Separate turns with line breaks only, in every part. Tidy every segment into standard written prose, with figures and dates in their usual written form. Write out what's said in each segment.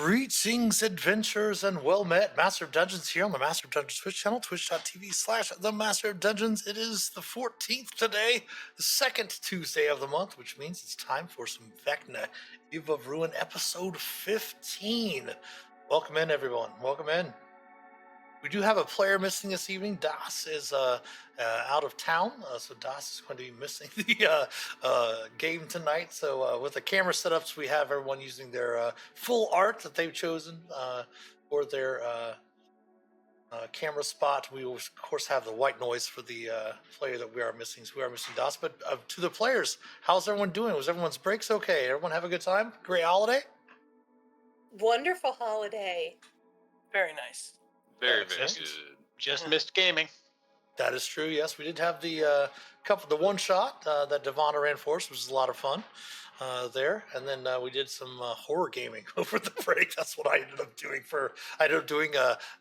Greetings, adventurers, and well met Master of Dungeons here on the Master of Dungeons Twitch channel, twitch.tv/themasterofdungeons. It is the 14th today, the second Tuesday of the month, which means it's time for some Vecna, Eve of Ruin, episode 15. Welcome in, everyone. Welcome in. We do have a player missing this evening. Das is out of town, so Das is going to be missing the game tonight. So with the camera setups, we have everyone using their full art that they've chosen for their camera spot. We will, of course, have the white noise for the player that we are missing. So we are missing Das. But to the players, how's everyone doing? Was everyone's breaks okay? Everyone have a good time? Great holiday?
Wonderful holiday.
Very nice.
Very good.
Just missed gaming.
That is true. Yes, we did have the one shot that Devonna ran for us, which was a lot of fun there. And then we did some horror gaming over the break. That's what I ended up doing. I ended up doing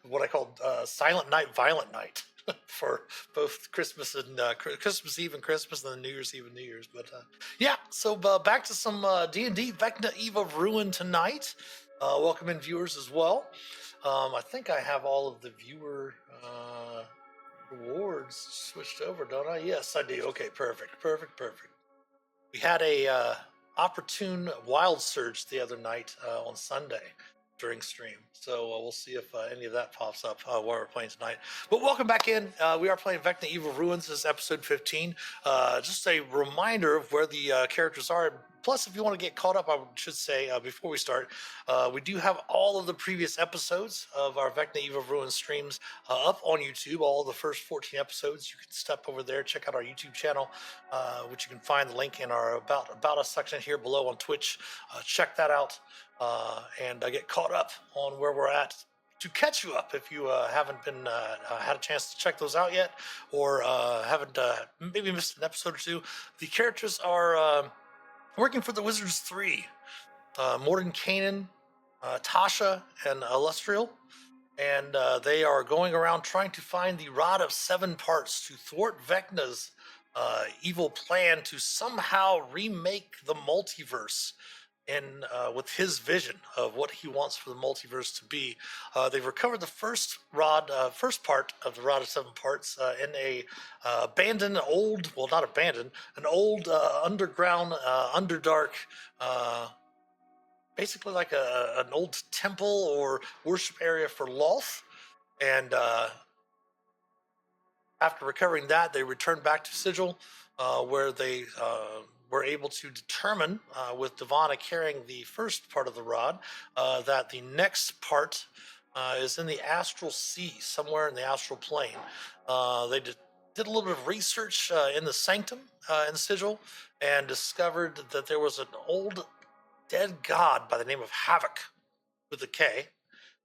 what I called Silent Night, Violent Night for both Christmas and Christmas Eve and Christmas, and then New Year's Eve and New Year's. But yeah, so back to some D&D Vecna Eve of Ruin tonight. Welcome in viewers as well. I think I have all of the viewer rewards switched over, don't I? Yes, I do. Okay, perfect. We had a opportune wild surge the other night on Sunday during stream, so we'll see if any of that pops up while we're playing tonight. But welcome back in. We are playing Vecna Eve of Ruins. This is episode 15. Just a reminder of where the characters are. Plus, if you want to get caught up, I should say, before we start, we do have all of the previous episodes of our Vecna Eve of Ruins streams up on YouTube. All of the first 14 episodes, you can step over there, check out our YouTube channel, which you can find the link in our About Us section here below on Twitch. Check that out and get caught up on where we're at to catch you up if you haven't been had a chance to check those out yet, or haven't maybe missed an episode or two. The characters are working for the Wizards 3, Mordenkainen, Tasha, and Illustrial, and they are going around trying to find the Rod of Seven Parts to thwart Vecna's evil plan to somehow remake the multiverse with his vision of what he wants for the multiverse to be. They've recovered the first part of the Rod of Seven Parts in a an old underground, underdark, basically like an old temple or worship area for Loth. And after recovering that, they returned back to Sigil, where they were able to determine, with Devonna carrying the first part of the rod, that the next part is in the astral sea, somewhere in the astral plane. They did a little bit of research in the sanctum in Sigil and discovered that there was an old dead god by the name of Havoc, with a K,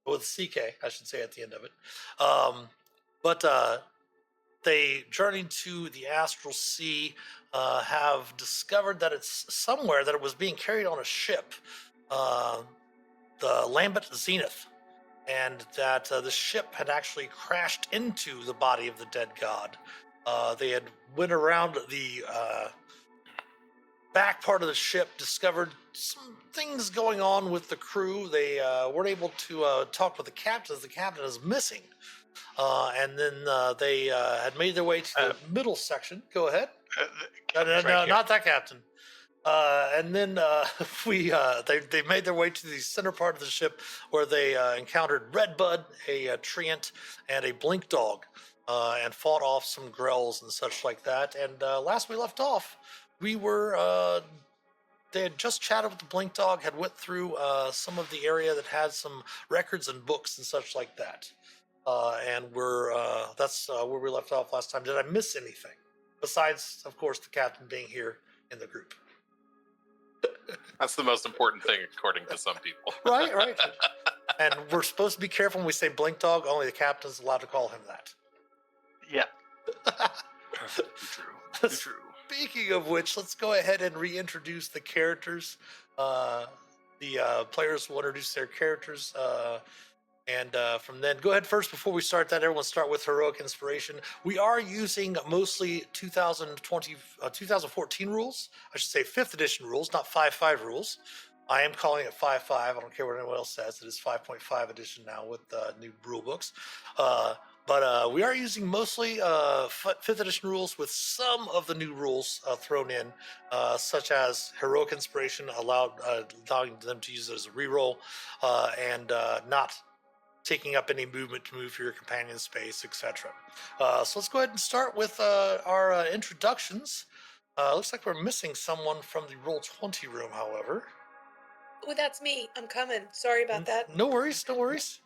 with a CK, I should say, at the end of it. But they journeyed to the astral sea, have discovered that it's somewhere, that it was being carried on a ship, the Lambent Zenith, and that the ship had actually crashed into the body of the dead god. They had went around the back part of the ship, discovered some things going on with the crew. They weren't able to talk with the captain, as the captain is missing. And then they had made their way to the middle section. Go ahead. No, not that captain. And then they made their way to the center part of the ship, where they encountered Redbud, a treant, and a blink dog, and fought off some grells and such like that. And last we left off, we were they had just chatted with the blink dog, had went through some of the area that had some records and books and such like that. And that's where we left off last time. Did I miss anything besides, of course, the captain being here in the group?
That's the most important thing, according to some people.
Right. And we're supposed to be careful when we say blink dog. Only the captain's allowed to call him that.
Yeah.
Perfectly true. Speaking of which, let's go ahead and reintroduce the characters. The players will introduce their characters. And from then, go ahead first before we start that. Everyone start with heroic inspiration. We are using mostly 2014 rules. I should say 5th edition rules, not 5.5 rules. I am calling it 5.5. I don't care what anyone else says. It is 5.5 edition now with new rule books. But we are using mostly 5th edition rules with some of the new rules thrown in, such as heroic inspiration, allowing them to use it as a reroll, and not taking up any movement to move your companion space, etc. So let's go ahead and start with our introductions. Looks like we're missing someone from the Roll20 room, however.
Oh, that's me. I'm coming. Sorry about that.
No worries, no worries.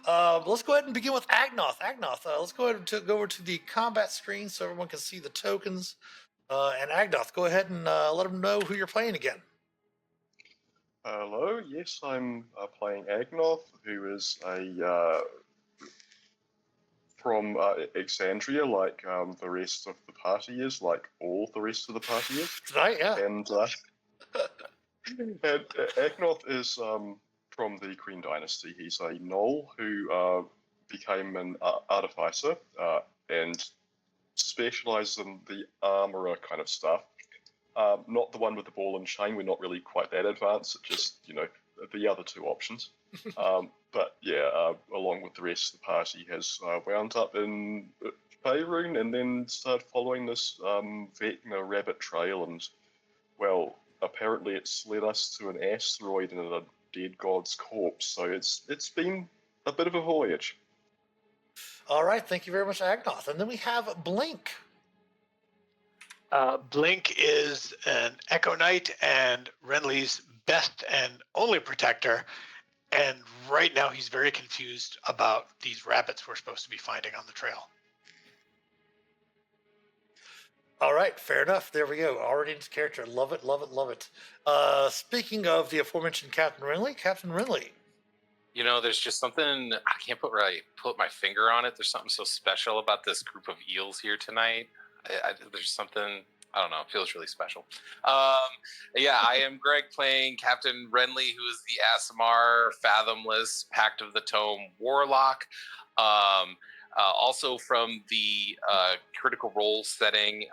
Let's go ahead and begin with Agnoth. Agnoth, let's go ahead and go over to the combat screen so everyone can see the tokens. And Agnoth, go ahead and let them know who you're playing again.
Hello, yes, I'm playing Agnoth, who is a from Exandria, like the rest of the party is, like all the rest of the party is.
Tonight, yeah.
And Agnoth is from the Queen Dynasty. He's a gnoll who became an artificer and specializes in the armorer kind of stuff. Not the one with the ball and chain. We're not really quite that advanced. Just, the other two options. But yeah, along with the rest of the party, has wound up in Faerun and then started following this Vecna rabbit trail. And, well, apparently it's led us to an asteroid and a dead god's corpse. So it's been a bit of a voyage.
All right, thank you very much, Agnoth. And then we have Blink.
Blink is an Echo Knight and Renly's best and only protector. And right now he's very confused about these rabbits we're supposed to be finding on the trail.
All right, fair enough. There we go. Already into character. Love it, love it, love it. Speaking of the aforementioned Captain Renly, Captain Renly.
There's just something I can't put my finger on it. There's something so special about this group of eels here tonight. There's something, I don't know, it feels really special. Yeah, I am Greg playing Captain Renly, who is the Aasimar Fathomless Pact of the Tome Warlock. Also from the Critical Role setting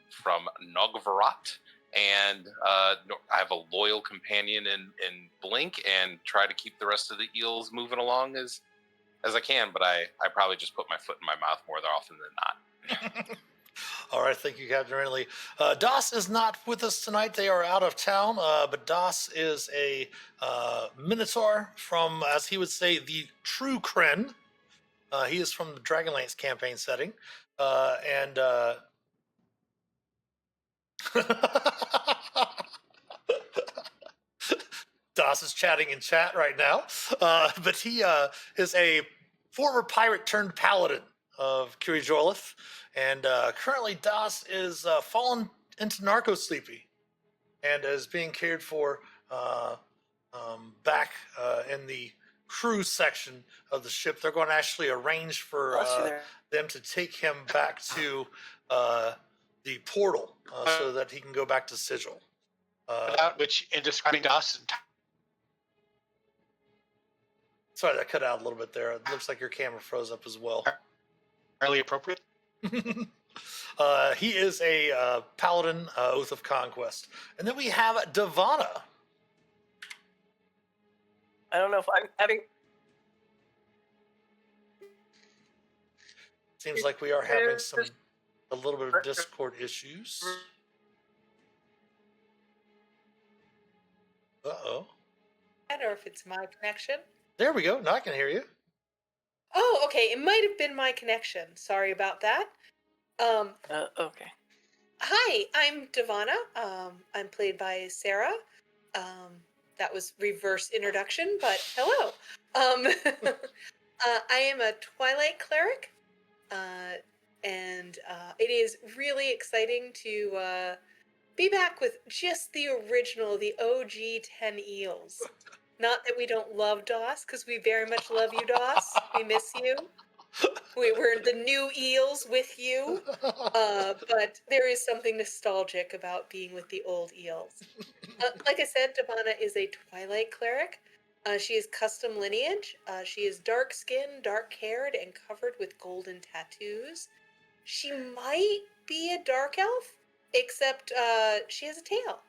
from Nogvarat. And I have a loyal companion in Blink and try to keep the rest of the eels moving along as I can, but I probably just put my foot in my mouth more often than not.
All right, thank you, Captain Renly. Das is not with us tonight. They are out of town, but Das is a Minotaur from, as he would say, the true Kren. He is from the Dragonlance campaign setting. And Das is chatting in chat right now. But he is a former pirate turned paladin of Kiri Jorlith. And currently Das is fallen into narco-sleepy and is being cared for back in the crew section of the ship. They're going to actually arrange for them to take him back to the portal so that he can go back to Sigil.
Without which, in describing Das,
Sorry, that cut out a little bit there. It looks like your camera froze up as well.
fairly appropriate.
He is a paladin, Oath of Conquest. And then we have Devana.
I don't know if I'm having.
Seems like we are having a little bit of Discord issues. Uh-oh.
I don't know if it's my connection.
There we go. Now I can hear you.
Oh, okay. It might have been my connection. Sorry about that.
Okay.
Hi, I'm Devana. I'm played by Sarah. That was reverse introduction, but hello. I am a Twilight cleric, and it is really exciting to be back with just the original, the OG 10 eels. Not that we don't love DOS, because we very much love you, DOS. We miss you. We're the new eels with you, but there is something nostalgic about being with the old eels. Like I said, Devana is a Twilight cleric. She is custom lineage. She is dark-skinned, dark-haired, and covered with golden tattoos. She might be a dark elf, except she has a tail.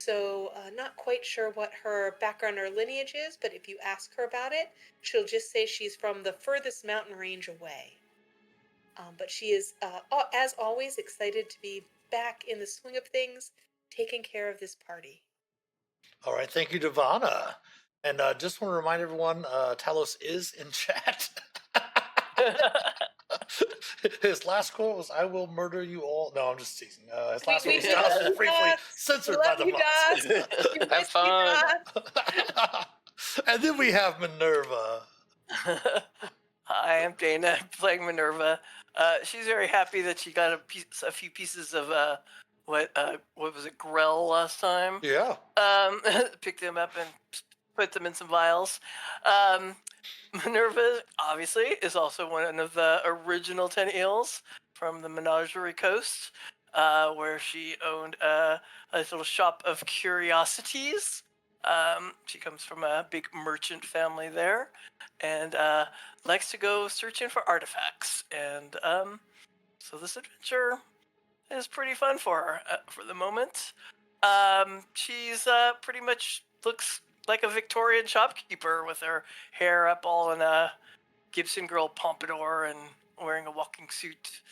So, not quite sure what her background or lineage is, but if you ask her about it, she'll just say she's from the furthest mountain range away. But she is, as always, excited to be back in the swing of things, taking care of this party.
All right, thank you, Devana. And just want to remind everyone, Talos is in chat. His last quote was, "I will murder you all." No, I'm just teasing. His last one was just briefly censored by
Love
the
you,
mods.
Dots. You
Have
miss me,
fun.
Dots.
And then we have Minerva.
Hi, I'm Dana, playing Minerva. She's very happy that she got a few pieces of what was it, Grell last time?
Yeah.
Picked them up and put them in some vials. Minerva, obviously, is also one of the original 10 eels from the Menagerie Coast, where she owned a little shop of curiosities. She comes from a big merchant family there, and likes to go searching for artifacts. And so this adventure is pretty fun for her for the moment. She's pretty much looks like a Victorian shopkeeper with her hair up all in a Gibson girl pompadour and wearing a walking suit,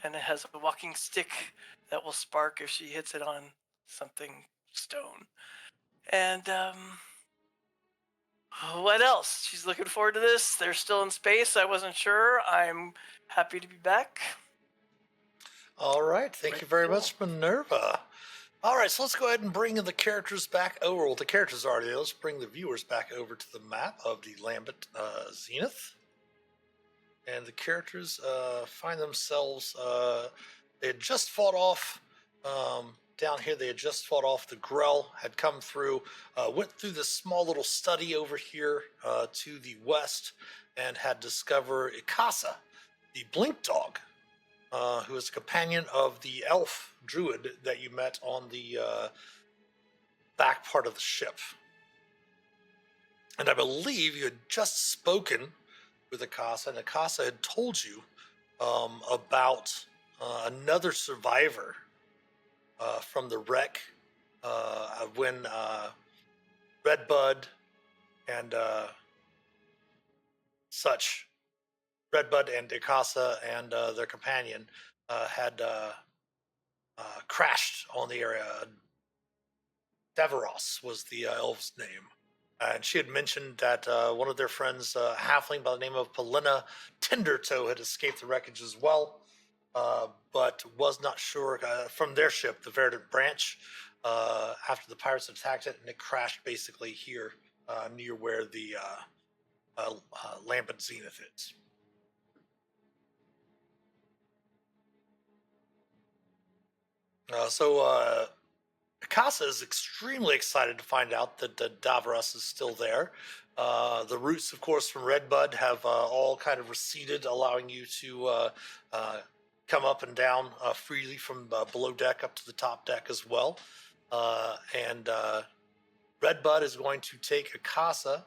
and it has a walking stick that will spark if she hits it on something stone. And what else? She's looking forward to this. They're still in space. I wasn't sure. I'm happy to be back.
All right. Thank you very much, Minerva. All right, so let's go ahead and bring the characters back over. Well, the characters are there. Let's bring the viewers back over to the map of the Lambent Zenith. And the characters find themselves, they had just fought off, down here, they had just fought off the Grell, had come through, went through this small little study over here to the west, and had discovered Ikasa, the Blink Dog, who is a companion of the elf druid that you met on the back part of the ship. And I believe you had just spoken with Ikasa, and Ikasa had told you about another survivor from the wreck when Redbud and such, Redbud and Ikasa and their companion had crashed on the area. Deveros was the elf's name. And she had mentioned that one of their friends, a halfling by the name of Polina Tindertoe, had escaped the wreckage as well, but was not sure from their ship, the Verdant Branch, after the pirates attacked it, and it crashed basically here near where the Lambent Zenith is. So Akasa is extremely excited to find out that Davros is still there. The routes, of course, from Redbud have all kind of receded, allowing you to come up and down freely from below deck up to the top deck as well. And Redbud is going to take Akasa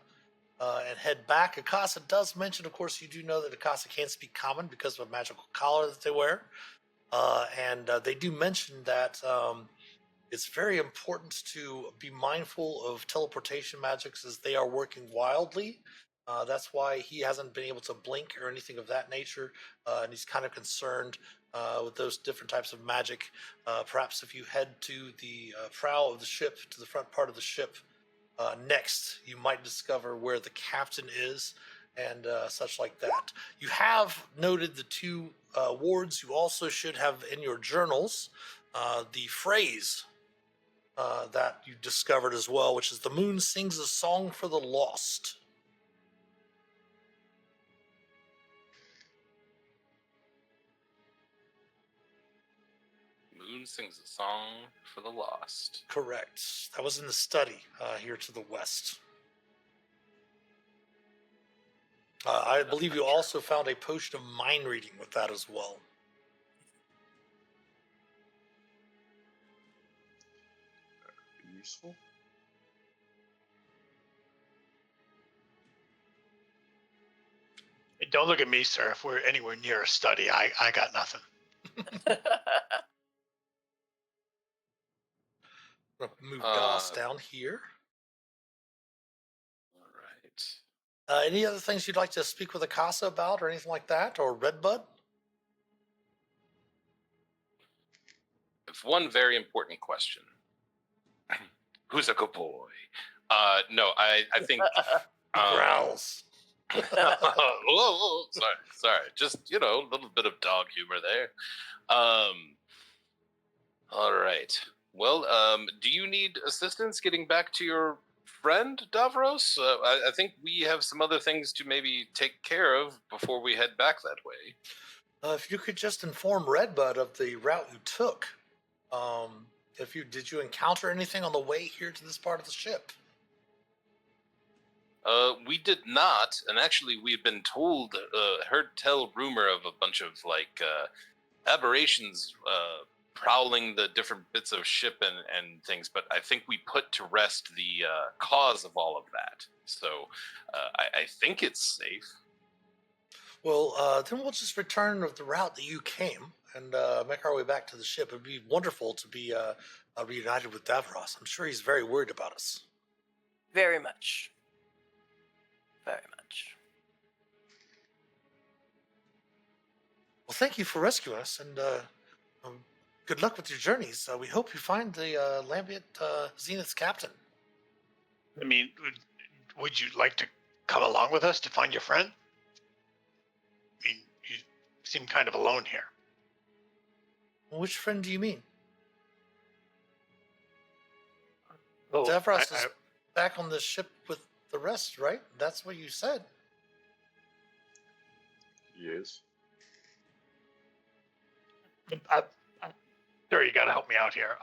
and head back. Akasa does mention, of course, you do know that Akasa can't speak common because of a magical collar that they wear. And they do mention that it's very important to be mindful of teleportation magics as they are working wildly. That's why he hasn't been able to blink or anything of that nature, and he's kind of concerned with those different types of magic. Perhaps if you head to the prow of the ship, to the front part of the ship next, you might discover where the captain is and such like that. You have noted the two wards. You also should have in your journals the phrase that you discovered as well, which is "The moon sings a song for the lost."
Moon sings a song for the lost.
Correct. That was in the study here to the west. I believe you also found a potion of mind reading with that as well.
Useful.
Don't look at me, sir. If we're anywhere near a study, I got nothing.
I'm gonna move DOS down here.
All right.
Any other things you'd like to speak with Akasa about, or anything like that, or Redbud?
I've one very important question. Who's a good boy? No, I think.
Growls.
Whoa, sorry. Just a little bit of dog humor there. All right. Well, do you need assistance getting back to your friend Davros? I think we have some other things to maybe take care of before we head back that way.
If you could just inform Redbud of the route you took. Did you encounter anything on the way here to this part of the ship?
We did not, and actually we had been told, heard tell rumor of a bunch of aberrations prowling the different bits of ship and things, but I think we put to rest the cause of all of that. So I think it's safe.
Well, then we'll just return of the route that you came and make our way back to the ship. It'd be wonderful to be reunited with Davros. I'm sure he's very worried about us.
Very much. Very much.
Well, thank you for rescuing us, and good luck with your journeys. We hope you find the Lambent Zenith's captain.
I mean, would you like to come along with us to find your friend? I mean, you seem kind of alone here.
Which friend do you mean?
Oh,
Davros is back on the ship with the rest, right? That's what you said.
Yes.
Sure, you got to help me out here.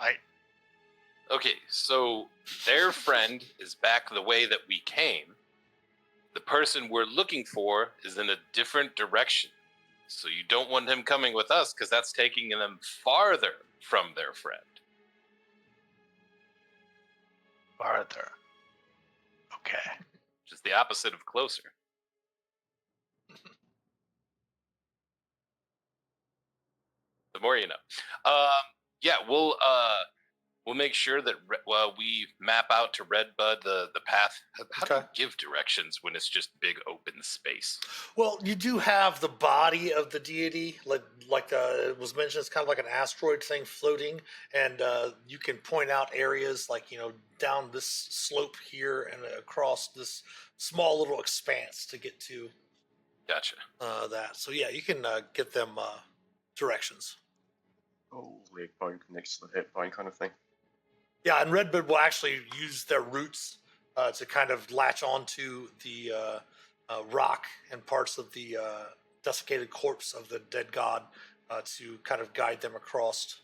Okay, so their friend is back the way that we came. The person we're looking for is in a different direction. So you don't want him coming with us because that's taking them farther from their friend.
Farther. Okay.
Which is the opposite of closer. The more you know. Yeah, we'll make sure that we map out to Redbud the path. How do you give directions when it's just big open space?
Well, you do have the body of the deity, like it was mentioned. It's kind of like an asteroid thing floating, and you can point out areas like down this slope here and across this small little expanse to get to.
Gotcha.
That. So yeah, you can get them directions.
Oh, leg bone connects to the hip bone kind of thing.
Yeah, and Redbud will actually use their roots to kind of latch onto the rock and parts of the desiccated corpse of the dead god to kind of guide them across.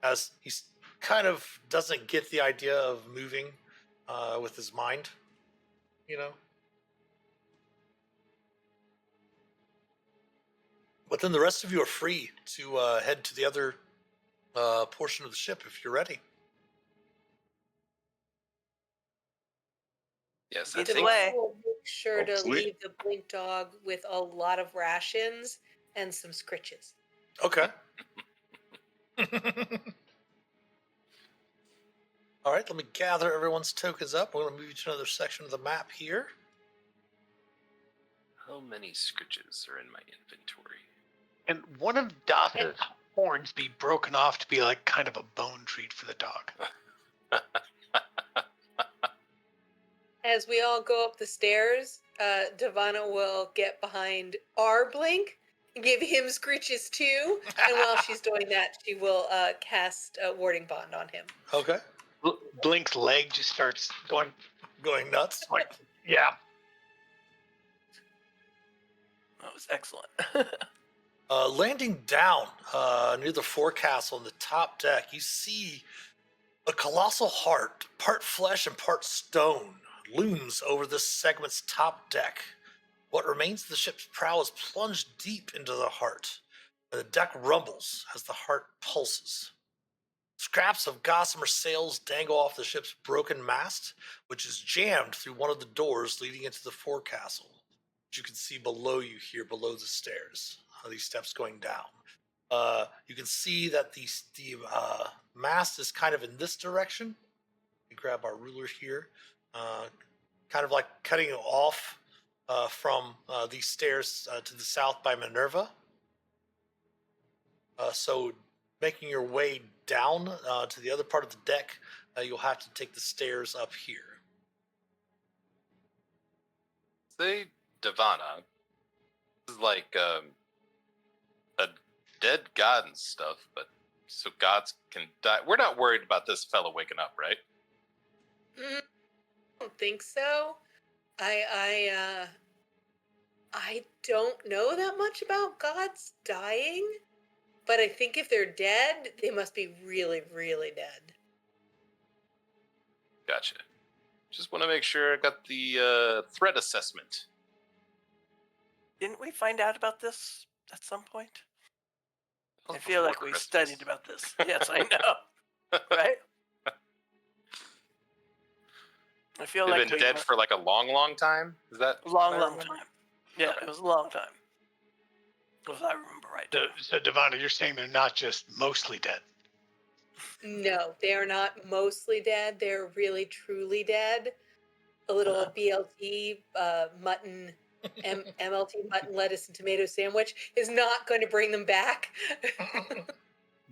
As he kind of doesn't get the idea of moving with his mind, But then the rest of you are free to head to the other portion of the ship if you're ready.
Yes,
I think
We'll make sure to
Sweet.
leave the blink dog with a lot of rations and some scritches.
Okay. All right, let me gather everyone's tokens up. We're going to move you to another section of the map here.
How many scritches are in my inventory?
And one of Dot's horns be broken off to be like kind of a bone treat for the dog.
As we all go up the stairs, Devana will get behind our Blink and give him screeches too. And while she's doing that, she will cast a warding bond on him.
Okay.
Blink's leg just starts going
nuts.
like, yeah.
That was excellent.
Landing down near the forecastle on the top deck, you see a colossal heart, part flesh and part stone, looms over this segment's top deck. What remains of the ship's prow is plunged deep into the heart, and the deck rumbles as the heart pulses. Scraps of gossamer sails dangle off the ship's broken mast, which is jammed through one of the doors leading into the forecastle, which you can see below you here, below the stairs. These steps going down. You can see that the mast is kind of in this direction. We grab our ruler here, kind of like cutting it off from these stairs to the south by Minerva. So making your way down to the other part of the deck, you'll have to take the stairs up here.
Say, Devana, this is like a dead god and stuff, but so gods can die. We're not worried about this fellow waking up, right?
I don't think so. I don't know that much about gods dying, but I think if they're dead, they must be really, really dead.
Gotcha. Just want to make sure I got the threat assessment.
Didn't we find out about this at some point?
That
I
was
feel
before
like we
Christmas.
studied about this. Yes, I know. Right? I feel
They've
like
been
we
dead
were-
for like a long, long time. Is that
long,
what I
long
remember?
time. Yeah,
Okay.
it was a long time. If I remember right.
So Devana, you're saying they're not just mostly dead.
No, they are not mostly dead. They're really, truly dead. A little BLT mutton, MLT mutton, lettuce, and tomato sandwich is not going to bring them back.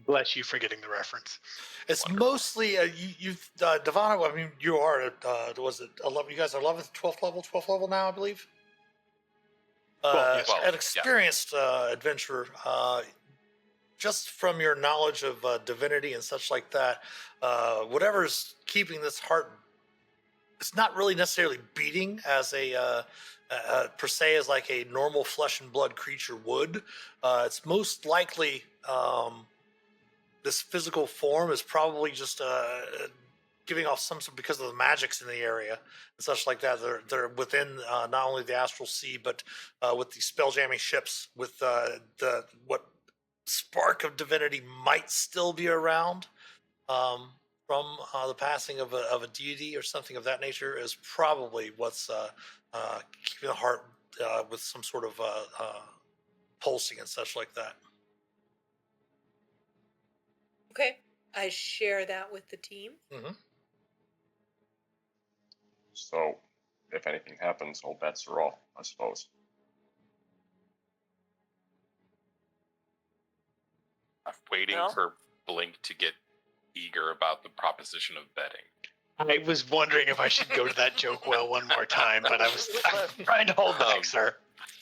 Bless you for getting the reference.
It's mostly you've Devana. I mean, you are at was it 11? You guys are 11th, 12th level, 12th level now, I believe.
Yes,
well,
An
yeah.
experienced adventurer. Just from your knowledge of divinity and such like that, whatever's keeping this heart, it's not really necessarily beating as per se as like a normal flesh and blood creature would. It's most likely this physical form is probably just giving off some because of the magics in the area and such like that. They're within not only the astral sea, but with the spell jamming ships, with the what spark of divinity might still be around from the passing of a deity or something of that nature is probably what's keeping the heart with some sort of pulsing and such like that.
Okay, I share that with the team.
Mm-hmm.
So, if anything happens, all bets are off, I suppose.
I'm waiting
Well-
for Blink to get eager about the proposition of betting.
I was wondering if I should go to that joke well one more time, but I'm trying to hold back, sir.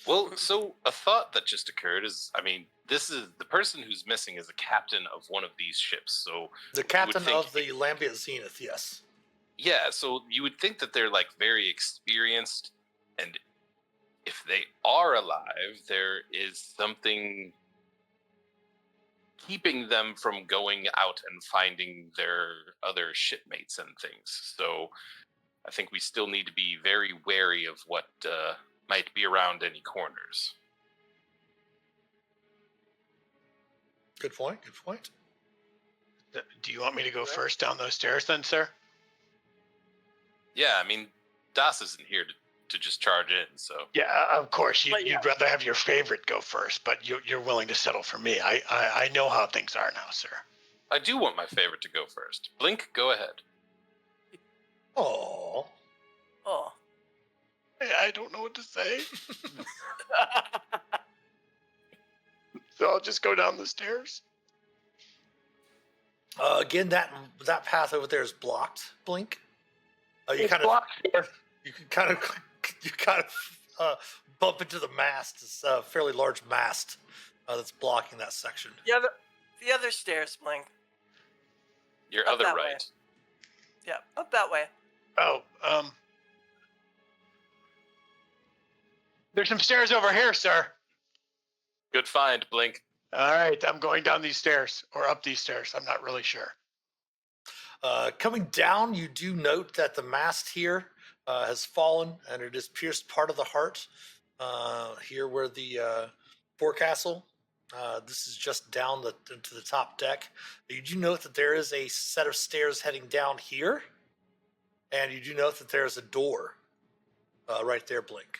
Well, so a thought that just occurred is, I mean, this is the person who's missing is a captain of one of these ships. So
The captain
think-
of the Lambia Zenith, yes.
yeah, so you would think that they're like very experienced, and if they are alive, there is something keeping them from going out and finding their other shipmates and things. So I think we still need to be very wary of what might be around any corners.
Good point. Good point.
Do you want me to go first down those stairs then, sir?
Yeah, I mean, Das isn't here to just charge in, so
Yeah, of course.
But yeah.
You'd rather have your favorite go first, but you're willing to settle for me. I know how things are now, sir.
I do want my favorite to go first. Blink, go ahead.
Oh,
Oh.
I don't know what to say, so I'll just go down the stairs.
again, that path over there is blocked. Blink. You kind of bump into the mast. It's a fairly large mast that's blocking that section.
The other stairs, Blink.
Your
Up
other
that way.
right.
Yeah, up that way.
Oh, there's some stairs over here, sir.
Good find, Blink.
All right, I'm going down these stairs or up these stairs. I'm not really sure.
Coming down, you do note that the mast here has fallen, and it has pierced part of the heart. Here, where the forecastle. This is just down to the top deck. You do note that there is a set of stairs heading down here, and you do note that there is a door right there. Blink.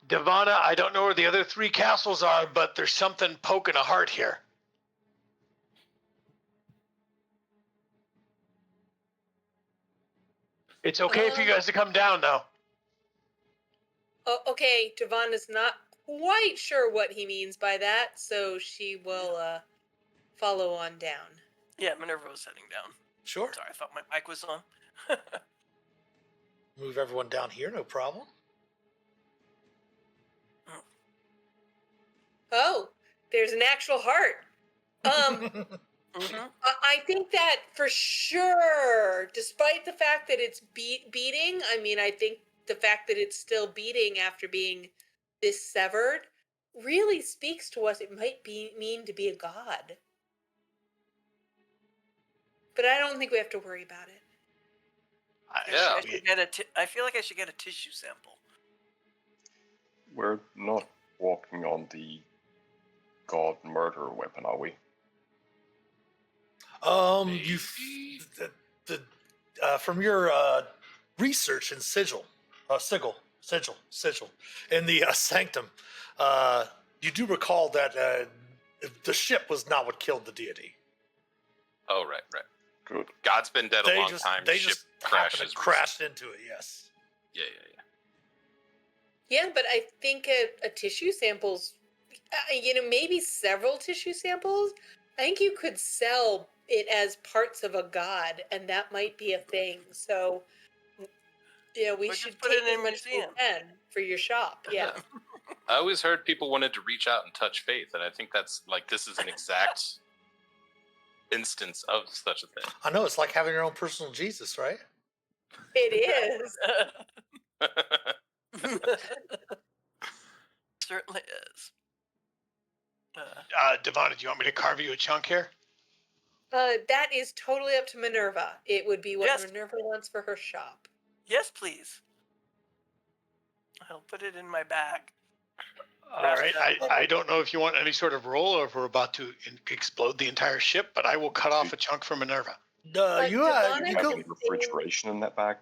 Devana, I don't know where the other three castles are, but there's something poking a heart here. It's okay for you guys to come down, though.
Oh, okay, Devon is not quite sure what he means by that, so she will follow on down.
Yeah, Minerva was heading down.
Sure.
Sorry, I thought my mic was on.
Move everyone down here, no problem.
Oh, there's an actual heart.
Mm-hmm.
I think that for sure, despite the fact that it's beating, I mean, I think the fact that it's still beating after being this severed really speaks to what it might mean to be a god. But I don't think we have to worry about it.
I feel like I should get a tissue sample.
We're not walking on the god murder weapon, are we?
You from your research in sigil in the sanctum, you do recall that the ship was not what killed the deity.
Oh, right.
Good.
God's been dead a long time.
They
Ship
just happened to crashed into it. Yes.
Yeah.
Yeah, but I think a tissue sample's, maybe several tissue samples. I think you could sell it as parts of a god, and that might be a thing. So, we should
put
take
it in
as
a
much as we
museum.
can for your shop. Yeah.
I always heard people wanted to reach out and touch faith, and I think that's this is an exact instance of such a thing.
I know, it's like having your own personal Jesus, right?
It is.
Certainly is.
Devon, do you want me to carve you a chunk here?
That is totally up to Minerva. It would be what
Yes.
Minerva wants for her shop.
Yes, please. I'll put it in my bag.
All right. I don't know if you want any sort of roll or if we're about to explode the entire ship, but I will cut off a chunk from Minerva.
You
Devon,
go.
Refrigeration in that bag.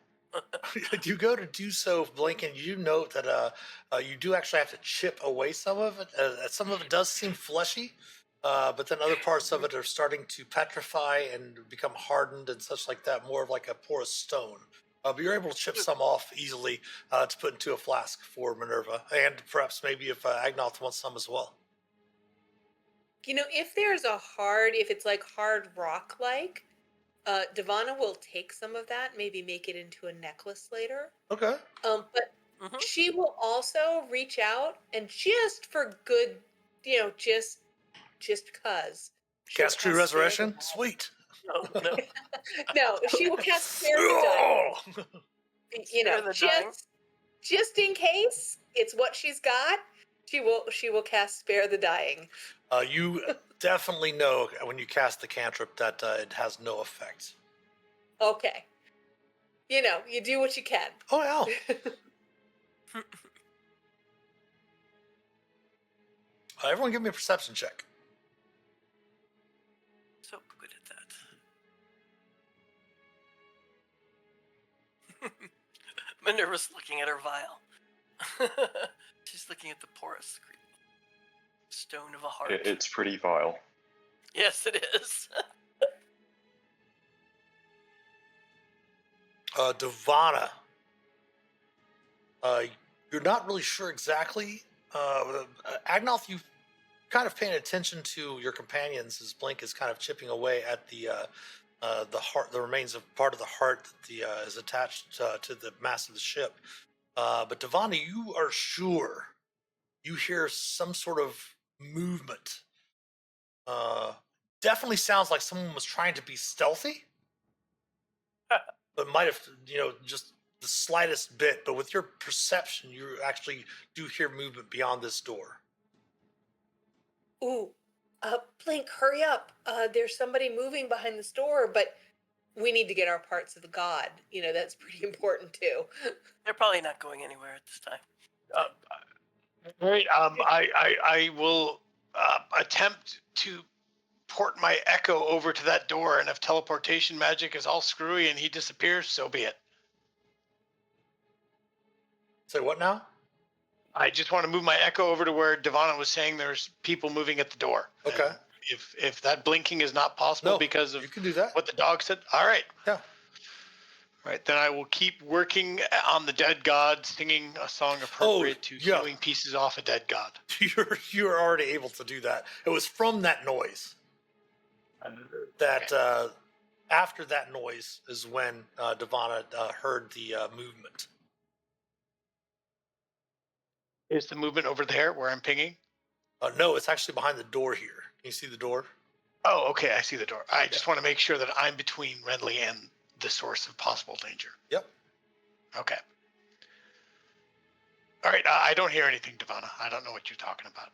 You go to do so, Blinken. You note that you do actually have to chip away some of it. Some of it does seem fleshy, but then other parts of it are starting to petrify and become hardened and such like that, more of like a porous stone. But you're able to chip some off easily to put into a flask for Minerva, and perhaps maybe if Agnoth wants some as well.
If it's like hard rock-like, Devana will take some of that, maybe make it into a necklace later.
Okay.
But she will also reach out and just for good, just because.
Cast True Resurrection? Sweet.
No.
No, she will cast Spare the Dying. Just in case it's what she's got, she will cast Spare the Dying.
You definitely know when you cast the cantrip that it has no effect.
Okay. You do what you can.
Oh, yeah. Everyone give me a perception check.
So good at that. Minerva's looking at her vial. She's looking at the porous stone of a heart.
It's pretty vile.
Yes, it is.
Devana. You're not really sure exactly. Agnoth, you kind of paying attention to your companions as Blink is kind of chipping away at the heart, the remains of part of the heart that is attached to the mass of the ship. But Devana, you are sure you hear some sort of movement. Definitely sounds like someone was trying to be stealthy, but might have, just the slightest bit. But with your perception, you actually do hear movement beyond this door.
Ooh, Blink, hurry up. There's somebody moving behind this door, but we need to get our parts of the god. That's pretty important too.
They're probably not going anywhere at this time.
All right. I will attempt to port my echo over to that door, and if teleportation magic is all screwy and he disappears, so be it.
Say what now?
I just want to move my echo over to where Devana was saying there's people moving at the door.
Okay.
And if that blinking is not possible because of
you can do that.
what the dog said, all right.
Yeah.
Right, then I will keep working on the dead god, singing a song appropriate to
yeah.
hewing pieces off a dead god.
You're already able to do that. It was from that noise that after that noise is when Devana heard the movement.
Is the movement over there where I'm pinging?
No, it's actually behind the door here. Can you see the door?
Oh, okay, I see the door. I just want to make sure that I'm between Renly and the source of possible danger.
Yep.
Okay. All right, I don't hear anything, Devana. I don't know what you're talking about.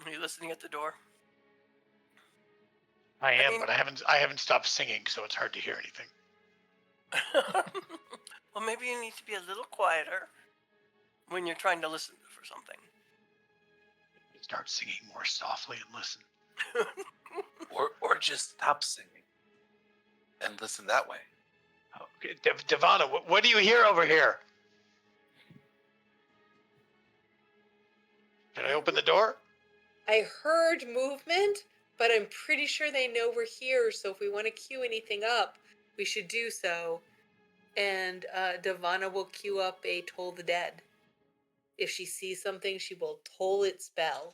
Are you listening at the door?
I am,
mean-
but I haven't stopped singing, so it's hard to hear anything.
Well, maybe you need to be a little quieter when you're trying to listen for something.
Start singing more softly and listen.
Or just stop singing and listen that way.
Okay, Devana, what do you hear over here? Can I open the door?
I heard movement, but I'm pretty sure they know we're here. So if we want to queue anything up, we should do so. And Devana will queue up a Toll the Dead. If she sees something, she will toll its spell.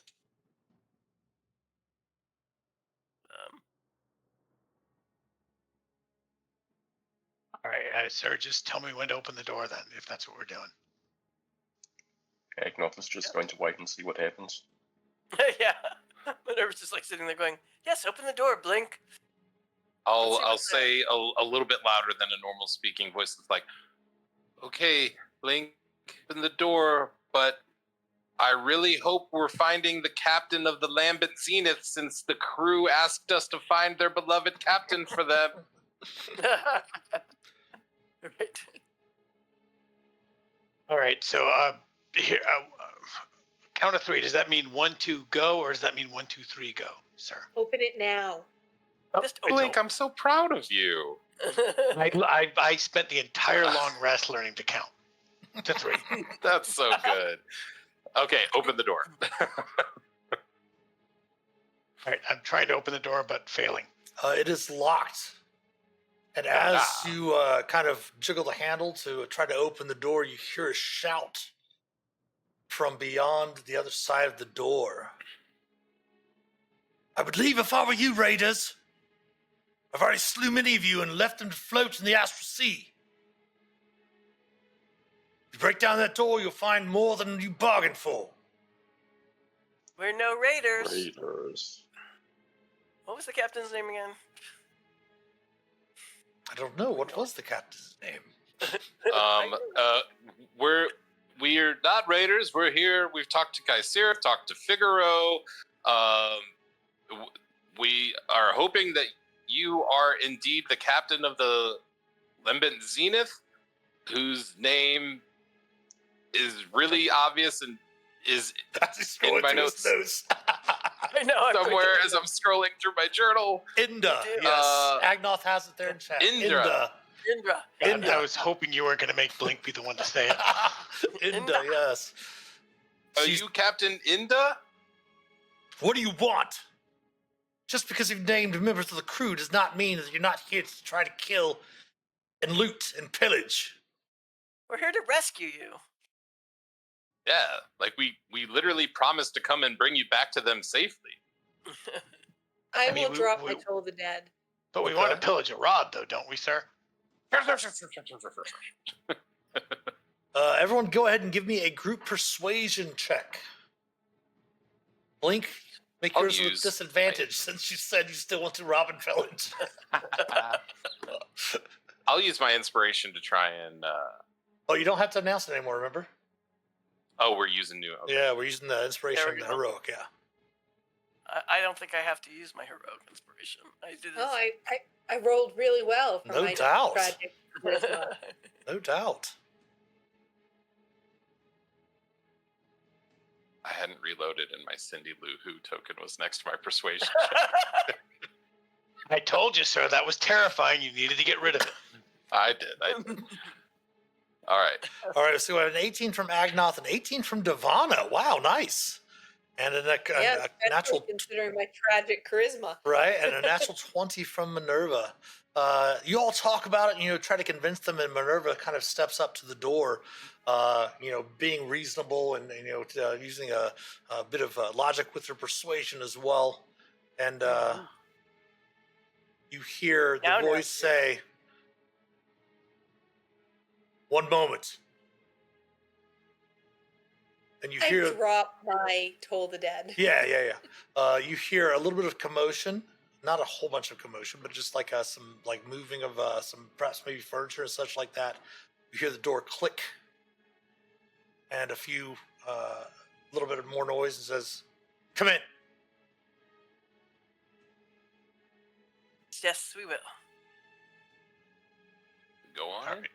All right, sir, just tell me when to open the door then, if that's what we're doing.
Agnoth is just going to wait and see what happens.
Yeah. Minerva's just like sitting there going, "Yes, open the door, Blink."
I'll say a little bit louder than a normal speaking voice. It's like, okay, Blink, open the door, but I really hope we're finding the captain of the Lambent Zenith, since the crew asked us to find their beloved captain for them.
Right.
All right, so here, count of three. Does that mean 1, 2, go, or does that mean 1, 2, 3, go, sir?
Open it now.
Just
Blink, I'm so proud of you.
I spent the entire long rest learning to count to 3.
That's so good. Okay, open the door.
All right, I'm trying to open the door, but failing.
It is locked. And as you kind of jiggle the handle to try to open the door, you hear a shout from beyond the other side of the door. I would leave if I were you, raiders. I've already slew many of you and left them to float in the astral sea. If you break down that door, you'll find more than you bargained for.
We're no raiders.
Raiders.
What was the captain's name again?
I don't know. What was the captain's name?
We're not raiders. We're here. We've talked to Kaisir, talked to Figaro. We are hoping that you are indeed the captain of the Lambent Zenith, whose name is really obvious and is in my notes
I know.
somewhere as I'm scrolling through my journal.
Inda.
You do.
Yes. Agnoth has it there in chat.
Indra.
Indra.
God, I was hoping you weren't going to make Blink be the one to say it.
Inda, yes.
Are you Captain Inda?
What do you want? Just because you've named members of the crew does not mean that you're not here to try to kill and loot and pillage.
We're here to rescue you.
Yeah, like we literally promised to come and bring you back to them safely.
I
mean,
will drop my Toll the Dead.
But we want to pillage a rod, though, don't we, sir?
Everyone go ahead and give me a group persuasion check. Blink, make
I'll
yours with
use
disadvantage since you said you still want to rob and pillage.
I'll use my inspiration to try and.
Oh, you don't have to announce it anymore, remember?
Oh, we're using new. Okay.
Yeah, we're using the inspiration
There
and
we
the
go.
heroic, yeah.
I don't think I have to use my heroic inspiration. I did it.
Oh, I rolled really well for
No
my
doubt.
tragic charisma.
No doubt.
I hadn't reloaded, and my Cindy Lou Who token was next to my persuasion.
I told you, sir, that was terrifying. You needed to get rid of it.
I did. All right.
All right, so we have an 18 from Agnoth and 18 from Devana. Wow, nice. and a
Yeah,
a
especially
natural
considering my tragic charisma.
right, and a natural 20 from Minerva. You all talk about it, try to convince them, and Minerva kind of steps up to the door, being reasonable and, using a bit of logic with her persuasion as well. And you hear the
Now,
voice say, "One moment." And you
I
hear,
drop my Toll the Dead.
yeah. You hear a little bit of commotion, not a whole bunch of commotion, but just like some like moving of some perhaps maybe furniture and such like that. You hear the door click, and a few little bit of more noise, and says, "Come in."
Yes, we will.
Go on.
All right.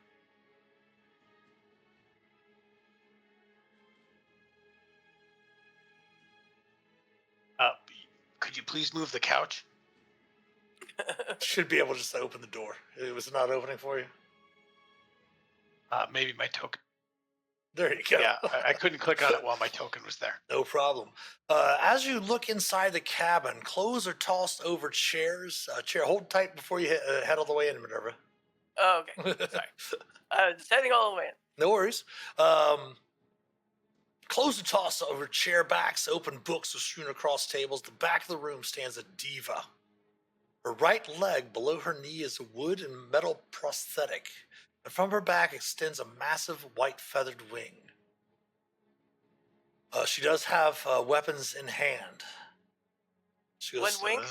Could you please move the couch?
Should be able just to open the door. It was not opening for you.
Maybe my token.
There you go.
Yeah, I couldn't click on it while my token was there.
No problem. As you look inside the cabin, clothes are tossed over chairs. Chair, hold tight before you head all the way in, Minerva.
Oh, okay. Sorry. I was heading all the way in.
No worries. Clothes are tossed over chair backs. Open books are strewn across tables. The back of the room stands a diva. Her right leg below her knee is a wood and metal prosthetic, and from her back extends a massive white feathered wing. She does have weapons in hand. She goes,
One wing?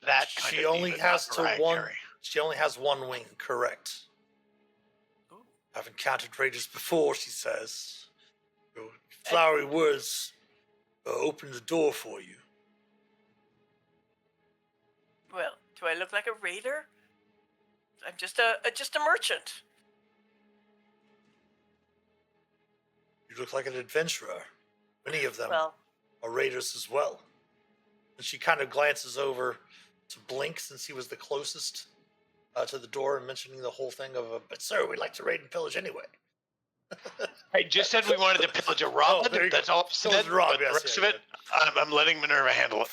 That kind
She
of
only
diva,
has
not
to
Mariah
one.
Carey.
She only has one wing. Correct.
Ooh.
I've encountered raiders before, she says. Your flowery words open the door for you.
Well, do I look like a raider? I'm just a merchant.
You look like an adventurer. Many of them
Well,
are raiders as well. And she kind of glances over to Blink, since he was the closest to the door, and mentioning the whole thing of, but sir, we like to raid and pillage anyway.
I just said we wanted to pillage a Rob.
there you
That's
go.
all I
Pillage
said.
Rob,
But
yes,
the rest
yeah,
of it, I'm letting Minerva handle it.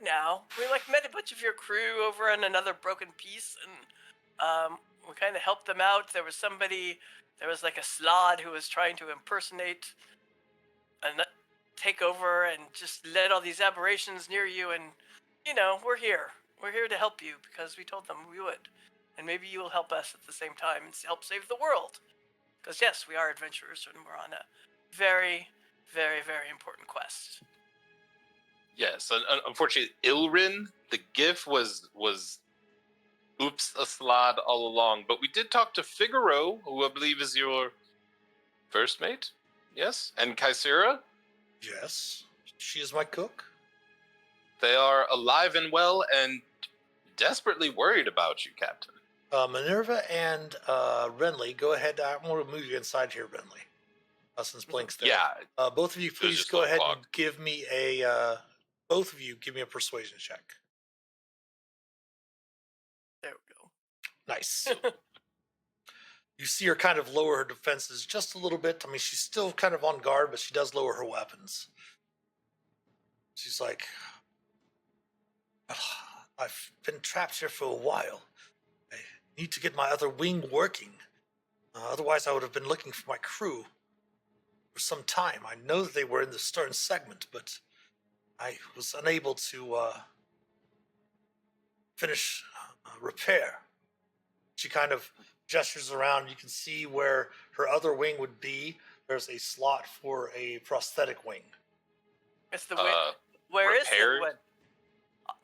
now we met a bunch of your crew over on another broken piece, and we kind of helped them out. There was like a slod who was trying to impersonate and take over and just led all these aberrations near you, and we're here to help you because we told them we would, and maybe you will help us at the same time and help save the world, because yes, we are adventurers and we're on a very, very, very important quest.
Yes, unfortunately, Ilrin, the GIF was oops a slod all along. But we did talk to Figaro, who I believe is your first mate. Yes, and Kaisera.
Yes, she is my cook.
They are alive and well and desperately worried about you, Captain.
Minerva and Renly, go ahead. I'm going to move you inside here, Renly, since Blink's there.
Yeah.
Both of you, please
just
go
a
ahead
clock.
and give me a. Both of you, give me a persuasion check.
There we go.
Nice. You see her kind of lower her defenses just a little bit. I mean, she's still kind of on guard, but she does lower her weapons. She's like, I've been trapped here for a while. I need to get my other wing working. Otherwise, I would have been looking for my crew for some time. I know that they were in the stern segment, but I was unable to finish repair. She kind of gestures around. You can see where her other wing would be. There's a slot for a prosthetic wing.
It's the wing. Where is
repaired?
it?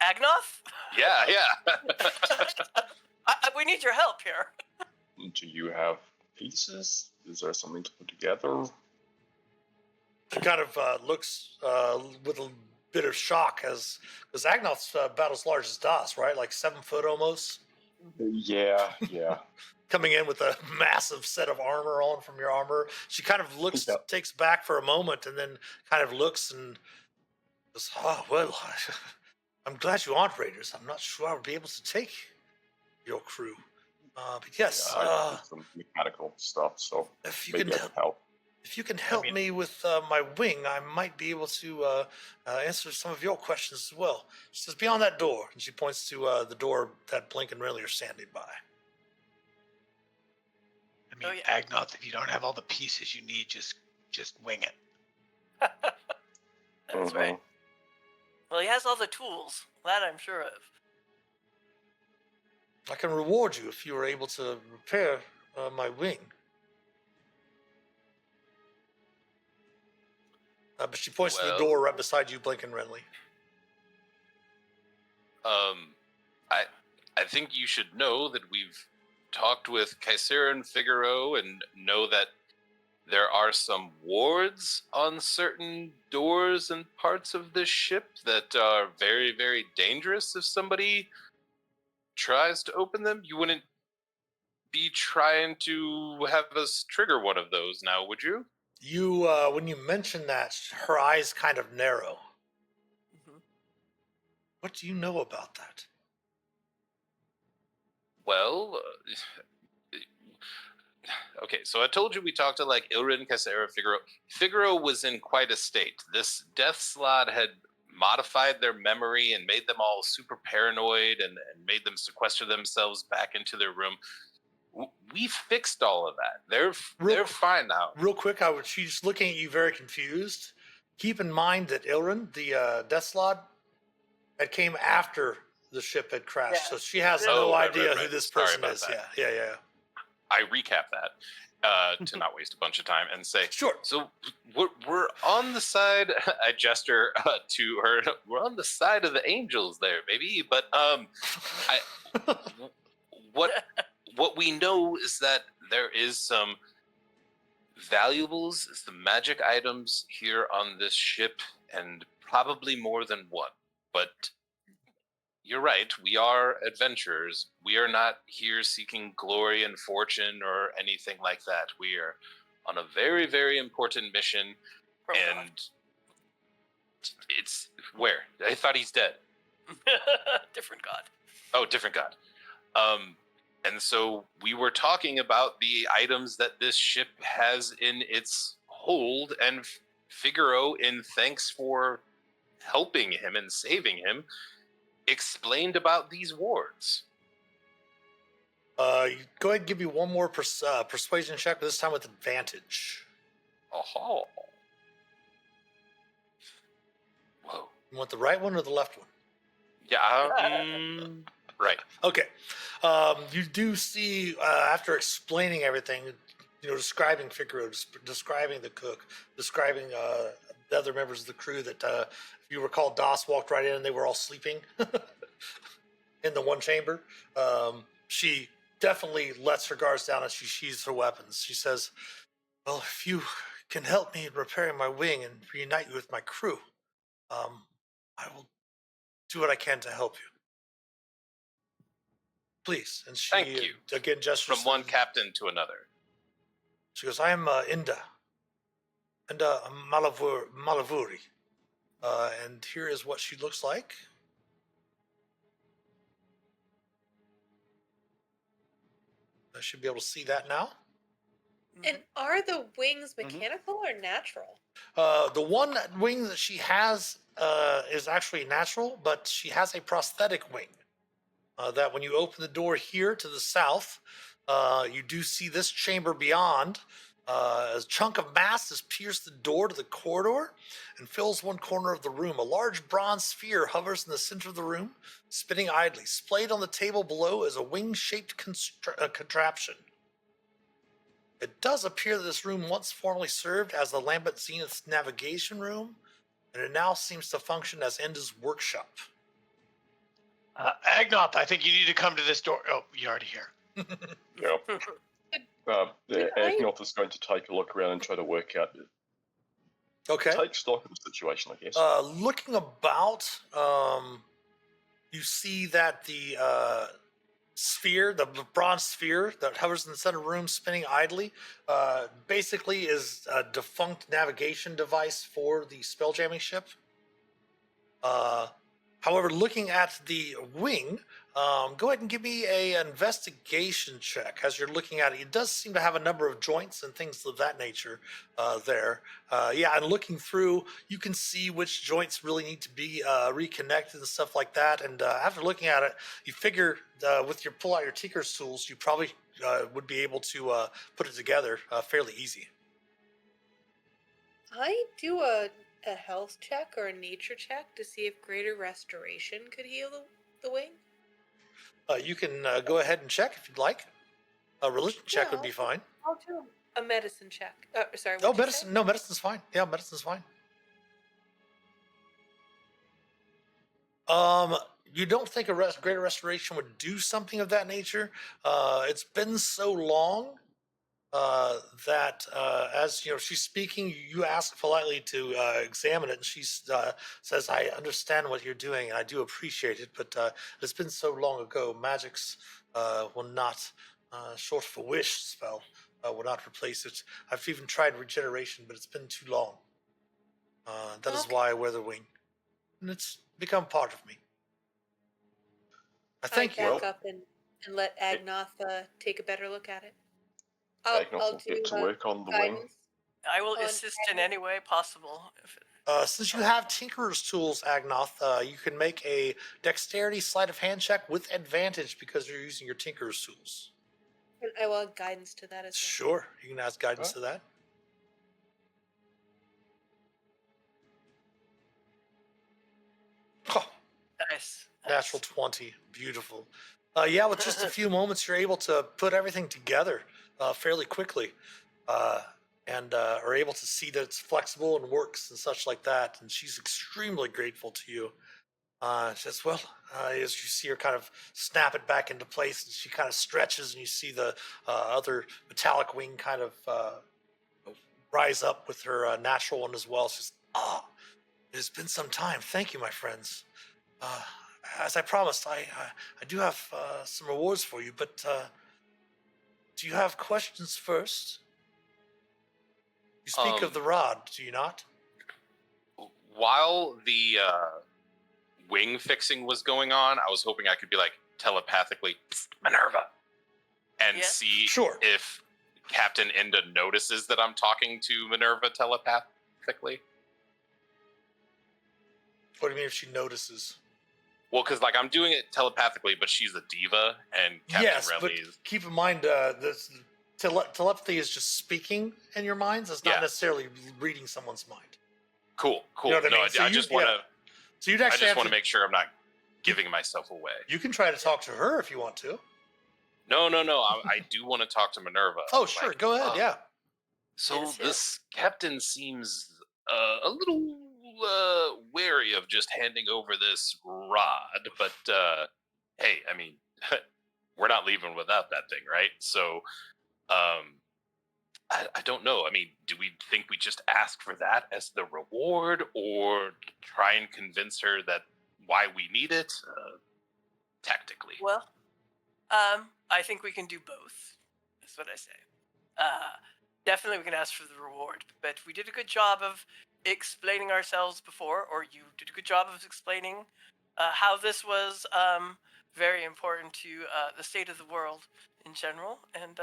Agnoth?
Yeah.
We need your help here.
Do you have pieces? Is there something to put together?
She kind of looks with a bit of shock, because Agnoth's about as large as Das, right? Like 7 foot almost.
Yeah.
Coming in with a massive set of armor on from your armor. She kind of looks, takes back for a moment, and then kind of looks and goes, "Oh, well, I'm glad you aren't raiders. I'm not sure I would be able to take your crew. But yes,
I did some mechanical stuff, so
if you
maybe
can
I can help."
If you can help
mean-
me with my wing, I might be able to answer some of your questions as well. She says, beyond that door. And she points to the door that Blink and Riley are standing by.
I mean,
Oh, yeah.
Agnoth, if you don't have all the pieces you need, just wing it.
That's right. Well, he has all the tools. That I'm sure of.
I can reward you if you are able to repair my wing. But she points to the
Well-
door right beside you, Blink and Renly.
I think you should know that we've talked with Kaiser and Figaro and know that there are some wards on certain doors and parts of this ship that are very, very dangerous. If somebody tries to open them, you wouldn't be trying to have us trigger one of those now, would you?
You, when you mention that, her eyes kind of narrow.
Mm-hmm.
What do you know about that?
Well, okay, so I told you we talked to like Ilrin, Cassera, Figaro. Figaro was in quite a state. This death slot had modified their memory and made them all super paranoid and made them sequester themselves back into their room. We fixed all of that. They're fine now.
Real quick, she's looking at you very confused. Keep in mind that Ilrin, the Death Slot, that came after the ship had crashed,
Yeah.
so she has
Oh,
no
right,
idea
right,
who
right.
this
Sorry
person
about
is.
that.
Yeah.
I recap that to not waste a bunch of time and say,
Sure.
so we're on the side. I gesture to her. We're on the side of the angels there, baby. But what we know is that there is some valuables, some magic items here on this ship, and probably more than one. But you're right. We are adventurers. We are not here seeking glory and fortune or anything like that. We are on a very, very important mission.
From
And it's where? I thought he's dead.
God. Different God.
Oh, different god. And so we were talking about the items that this ship has in its hold, and Figaro, in thanks for helping him and saving him, explained about these wards.
Go ahead and give you one more persuasion check, this time with advantage.
Aha. Whoa.
You want the right one or the left one?
Yeah. Right.
Okay. You do see, after explaining everything, describing Figaro, describing the cook, describing the other members of the crew that, if you recall, Doss walked right in and they were all sleeping in the one chamber. She definitely lets her guards down as she sheathes her weapons. She says, well, if you can help me in repairing my wing and reunite you with my crew, I will do what I can to help you. Please. And she
Thank you.
Again gestures
From one captain to another.
She goes, I am Inda Malavuri. And here is what she looks like. I should be able to see that now.
And are the wings mechanical or natural?
The one wing that she has is actually natural, but she has a prosthetic wing. That when you open the door here to the south, you do see this chamber beyond. A chunk of mass has pierced the door to the corridor and fills one corner of the room. A large bronze sphere hovers in the center of the room, spinning idly. Splayed on the table below is a wing-shaped contraption. It does appear that this room once formerly served as the Lambert Zenith's navigation room, and it now seems to function as Enda's workshop.
Agnoth, I think you need to come to this door. Oh, you're already here.
Agnoth is going to take a look around and try to work out,
Okay.
take stock of the situation, I guess.
Looking about, you see that the sphere, the bronze sphere that hovers in the center room spinning idly, basically is a defunct navigation device for the spelljamming ship. However, looking at the wing, go ahead and give me an investigation check as you're looking at it. It does seem to have a number of joints and things of that nature there. Yeah, and looking through, you can see which joints really need to be reconnected and stuff like that. And after looking at it, you figure with your pull out your tinker's tools, you probably would be able to put it together fairly easy.
I do a health check or a nature check to see if greater restoration could heal the wing.
You can go ahead and check if you'd like. A religion check
Yeah,
would be fine.
I'll do a medicine check. Sorry.
Oh,
what'd you
medicine.
say?
No, medicine's fine. Yeah, medicine's fine. You don't think a greater restoration would do something of that nature? It's been so long that as you know, she's speaking. You ask politely to examine it, and she says, "I understand what you're doing, and I do appreciate it, but it's been so long ago. Magic's will not, short of a wish spell, will not replace it. I've even tried regeneration, but it's been too long. That is
Okay.
why I wear the wing, and it's become part of me. I thank
I
you.
back up and let Agnoth take a better look at it. I'll
Agnoth will
do
get to work on the wing.
guidance.
I will
On
assist in any way possible.
Since you have Tinkerer's tools, Agnoth, you can make a dexterity sleight of hand check with advantage because you're using your Tinkerer's tools.
And I will add guidance to that as well.
Sure, you can ask guidance to that. Oh,
Nice.
natural 20, beautiful. Yeah, with just a few moments, you're able to put everything together fairly quickly, and are able to see that it's flexible and works and such like that. And she's extremely grateful to you. She says, well, as you see her kind of snap it back into place, and she kind of stretches, and you see the other metallic wing kind of rise up with her natural one as well. She says, it has been some time. Thank you, my friends. As I promised, I do have some rewards for you, but do you have questions first? You speak of the rod, do you not?
While the wing fixing was going on, I was hoping I could be like telepathically Minerva and
Yeah.
see
Sure.
if Captain Enda notices that I'm talking to Minerva telepathically.
What do you mean if she notices?
Well, because like I'm doing it telepathically, but she's a diva, and Captain
Yes, but
Renly is.
keep in mind, this telepathy is just speaking in your minds. It's not
Yeah.
necessarily reading someone's mind.
Cool.
You know what I mean?
No,
So
I
you-
just want to.
yeah. So you'd
I
actually
just
have
want to make sure I'm not giving myself away.
You can try to talk to her if you want to.
No. I do want to talk to Minerva.
Oh, sure.
Like,
Go ahead. Yeah.
So
Yes,
this captain seems a little wary of just handing over this rod, but hey, I mean, we're not leaving without that thing, right? So, I don't know. I mean, do we think we just ask for that as the reward, or try and convince her that why we need it? Tactically.
Well, I think we can do both. That's what I say. Definitely we can ask for the reward, but we did a good job of explaining ourselves before, or you did a good job of explaining how this was very important to the state of the world in general, and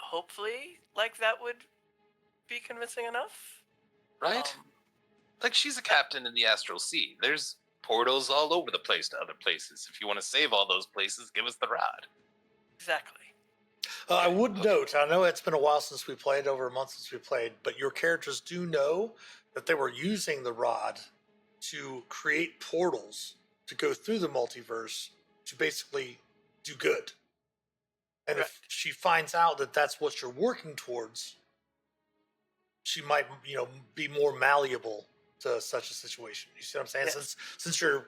hopefully, like, that would be convincing enough.
Right? Like, she's a captain in the Astral Sea. There's portals all over the place to other places. If you want to save all those places, give us the rod.
Exactly.
I would note, I know it's been a while since we played, over a month since we played, but your characters do know that they were using the rod to create portals to go through the multiverse to basically do good. And if
Correct.
she finds out that that's what you're working towards, she might, be more malleable to such a situation. You see what I'm saying?
Yes.
Since your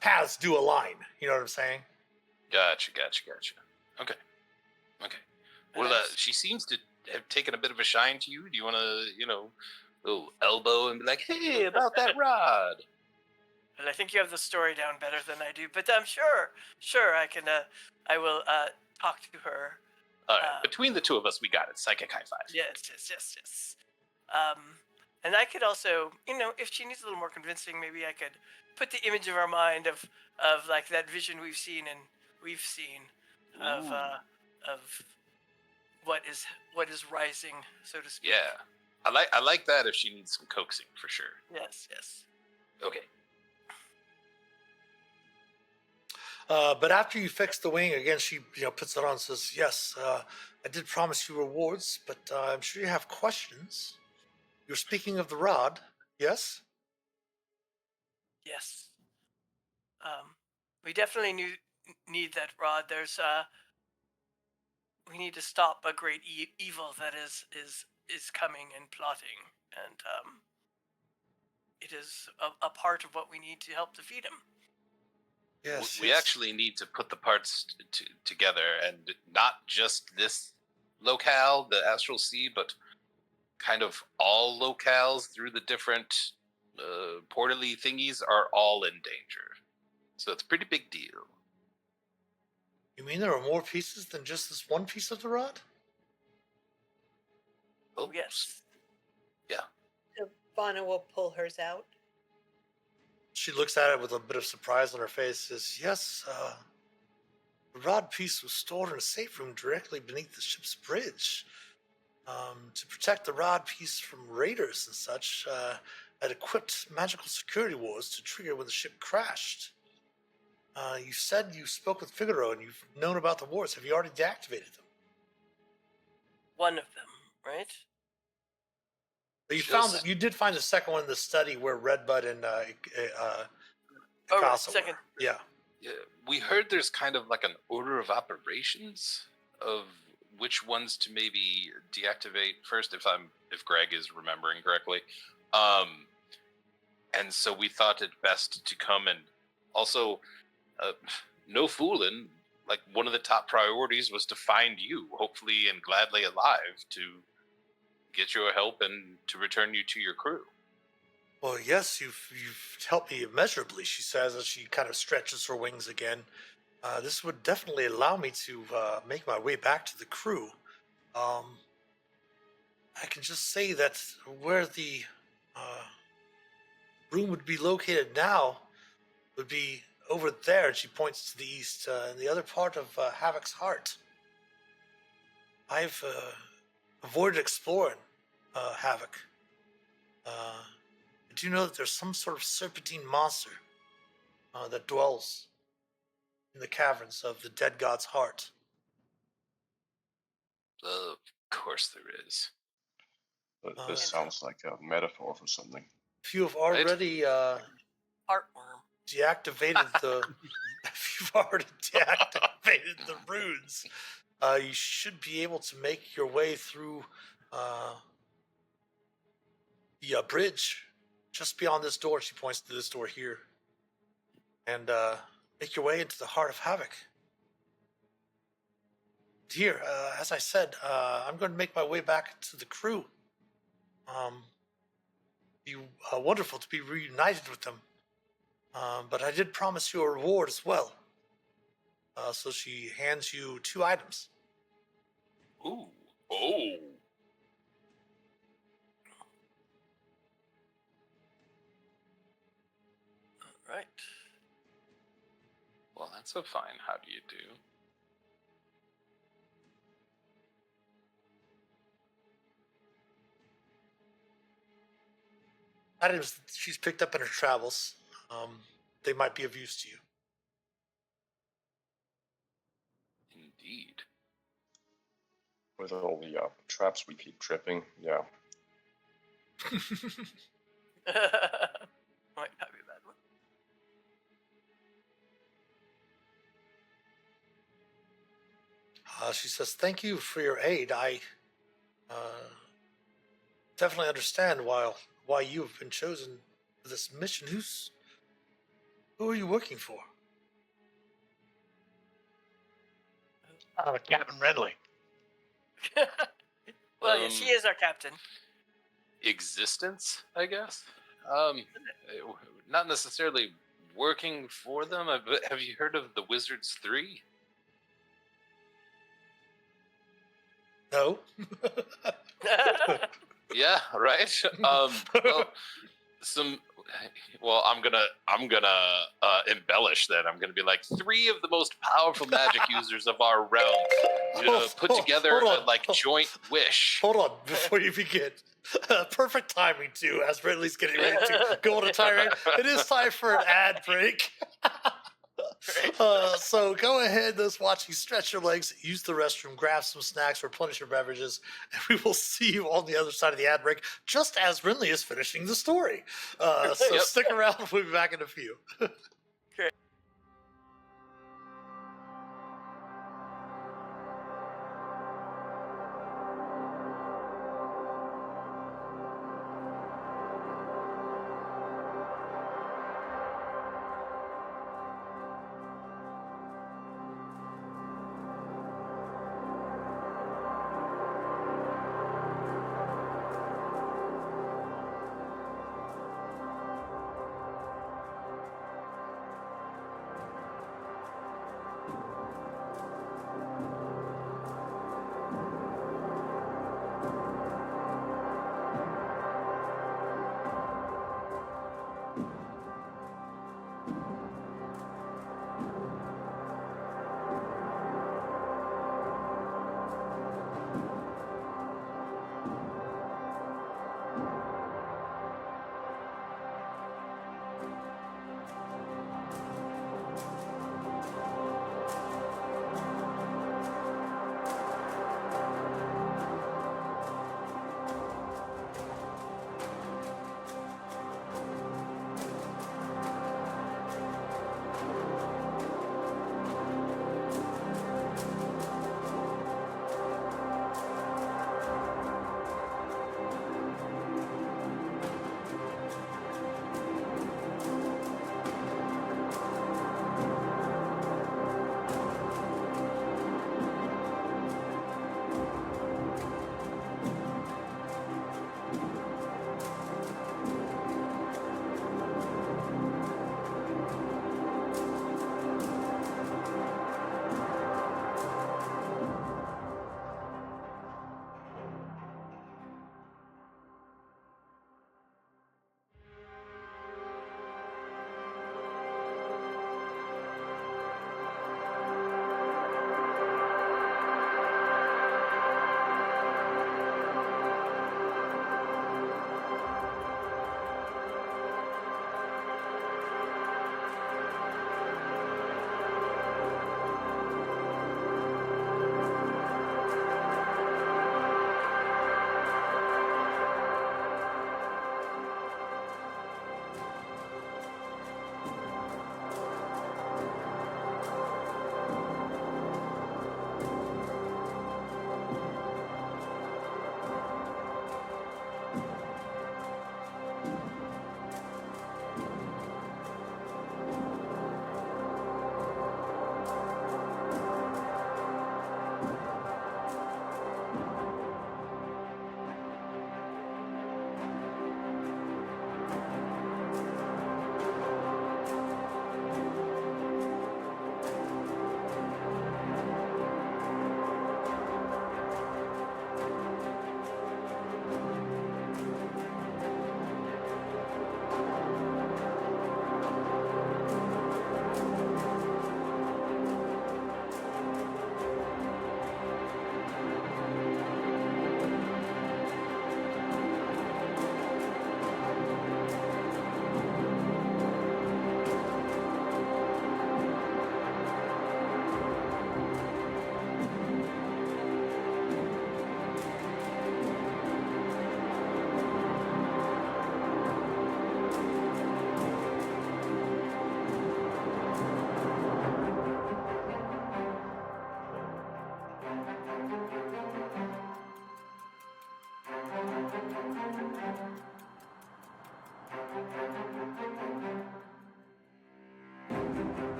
paths do align, you know what I'm saying?
Gotcha. Okay. Well,
Nice.
she seems to have taken a bit of a shine to you. Do you want to, little elbow and be like, hey, about that rod?
Well, I think you have the story down better than I do, but I'm sure I can. I will talk to her.
All right. Between the two of us, we got it. Psychic high five.
Yes. And I could also, if she needs a little more convincing, maybe I could put the image of our mind of like that vision we've seen of
Ooh.
of what is rising, so to speak.
Yeah. I like that if she needs some coaxing for sure.
Yes, yes.
Okay.
But after you fix the wing again, she puts it on and says, "Yes, I did promise you rewards, but I'm sure you have questions. You're speaking of the rod, yes?"
Yes. We definitely need that rod. We need to stop a great evil that is coming and plotting, and it is a part of what we need to help defeat him.
Yes.
We
yes.
actually need to put the parts together, and not just this locale, the Astral Sea, but kind of all locales through the different portally thingies are all in danger. So it's a pretty big deal.
You mean there are more pieces than just this one piece of the rod?
Oh,
Yes.
Yeah.
So Vana will pull hers out.
She looks at it with a bit of surprise on her face. Says, "Yes, the rod piece was stored in a safe room directly beneath the ship's bridge. To protect the rod piece from raiders and such, I'd equipped magical security wards to trigger when the ship crashed. You said you spoke with Figaro and you've known about the wards. Have you already deactivated them?"
One of them, right?
But you did find the second one in the study where Redbud and Casa
second.
were. Yeah.
Yeah, we heard there's kind of like an order of operations of which ones to maybe deactivate first, if Greg is remembering correctly. And so we thought it best to come and also, no fooling. Like one of the top priorities was to find you, hopefully and gladly alive, to get your help and to return you to your crew.
Well, yes, you've helped me immeasurably, she says as she kind of stretches her wings again. This would definitely allow me to make my way back to the crew. I can just say that where the room would be located now would be over there, and she points to the east, in the other part of Havoc's heart. I've avoided exploring Havoc. I do know that there's some sort of serpentine monster that dwells in the caverns of the dead god's heart.
Of course there is.
This sounds like a metaphor for something.
If you have already
Heartworm.
deactivated the, if you've already deactivated the runes, you should be able to make your way through the bridge just beyond this door. She points to this door here, and make your way into the heart of Havoc. Here, as I said, I'm going to make my way back to the crew. Be wonderful to be reunited with them. But I did promise you a reward as well. So she hands you 2 items.
Ooh. Oh.
Right.
Well, that's a fine how do you do.
Items that she's picked up in her travels. They might be of use to you.
Indeed.
With all the traps we keep tripping, yeah.
Might not be a bad one.
She says, "Thank you for your aid. I definitely understand why you have been chosen for this mission. Who are you working for?"
Captain Renly.
Well, yes, he is our captain.
Existence, I guess. Not necessarily working for them. But have you heard of the Wizards 3?
No.
Yeah, right. I'm gonna embellish that. I'm gonna be like 3 of the most powerful magic users of our realm put together
hold
a
on.
joint wish.
Hold on, before you begin. Perfect timing too, as Ridley's getting ready to go on a tirade. It is time for an ad break. So go ahead, those watching, stretch your legs, use the restroom, grab some snacks, replenish your beverages, and we will see you on the other side of the ad break, just as Ridley is finishing the story. So
Yep.
stick around, we'll be back in a few.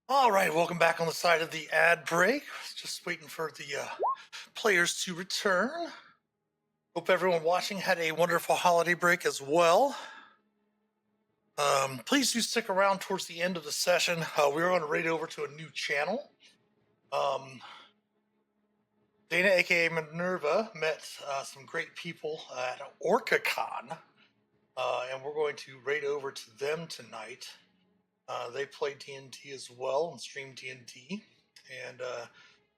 All right, welcome back on the side of the ad break. Just waiting for the players to return. Hope everyone watching had a wonderful holiday break as well. Please do stick around towards the end of the session. We're going to raid over to a new channel. Dana, aka Minerva, met some great people at OrcaCon, and we're going to raid over to them tonight. They play D&D as well and stream D&D, and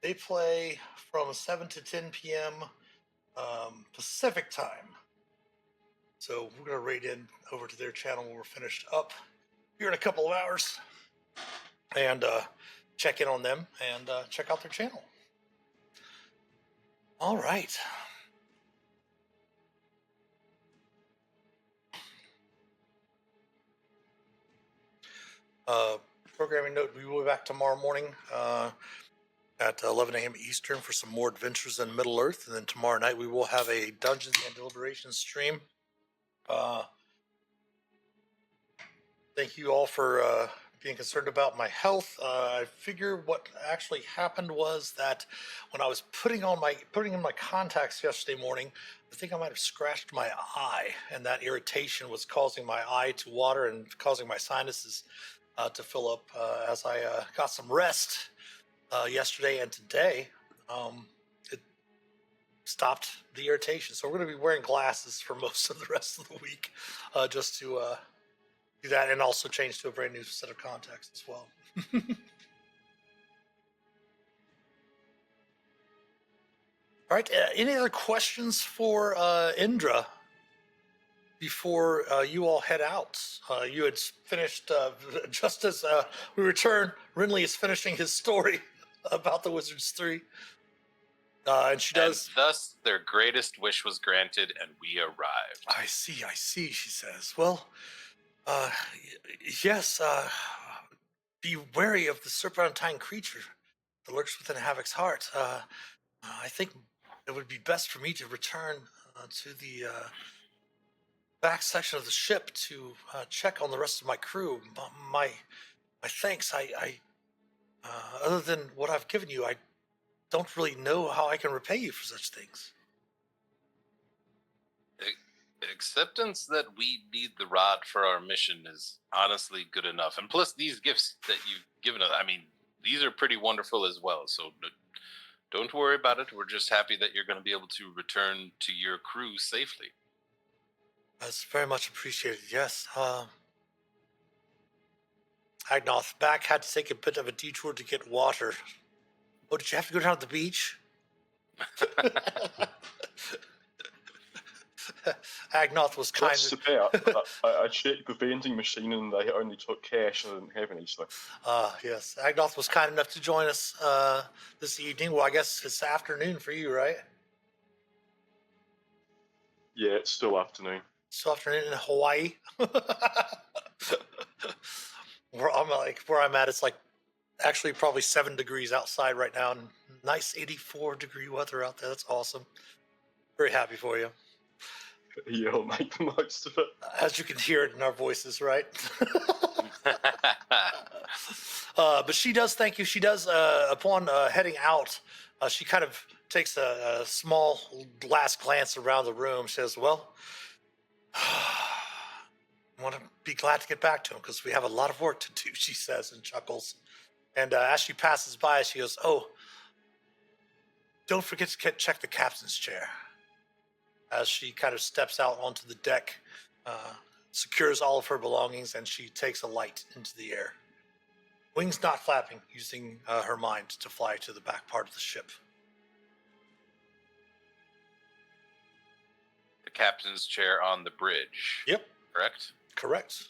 they play from 7 to 10 p.m. Pacific time. So we're going to raid in over to their channel when we're finished up here in a couple of hours and check in on them and check out their channel. All right. Programming note, we will be back tomorrow morning at 11 a.m. Eastern for some more adventures in Middle Earth. And then tomorrow night we will have a Dungeons and Deliberations stream. Thank you all for being concerned about my health. I figure what actually happened was that when I was putting in my contacts yesterday morning, I think I might have scratched my eye, and that irritation was causing my eye to water and causing my sinuses to fill up. As I got some rest yesterday and today, it stopped the irritation. So we're going to be wearing glasses for most of the rest of the week, just to do that, and also change to a brand new set of contacts as well. All right. Any other questions for Indra before you all head out? You had finished just as we return. Renly is finishing his story about the Wizards 3, and she does.
And thus, their greatest wish was granted, and we arrived.
I see. She says, "Well, yes. Be wary of the serpentine creature that lurks within Havoc's heart. I think it would be best for me to return to the back section of the ship to check on the rest of my crew. My thanks. I other than what I've given you, I don't really know how I can repay you for such things."
Acceptance that we need the rod for our mission is honestly good enough. And plus, these gifts that you've given us, I mean, these are pretty wonderful as well. So don't worry about it. We're just happy that you're going to be able to return to your crew safely.
That's very much appreciated, yes. Agnoth back had to take a bit of a detour to get water. Oh, did you have to go down to the beach? Agnoth was kind
Just about. I checked the vending machine and they only took cash. I didn't have any, so.
Yes. Agnoth was kind enough to join us this evening. Well, I guess it's afternoon for you, right?
Yeah, it's still afternoon.
Still afternoon in Hawaii. Where I'm at, it's like actually probably 7 degrees outside right now, and nice 84-degree weather out there. That's awesome. Very happy for you.
Yeah, I'll make the most of it.
As you can hear it in our voices, right? But she does thank you. She does, upon heading out, she kind of takes a small last glance around the room. She says, well, I want to be glad to get back to him because we have a lot of work to do, she says and chuckles. And as she passes by, she goes, oh, don't forget to check the captain's chair. As she kind of steps out onto the deck, secures all of her belongings, and she takes a light into the air. Wings not flapping, using her mind to fly to the back part of the ship.
The captain's chair on the bridge.
Yep.
Correct?
Correct.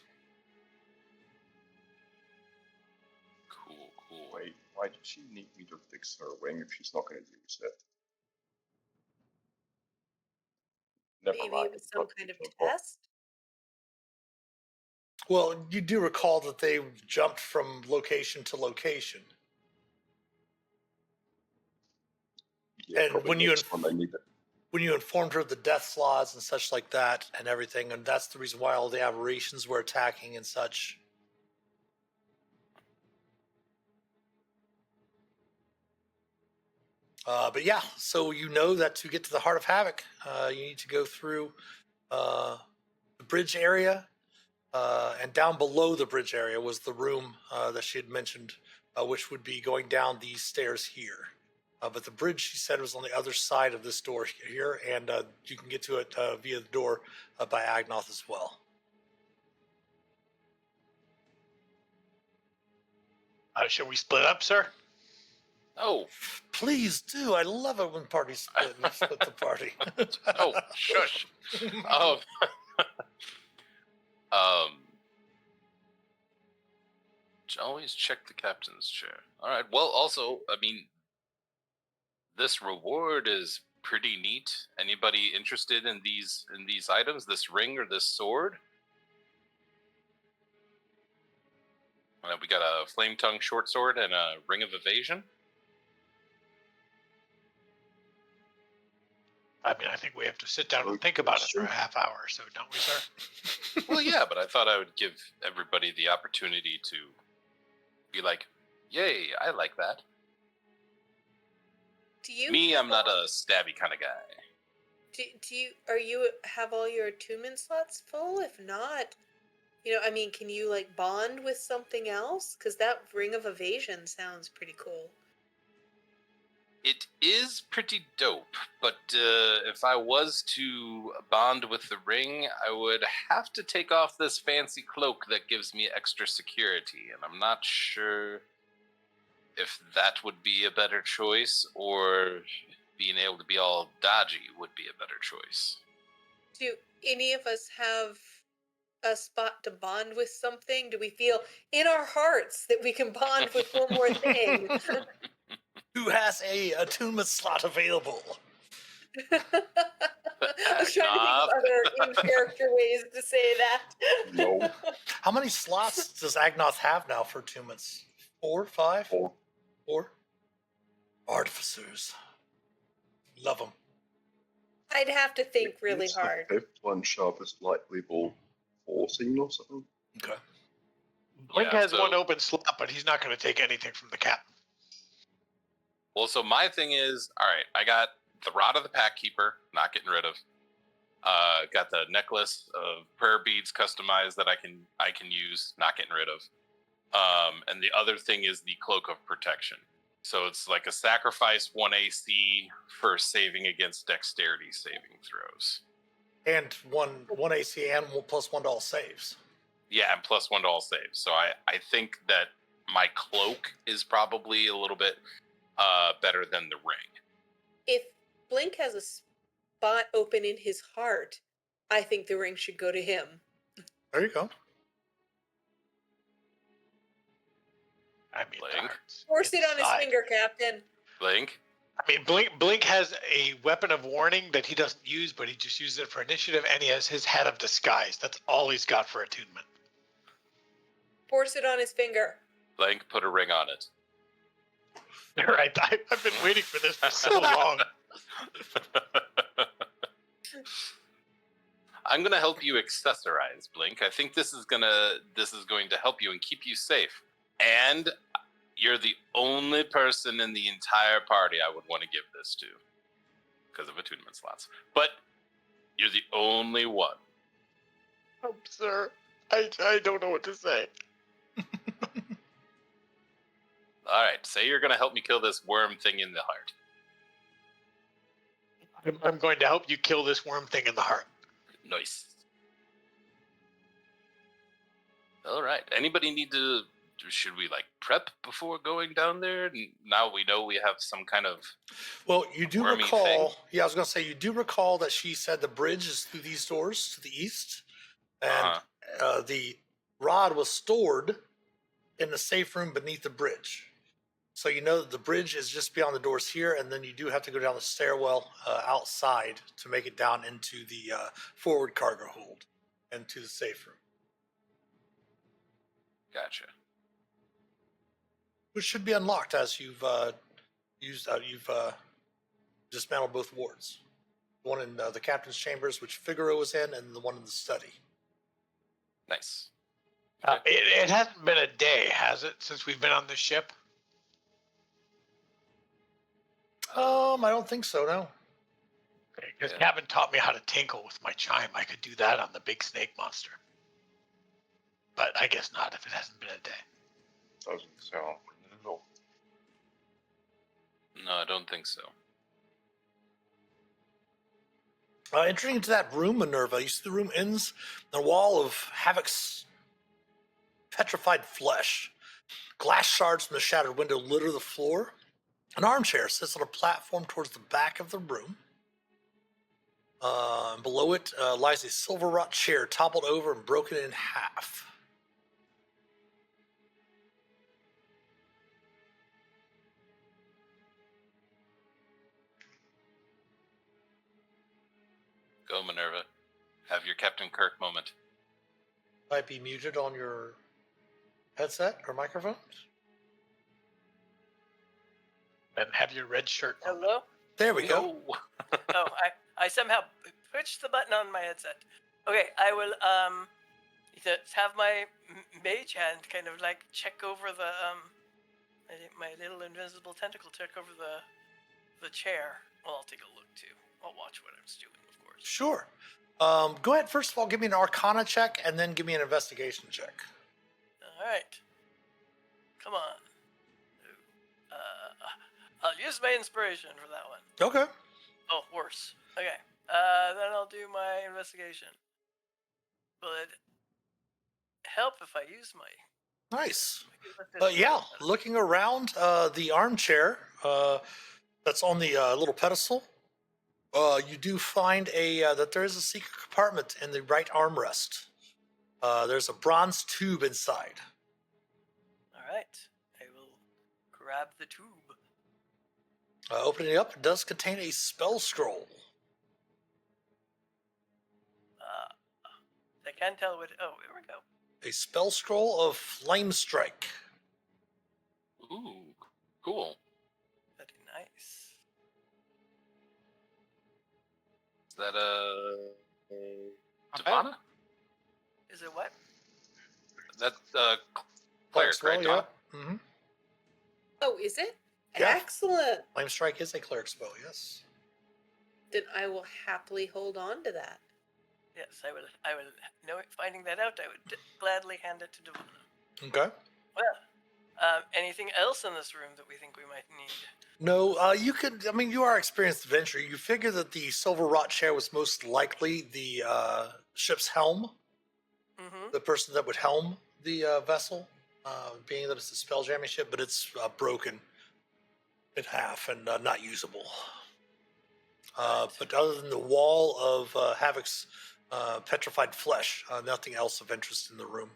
Cool.
Wait, why did she need me to fix her wing if she's not going to use it? Never
Maybe
mind.
it was some kind of test.
Well, you do recall that they jumped from location to location.
Yeah,
And
probably
when you
next one they need it.
when you informed her of the death laws and such like that and everything, and that's the reason why all the aberrations were attacking and such. But yeah, so you know that to get to the Heart of Havoc, you need to go through the bridge area, and down below the bridge area was the room that she had mentioned, which would be going down these stairs here. But the bridge, she said, was on the other side of this door here, and you can get to it via the door by Agnoth as well.
Shall we split up, sir?
Oh,
Please do. I love it when parties split and you split the party.
oh, shush. Um, um, always check the captain's chair. All right. Well, also, I mean, this reward is pretty neat. Anybody interested in these items? This ring or this sword? We got a flame tongue short sword and a ring of evasion.
I mean, I think we have to sit down and think about it for a half hour, so don't we, sir?
Well, yeah, but I thought I would give everybody the opportunity to be like, "Yay, I like that."
Do you?
Me,
have
I'm not
all-
a stabby kind of guy.
Do you? Are you have all your attunement slots full? If not, I mean, can you like bond with something else? Because that ring of evasion sounds pretty cool.
It is pretty dope, but if I was to bond with the ring, I would have to take off this fancy cloak that gives me extra security, and I'm not sure if that would be a better choice, or being able to be all dodgy would be a better choice.
Do any of us have a spot to bond with something? Do we feel in our hearts that we can bond with one more thing?
Who has a attunement slot available?
I was trying to think of other in-character ways to say that.
No.
How many slots does Agnoth have now for attunements? 4, 5?
4.
4? Artificers. Love them.
I'd have to think really
Yes, the
hard.
fifth one sharpest light level 14 or something.
Okay.
Blink
Yeah,
has
so-
one open slot, but he's not going to take anything from the captain.
Well, so my thing is, all right, I got the Rod of the Pack Keeper, not getting rid of. Got the necklace of prayer beads customized that I can use, not getting rid of. And the other thing is the Cloak of Protection. So it's like a sacrifice 1 AC for saving against dexterity saving throws.
And one AC and +1 to all saves.
Yeah, and +1 to all saves. So I think that my cloak is probably a little bit better than the ring.
If Blink has a spot open in his heart, I think the ring should go to him.
There you go.
I mean,
Blink.
Force it on his
inside.
finger, Captain.
Blink.
I mean, Blink has a weapon of warning that he doesn't use, but he just uses it for initiative, and he has his hat of disguise. That's all he's got for attunement.
Force it on his finger.
Blink, put a ring on it.
All right, I've been waiting for this for so long.
I'm gonna help you accessorize, Blink. I think this is going to help you and keep you safe. And you're the only person in the entire party I would want to give this to because of attunement slots. But you're the only one.
Oh, sir, I don't know what to say.
All right, say you're going to help me kill this worm thing in the heart.
I'm going to help you kill this worm thing in the heart.
Nice. All right. Anybody need to? Should we like prep before going down there? Now we know we have some kind of.
Well, you do
wormy
recall.
thing.
Yeah, I was going to say you do recall that she said the bridge is through these doors to the east, and the rod was stored in the safe room beneath the bridge. So you know that the bridge is just beyond the doors here, and then you do have to go down the stairwell outside to make it down into the forward cargo hold and to the safe room,
Gotcha.
which should be unlocked as you've dismantled both wards. The one in the captain's chambers, which Figaro was in, and the one in the study.
Nice.
It hasn't been a day, has it, since we've been on this ship?
I don't think so. No.
Because
Yeah.
Gavin taught me how to tinkle with my chime. I could do that on the big snake monster. But I guess not if it hasn't been a day.
Doesn't sound like no.
No, I don't think so.
Entering into that room, Minerva, you see the room ends in a wall of Havoc's petrified flesh. Glass shards from the shattered window litter the floor. An armchair sits on a platform towards the back of the room. Below it lies a silver wrought chair toppled over and broken in half.
Go, Minerva. Have your Captain Kirk moment.
Might be muted on your headset or microphones.
And have your red shirt on.
Hello?
There we go.
No.
Oh, I somehow pushed the button on my headset. Okay, I will have my mage hand kind of like check over the my little invisible tentacle check over the chair. Well, I'll take a look too. I'll watch what I'm doing, of course.
Sure. Go ahead. First of all, give me an Arcana check, and then give me an investigation check.
All right. Come on. I'll use my inspiration for that one.
Okay.
Oh, worse. Okay. Then I'll do my investigation. Will it help if I use my...
Nice. Yeah, looking around the armchair that's on the little pedestal, you do find that there is a secret compartment in the right armrest. There's a bronze tube inside.
All right. I will grab the tube.
Opening it up, it does contain a spell scroll.
I can't tell what... Oh, here we go.
A spell scroll of Flame Strike.
Ooh, cool.
Very nice.
Is that Devana?
Is it what?
That cleric,
spell,
right,
yeah.
Donna?
Mm-hmm.
Oh, is it?
Yeah.
Excellent.
Flame Strike is a cleric spell, yes.
Then I will happily hold on to that.
Yes, I will. Finding that out, I would gladly hand it to Devana.
Okay.
Well, anything else in this room that we think we might need?
No, you are experienced adventurer. You figure that the silver wrought chair was most likely the ship's helm,
Mm-hmm.
the person that would helm the vessel, being that it's a spell jamming ship, but it's broken in half and not usable. But other than the wall of Havoc's petrified flesh, nothing else of interest in the room.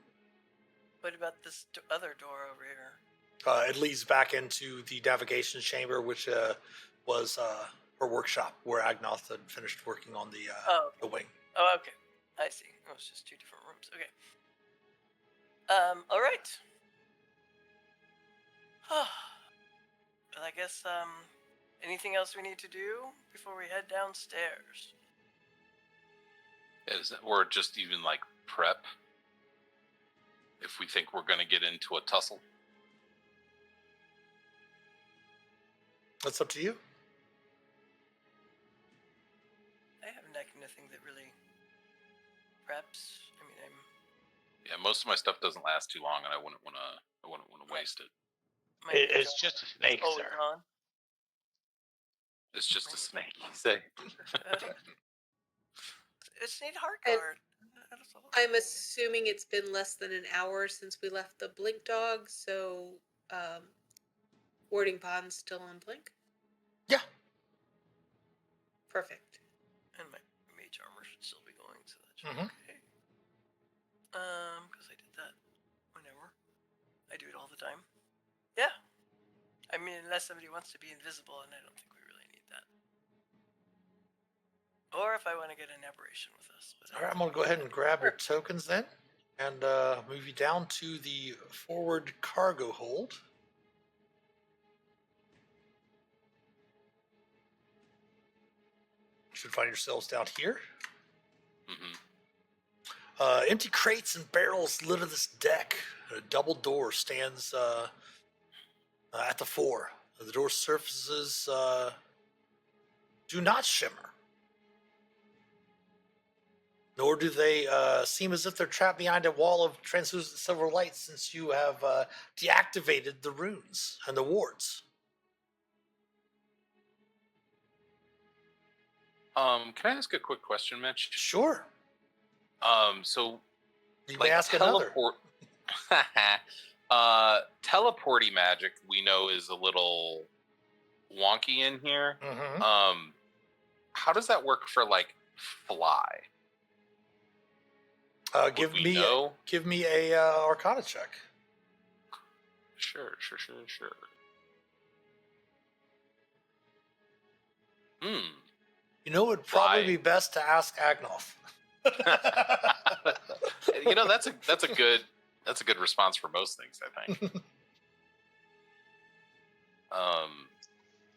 What about this other door over here?
It leads back into the navigation chamber, which was her workshop, where Agnoth had finished working on the wing.
Oh, okay. I see. Oh, it's just two different rooms. Okay. All right. Well, I guess, anything else we need to do before we head downstairs?
Or just even like prep if we think we're going to get into a tussle?
That's up to you.
I have nothing that really preps. I mean,
Yeah, most of my stuff doesn't last too long, and I wouldn't want to waste it.
It's just a snake,
oh,
sir.
it's on.
It's just a snake, you say.
It's need heart
And
guard.
I'm assuming it's been less than an hour since we left the Blink Dog, so Warding Pond's still on Blink?
Yeah.
Perfect.
And my mage armor should still be going, so that should be
Mhm.
okay. Because I did that whenever. I do it all the time. Yeah. I mean, unless somebody wants to be invisible, and I don't think we really need that. Or if I want to get an aberration with us.
All right, I'm going to go ahead and grab your tokens then, and move you down to the forward cargo hold. Should find yourselves down here.
Mm-hmm.
Empty crates and barrels litter this deck. A double door stands at the fore. The door surfaces do not shimmer. Nor do they seem as if they're trapped behind a wall of translucent silver light, since you have deactivated the runes and the wards.
Can I ask a quick question, Mitch?
Sure.
So
You may ask another.
Teleporty magic we know is a little wonky in here.
Mm-hmm.
How does that work for like fly?
Give me a Arcana check.
Sure.
You know, it would probably be best to ask Agnoth.
You know, that's a good response for most things, I think.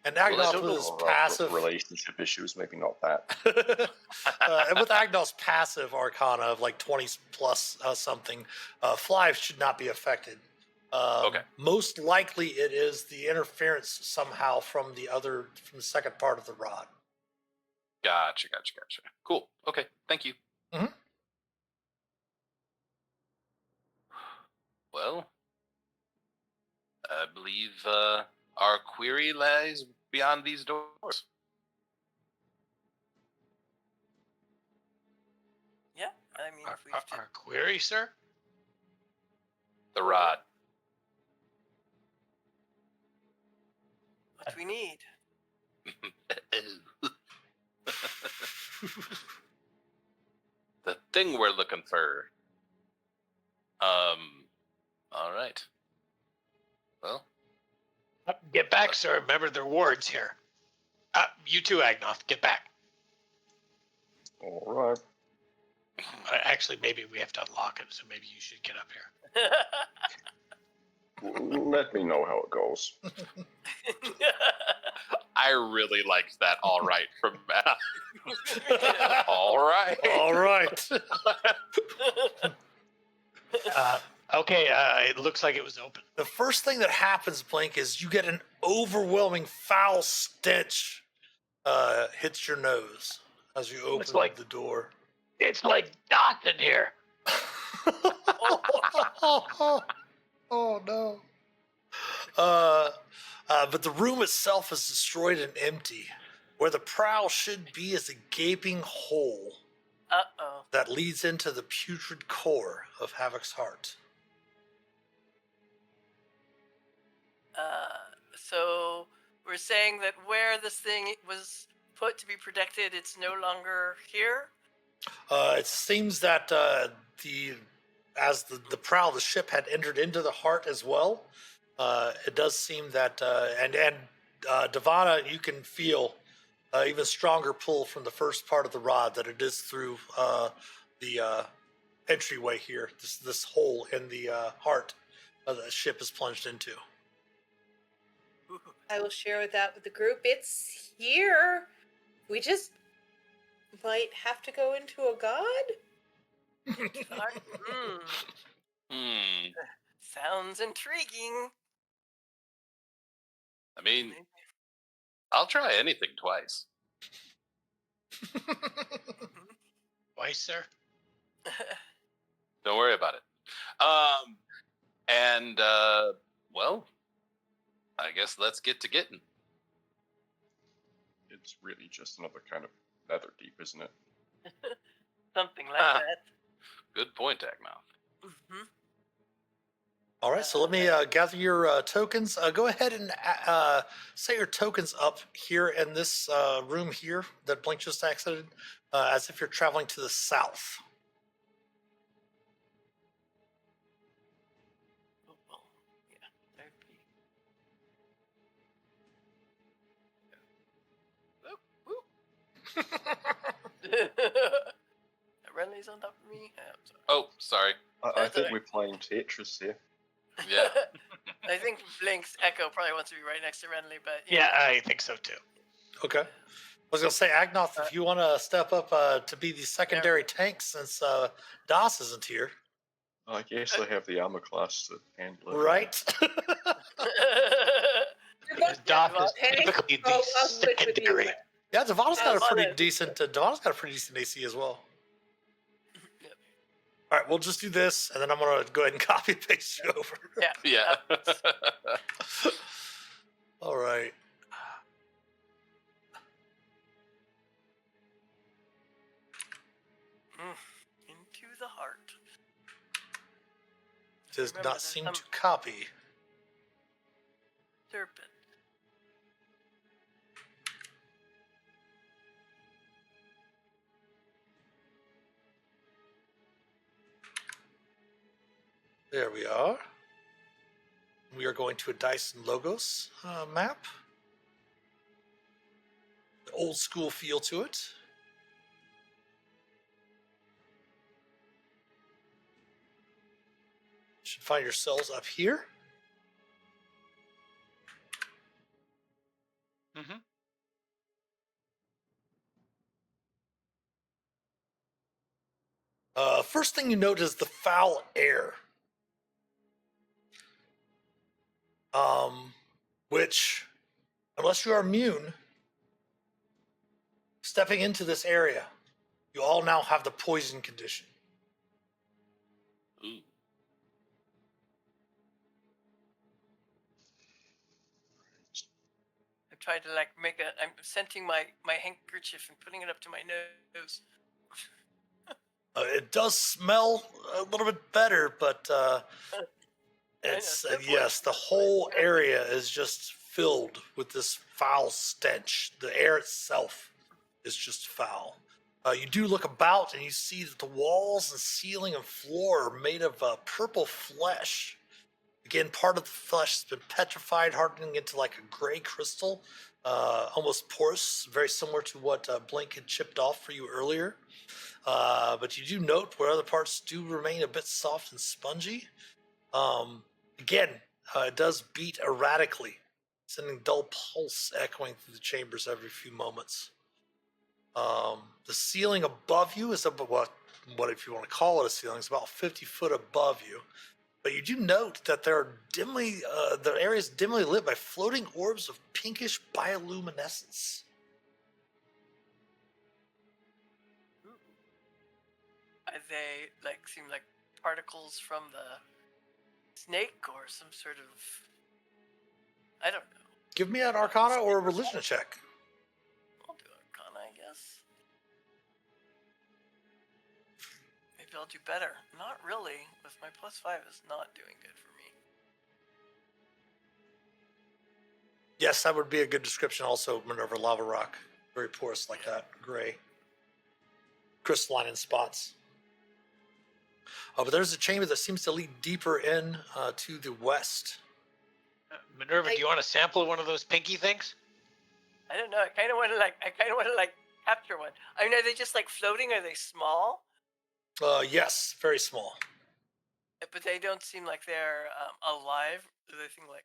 And
I
Agnoth
don't
with
know
his
about
passive
relationship issues, maybe not that.
and with Agnoth's passive Arcana of like 20 plus something, fly should not be affected.
Okay.
Most likely, it is the interference somehow from the second part of the rod.
Gotcha. Cool. Okay. Thank you.
Mm-hmm.
Well, I believe our query lies beyond these doors.
Yeah, I mean, if we
Our query, sir?
The rod.
what we need.
The thing we're looking for. All right. Well,
Get back, sir. Remember, there are wards here. You too, Agnoth. Get back.
All right.
Actually, maybe we have to unlock it, so maybe you should get up here.
Let me know how it goes.
I really liked that. All right from Matt. All right.
All right.
Okay, it looks like it was open.
The first thing that happens, Blink, is you get an overwhelming foul stench hits your nose as you open the door.
It's like dots in here.
Oh no. But the room itself is destroyed and empty. Where the prow should be is a gaping hole that leads into the putrid core of Havoc's heart.
So we're saying that where this thing was put to be protected, it's no longer here?
It seems that the prow of the ship had entered into the heart as well. It does seem that, and Devana, you can feel even stronger pull from the first part of the rod that it is through the entryway here. This hole in the heart the ship is plunged into.
I will share that with the group. It's here. We just might have to go into a god.
Sounds intriguing.
I mean, I'll try anything twice.
Twice, sir?
Don't worry about it. Well, I guess let's get to getting.
It's really just another kind of nether deep, isn't it?
Something like that.
Good point, Agnoth.
All right, so let me gather your tokens. Go ahead and set your tokens up here in this room here that Blink just exited, as if you're traveling to the south.
Renly's on top of me.
Oh, sorry.
I think we're playing Tetris here.
Yeah.
I think Blink's Echo probably wants to be right next to Renly, but
yeah, I think so too.
Okay. I was going to say, Agnoth, if you want to step up to be the secondary tank since Das isn't here.
I guess I have the armor class to handle it.
Right?
Because Doth is typically the secondary.
Yeah, Devon's got a
on
pretty
it.
decent. Devon's got a pretty decent AC as well.
Yep.
All right, we'll just do this, and then I'm gonna go ahead and copy and paste it over.
Yeah.
Yeah.
All right.
Into the heart.
Does
Remember,
not
there's
seem
some
to copy.
serpent.
There we are. We are going to a Dyson Logos map. The old school feel to it. Should find yourselves up here.
Mm-hmm.
First thing you note is the foul air. Which, unless you are immune, stepping into this area, you all now have the poison condition.
Ooh.
I'm trying to like I'm scenting my handkerchief and putting it up to my nose.
It does smell a little bit better, but it's
definitely.
yes, the whole area is just filled with this foul stench. The air itself is just foul. You do look about and you see that the walls and ceiling and floor are made of purple flesh. Again, part of the flesh has been petrified, hardening into like a gray crystal, almost porous, very similar to what Blink had chipped off for you earlier. But you do note where other parts do remain a bit soft and spongy. Again, it does beat erratically, sending dull pulse echoing through the chambers every few moments. The ceiling above you is about what if you want to call it a ceiling, is about 50 foot above you. But you do note that there are the area is dimly lit by floating orbs of pinkish bioluminescence.
They like seem like particles from the snake or some sort of, I don't know.
Give me an Arcana or a Religion check.
I'll do Arcana, I guess. Maybe I'll do better. Not really. With my +5 is not doing good for me.
Yes, that would be a good description. Also, Minerva lava rock, very porous like that, gray, crystalline in spots. But there's a chamber that seems to lead deeper in to the west.
Minerva, do you want to sample one of those pinky things?
I don't know. I kind of want to like capture one. I mean, are they just like floating? Are they small?
Yes, very small.
But they don't seem like they're alive. Do they seem like?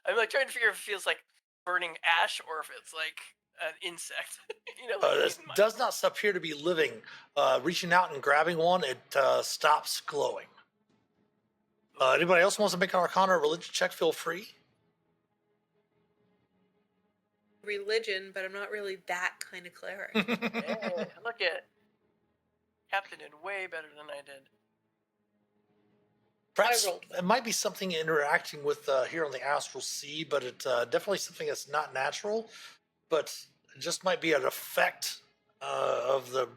I'm like trying to figure if it feels like burning ash or if it's like an insect. You know, like
This does not appear to be living. Reaching out and grabbing one, it stops glowing. Anybody else wants to make an Arcana or Religion check? Feel free.
Religion, but I'm not really that kind of cleric.
Hey, look at Captain did way better than I did.
Perhaps
rolled.
it might be something interacting with here on the astral sea, but it definitely something that's not natural. But it just might be an effect of the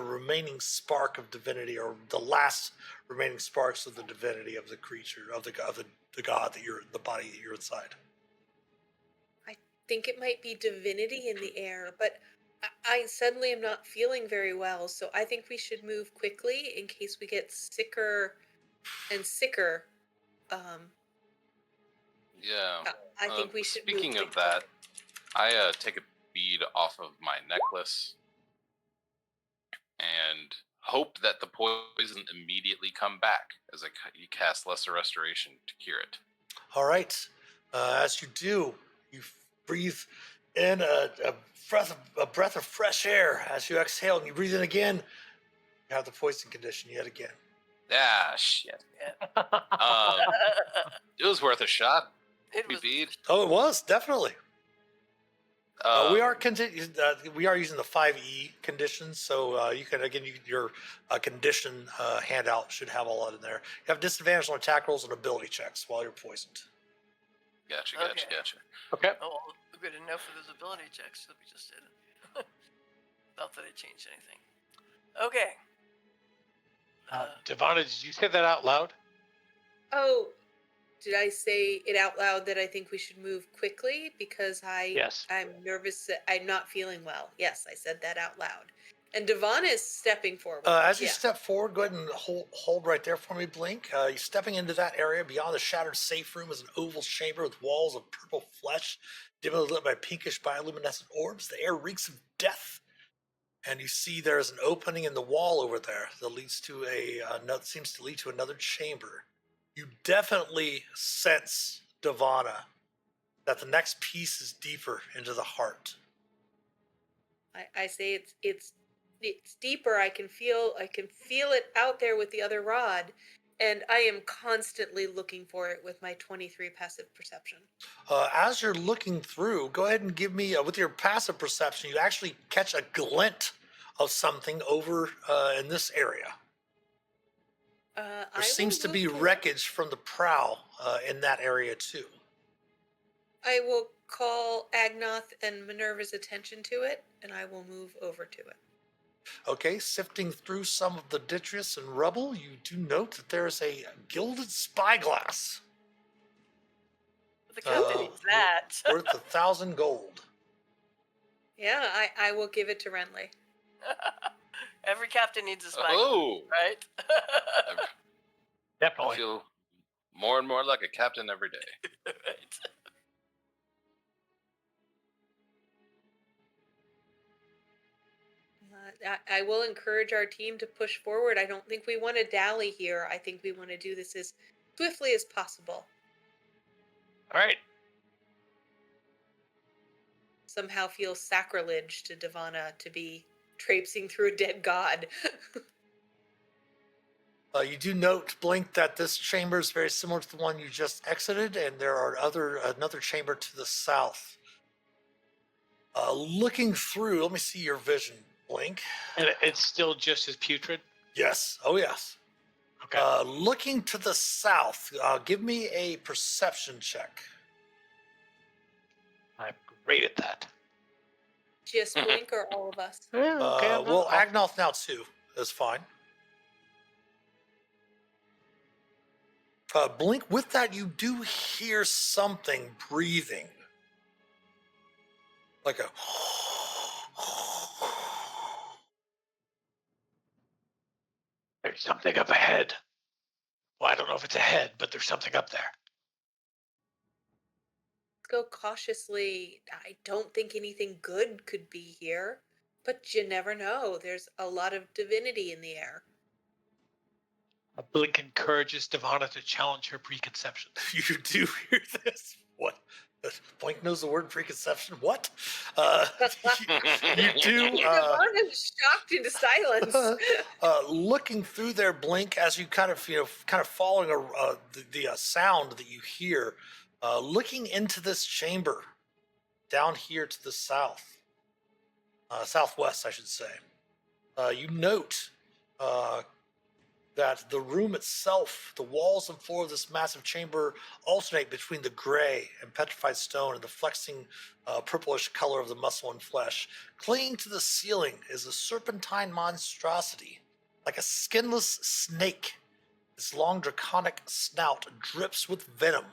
remaining spark of divinity, or the last remaining sparks of the divinity of the creature, of the god that you're, the body that you're inside.
I think it might be divinity in the air, but I suddenly am not feeling very well, so I think we should move quickly in case we get sicker and sicker.
Yeah.
I think we should.
Speaking
move
of that, I take a bead off of my necklace and hope that the poison immediately come back as you cast Lesser Restoration to cure it.
All right. As you do, you breathe in a breath of fresh air. As you exhale and you breathe in again, you have the poison condition yet again.
Ah, shit. It was worth a shot.
It was
Bead.
Oh, it was, definitely. we are we are using the 5E conditions, so you can your condition handout should have all that in there. You have disadvantage on attack rolls and ability checks while you're poisoned.
Gotcha.
Okay.
Oh, well, good enough for those ability checks that we just did. Not that it changed anything. Okay.
Devonna, did you say that out loud?
Oh, did I say it out loud that I think we should move quickly because
Yes.
I'm nervous that I'm not feeling well? Yes, I said that out loud. And Devon is stepping forward.
As you
Yeah.
step forward, go ahead and hold right there for me, Blink. You're stepping into that area. Beyond the shattered safe room is an oval chamber with walls of purple flesh, dimly lit by pinkish bioluminescent orbs. The air reeks of death. And you see there's an opening in the wall over there that leads to seems to lead to another chamber. You definitely sense, Devana, that the next piece is deeper into the heart.
I say it's deeper. I can feel it out there with the other rod, and I am constantly looking for it with my 23 passive perception.
As you're looking through, go ahead and give me, with your passive perception, you actually catch a glint of something over in this area. There seems to be wreckage from the prow in that area too.
I will call Agnoth and Minerva's attention to it, and I will move over to it.
Okay, sifting through some of the detritus and rubble, you do note that there is a gilded spyglass.
The captain needs that.
Worth 1,000 gold.
Yeah, I will give it to Renly.
Every captain needs a spy.
Oh,
Right?
I
Definitely.
feel more and more like a captain every day.
Right.
I will encourage our team to push forward. I don't think we want to dally here. I think we want to do this as swiftly as possible.
All right.
Somehow feels sacrilege to Devana to be traipsing through a dead god.
You do note, Blink, that this chamber is very similar to the one you just exited, and there are another chamber to the south. Looking through, let me see your vision, Blink.
And it's still just as putrid?
Yes. Oh, yes.
Okay.
Looking to the south, give me a perception check.
I'm great at that.
Just Blink or all of us?
Okay,
Well, Agnoth now too is fine. Blink, with that, you do hear something breathing. Like a...
There's something up ahead. Well, I don't know if it's ahead, but there's something up there.
Go cautiously. I don't think anything good could be here, but you never know. There's a lot of divinity in the air.
A Blink encourages Devana to challenge her preconceptions.
You do hear this? What? Blink knows the word preconception? What? You do.
Devana's shocked into silence.
Looking through their Blink as you kind of following the sound that you hear, looking into this chamber down here to the south, southwest, I should say. You note that the room itself, the walls and floor of this massive chamber alternate between the gray and petrified stone and the flexing purplish color of the muscle and flesh. Clinging to the ceiling is a serpentine monstrosity, like a skinless snake. Its long draconic snout drips with venom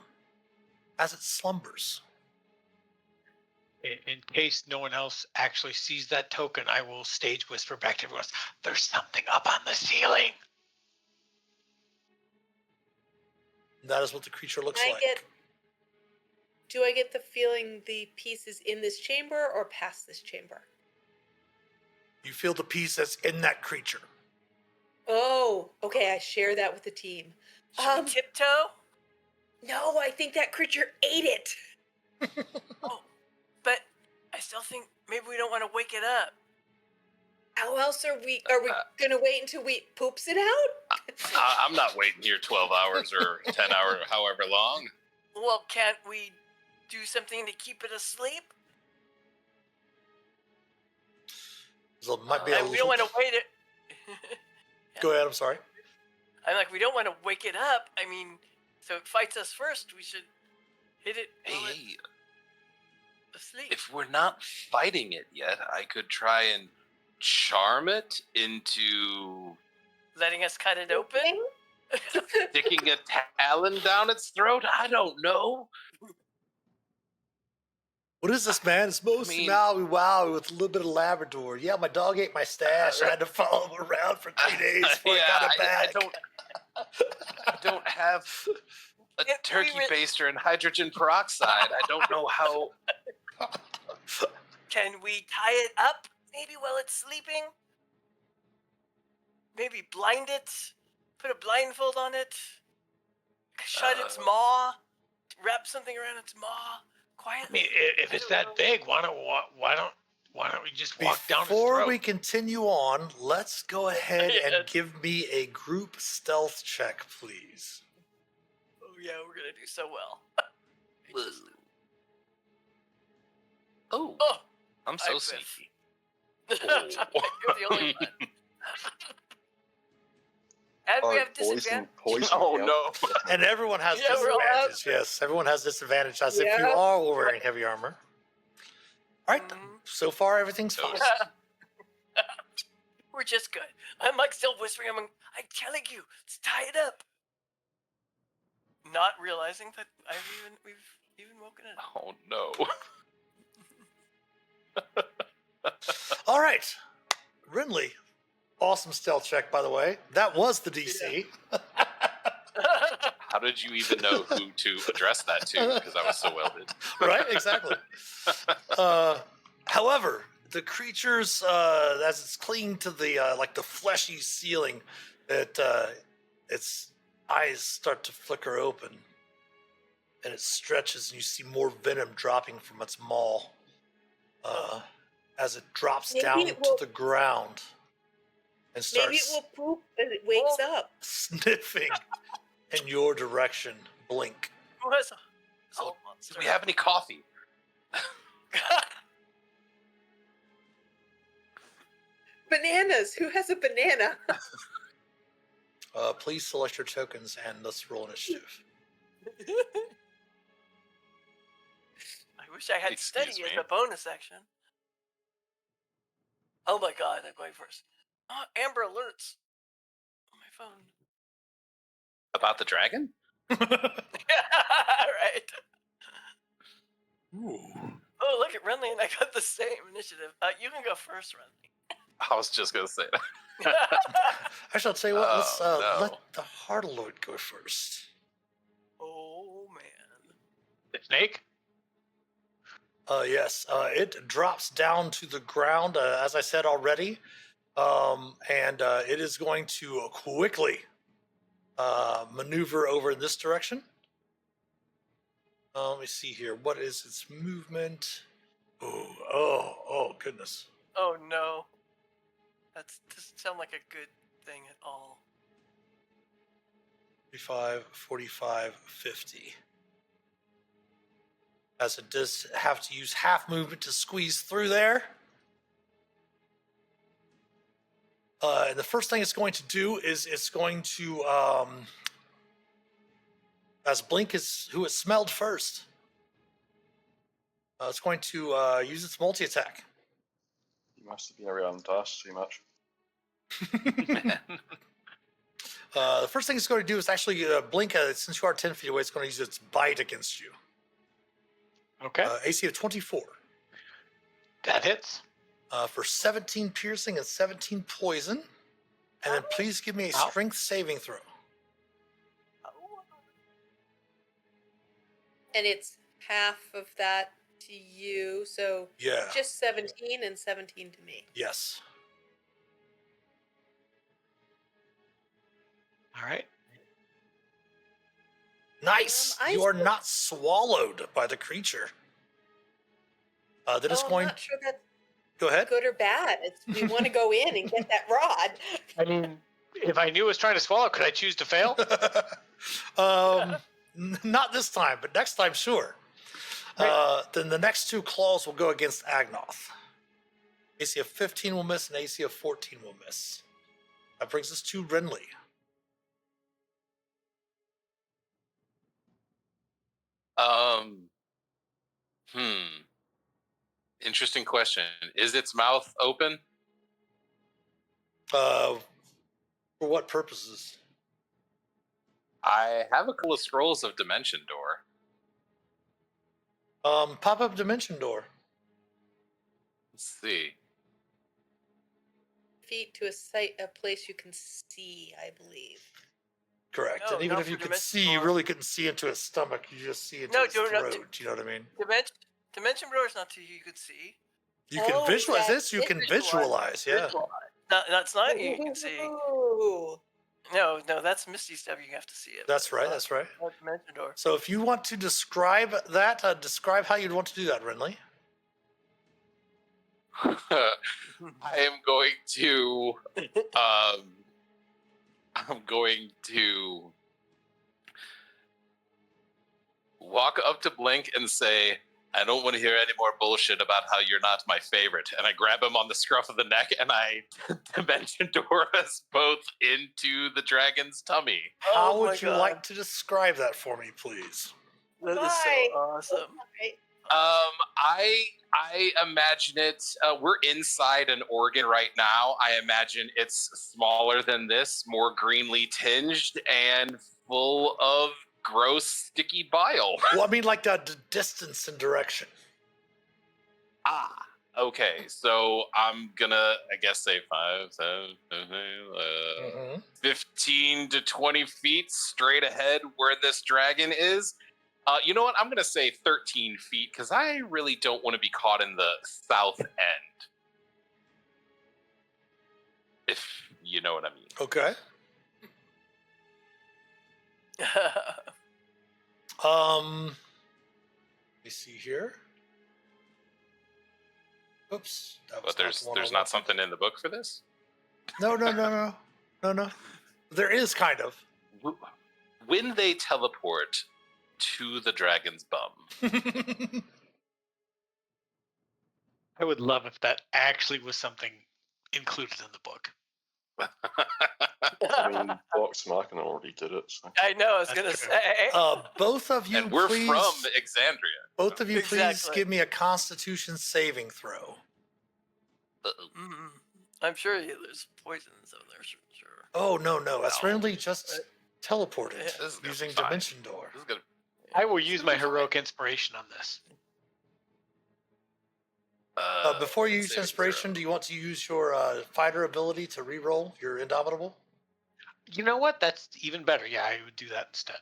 as it slumbers.
In case no one else actually sees that token, I will stage whisper back to everyone else, there's something up on the ceiling.
That is what the creature looks like.
Do I get the feeling the piece is in this chamber or past this chamber?
You feel the piece that's in that creature.
Oh, okay. I share that with the team.
Should we tiptoe?
No, I think that creature ate it.
Oh, but I still think maybe we don't want to wake it up.
How else are we gonna wait until we poops it out?
I'm not waiting here 12 hours or 10 hours, or however long.
Well, can't we do something to keep it asleep?
So it might be a
And we don't want to wait it.
Go ahead. I'm sorry.
I'm like, we don't want to wake it up. I mean, so it fights us first. We should hit it while it's
Hey,
asleep.
if we're not fighting it yet, I could try and charm it into
Letting us cut it open.
sticking a talon down its throat. I don't know.
What is this, man? It's mostly
mean-
Maui Wowie with a little bit of Labrador. Yeah, my dog ate my stash. I had to follow him around for 3 days before I got it back.
I don't have a
Yeah,
turkey
we were-
baster and hydrogen peroxide. I don't know how.
Can we tie it up maybe while it's sleeping? Maybe blind it? Put a blindfold on it? Shut its maw? Wrap something around its maw?
I
Quietly?
mean, if it's that big, why don't we just walk down his
Before
throat?
we continue on, let's go ahead and
Yes.
give me a group stealth check, please.
Oh yeah, we're gonna do so well.
Oh,
Oh,
I'm so
I've
sneaky.
You're the only one. And we have disadvantage.
Poison.
Oh
yeah.
no.
And everyone has
Yeah, we're all out.
disadvantage. Yes, everyone has disadvantage as if you
Yeah.
are wearing heavy armor. All right,
Mhm.
so far everything's fine.
Toast.
We're just good. I'm like still whispering. I'm telling you, let's tie it up. Not realizing that we've even woken it up.
Oh no.
All right, Rinley. Awesome stealth check, by the way. That was the DC.
How did you even know who to address that to? Because I was so welded.
Right? Exactly. However, the creatures, as it's clinging to the like the fleshy ceiling, its eyes start to flicker open, and it stretches, and you see more venom dropping from its maw as it drops
Maybe
down
it will-
to the ground and
Maybe it
starts
will poop as it wakes up.
sniffing in your direction. Blink.
Who has a
So,
salt monster?
Do we have any coffee?
Bananas. Who has a banana?
Please select your tokens and let's roll initiative.
I wish I had
Excuse
study as
me.
a bonus action. Oh my god, I'm going first. Oh, Amber alerts on my phone.
About the dragon?
Right.
Ooh.
Oh, look at Renly and I got the same initiative. You can go first, Renly.
I was just gonna say that.
Actually, I'll tell you what. Let's
Oh, no.
let the Heartlord go first.
Oh man.
The snake?
Yes. It drops down to the ground, as I said already, and it is going to quickly maneuver over in this direction. Let me see here. What is its movement? Oh, goodness.
Oh no. That doesn't sound like a good thing at all.
35, 45, 50. As it does have to use half movement to squeeze through there. And the first thing it's going to do is it's going to, as Blink is who it smelled first, it's going to use its multi-attack.
You must have been around us too much.
The first thing it's going to do is actually Blink, since you are 10 feet away, it's going to use its bite against you.
Okay.
AC of 24
That hits.
for 17 piercing and 17 poison. And then please give me a
Ow.
strength saving throw.
Oh.
And it's half of that to you, so
Yeah.
just 17 and 17 to me.
Yes.
All right.
Nice.
I
You are
still-
not swallowed by the creature. That is
I'm
going.
not sure that's
Go ahead.
good or bad. We want to go in and get that rod.
I mean, if I knew it was trying to swallow, could I choose to fail?
Not this time, but next time, sure.
Right.
Then the next two claws will go against Agnoth. AC of 15 will miss, and AC of 14 will miss. That brings us to Renly.
Interesting question. Is its mouth open?
For what purposes?
I have a couple of scrolls of Dimension Door.
Pop up Dimension Door.
Let's see.
Feet to a place you can see, I believe.
Correct.
No,
And even
not
if you
for
could
Dimension
see, you
Door.
really couldn't see into his stomach. You just see into
No,
his
you're not-
throat. Do you know what I mean?
Dimension Door is not who you could see.
You can visualize
that's
this. You can visualize. Yeah.
That's not who you can see.
Ooh.
No, that's Misty Step. You have to see it.
That's right. That's right.
Not Dimension Door.
So if you want to describe that, describe how you'd want to do that, Renly.
I am going to I'm going to walk up to Blink and say, I don't want to hear any more bullshit about how you're not my favorite. And I grab him on the scruff of the neck and I Dimension Door us both into the dragon's tummy.
How
Oh my
would you
God.
like to describe that for me, please?
That is
Why?
so awesome.
Right.
I imagine it. We're inside an organ right now. I imagine it's smaller than this, more greenly tinged, and full of gross, sticky bile.
Well, I mean, like the distance and direction.
Okay. So I'm gonna, I guess, say 5, 7, 15 to 20 feet straight ahead where this dragon is. You know what? I'm going to say 13 feet because I really don't want to be caught in the south end. If you know what I mean.
Okay. Let me see here. Oops. That was
But there's not something in the book for this?
No. There is kind of.
When they teleport to the dragon's bum.
I would love if that actually was something included in the book.
I mean, Vox Machina already did it. So.
I know. I was
That's
gonna
true.
say.
Both of you,
And we're
please.
from Exandria.
Both of you, please
Exactly.
give me a Constitution saving throw.
Mm, I'm sure there's poisons in there. Sure.
Oh no, that's
No.
randomly just teleported
Yeah.
This is gonna
using
be fine.
Dimension Door.
This is gonna,
I will use my heroic inspiration on this.
Before you use
saving
inspiration, do you want to use your fighter ability to reroll your Indomitable?
You know what? That's even better. Yeah, I would do that instead.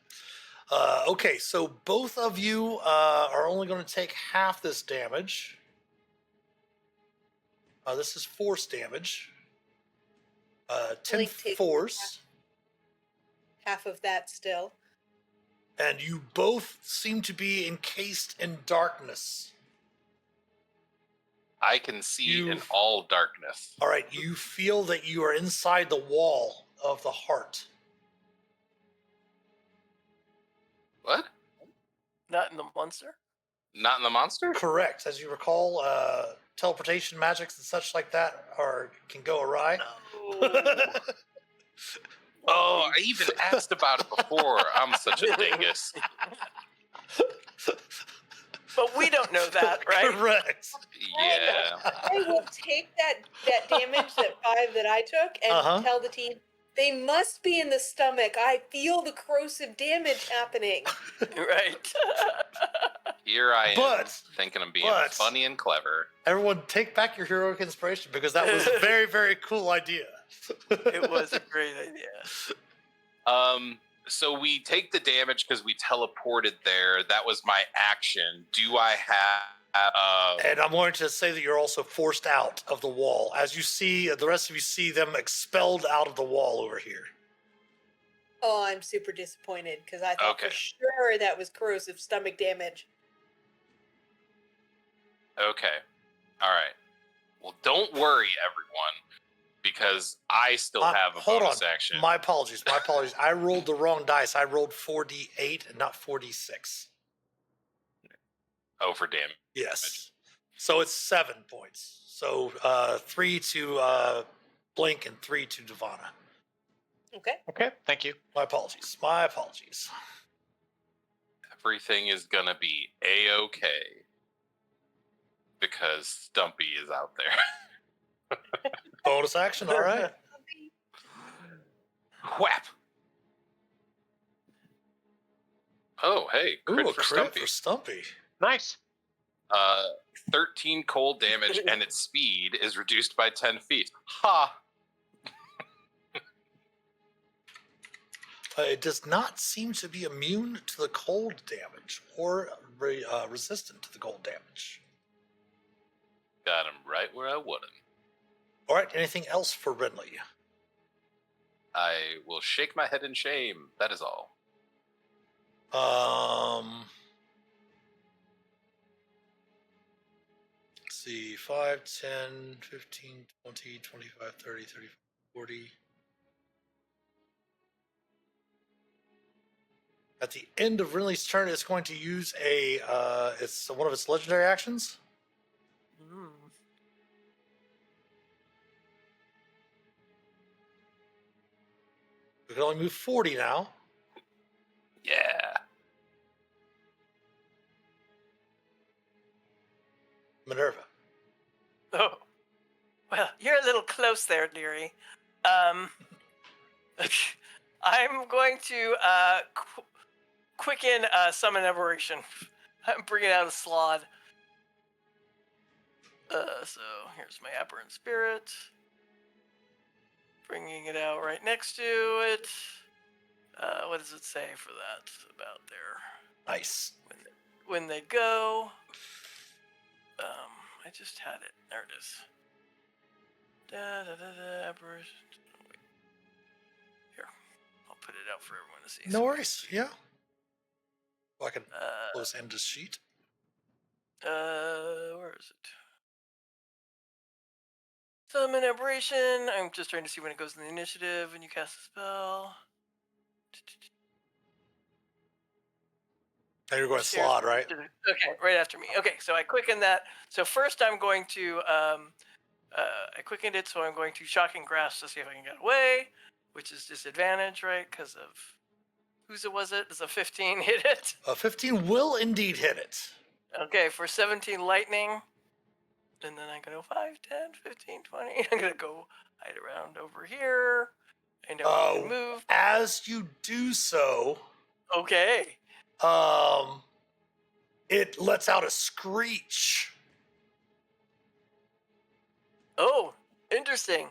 Okay, so both of you are only going to take half this damage. This is force damage. 10
Blink takes
force.
Half of that still.
And you both seem to be encased in darkness.
I can see in
You've-
all darkness.
All right, you feel that you are inside the wall of the heart.
What?
Not in the monster.
Not in the monster?
Correct. As you recall, teleportation magics and such like that can go awry.
Oh, I even asked about it before. I'm such a dingus.
But we don't know that, right?
Correct.
Yeah.
I will take that damage, that 5 that I took, and tell the team they must be in the stomach. I feel the corrosive damage happening.
Right.
Here I am
But-
thinking I'm being
but-
funny and clever.
Everyone, take back your heroic inspiration because that was a very, very cool idea.
It was a great idea.
So we take the damage because we teleported there. That was my action. Do I have
And I'm going to say that you're also forced out of the wall. As you see, the rest of you see them expelled out of the wall over here.
Oh, I'm super disappointed because I thought
Okay.
for sure that was corrosive stomach damage.
Okay. All right. Well, don't worry, everyone, because I still have a
hold
bonus
on.
action.
My apologies. I rolled the wrong dice. I rolled 4d8 and not 4d6.
Oh, for damage.
Yes. So it's 7 points. So 3 to Blink and 3 to Devana.
Okay.
Okay, thank you.
My apologies. My apologies.
Everything is gonna be A-okay because Stumpy is out there.
Bonus action. All right.
Whap! Oh, hey, crit
Ooh, a
for
crit
Stumpy.
for Stumpy.
Nice.
13 cold damage, and its speed is reduced by 10 feet. Ha!
It does not seem to be immune to the cold damage or resistant to the cold damage.
Got him right where I want him.
All right. Anything else for Renly?
I will shake my head in shame. That is all.
Let's see, 5, 10, 15, 20, 25, 30, 30, 40. At the end of Renly's turn, it's going to use it's one of its legendary actions.
Mm.
We can only move 40 now.
Yeah.
Minerva.
Oh, well, you're a little close there, dearie. I'm going to quicken summon aberration. I'm bringing out a slot. So here's my aberrant spirit. Bringing it out right next to it. What does it say for that about there?
Nice.
When they go. I just had it. There it is. Aberration. Wait. Here, I'll put it out for everyone to see.
No worries. Yeah. Well, I can
Uh,
close end this sheet.
where is it? Summon aberration. I'm just trying to see when it goes in the initiative when you cast a spell.
Now you're going slot, right?
Okay, right after me. Okay, so I quicken that. So first I'm going to, I quickened it, so I'm going to Shocking Grasp to see if I can get away, which is disadvantage, right? Because of, whose it was it? Does a 15 hit it?
15 will indeed hit it.
Okay, for 17 lightning. And then I'm going to go 5, 10, 15, 20. I'm going to go hide around over here. I know I can move.
As you do so,
Okay.
it lets out a screech.
Oh, interesting.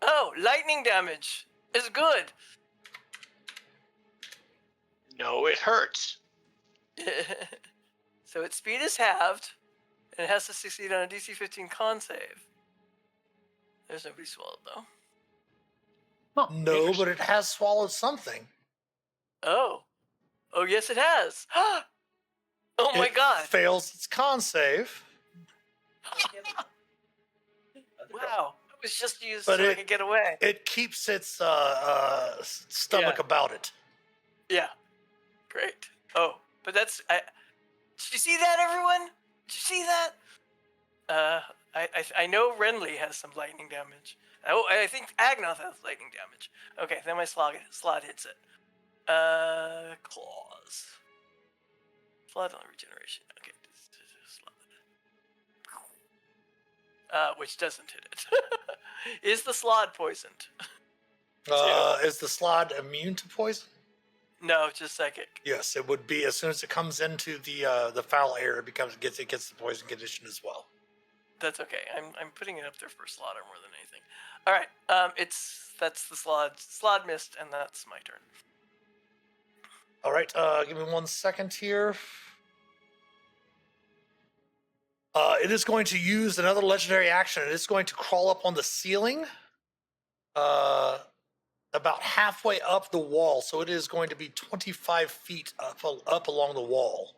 Oh, lightning damage is good.
No, it hurts.
So its speed is halved, and it has to succeed on a DC 15 con save. There's nobody swallowed, though.
Huh,
No,
interesting.
but it has swallowed something.
Oh. Oh, yes, it has. Oh, my
It
God.
fails its con save.
Wow. It was just used
But
so I could get away.
It keeps its stomach about it.
Yeah. Great. Oh, but that's... Did you see that, everyone? Did you see that? I know Renly has some lightning damage. Oh, I think Agnoth has lightning damage. Okay, then my slot hits it. Claws. Slot on regeneration. Okay. Which doesn't hit it. Is the slot poisoned?
Is the slot immune to poison?
No, just psychic.
Yes, it would be as soon as it comes into the foul air. It gets the poison condition as well.
That's okay. I'm putting it up there for slaughter more than anything. All right. That's the slot. Slot missed, and that's my turn.
All right. Give me 1 second here. It is going to use another legendary action. It is going to crawl up on the ceiling, about halfway up the wall. So it is going to be 25 feet up along the wall.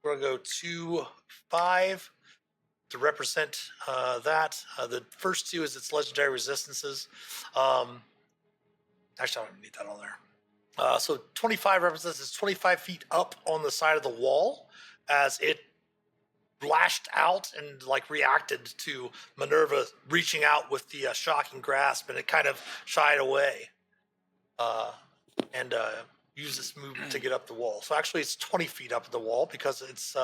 We're going to go 2, 5 to represent that. The first 2 is its legendary resistances. Actually, I don't need that on there. So 25 represents it's 25 feet up on the side of the wall as it lashed out and like reacted to Minerva reaching out with the shocking grasp, and it kind of shied away and used its movement to get up the wall. So actually, it's 20 feet up the wall because its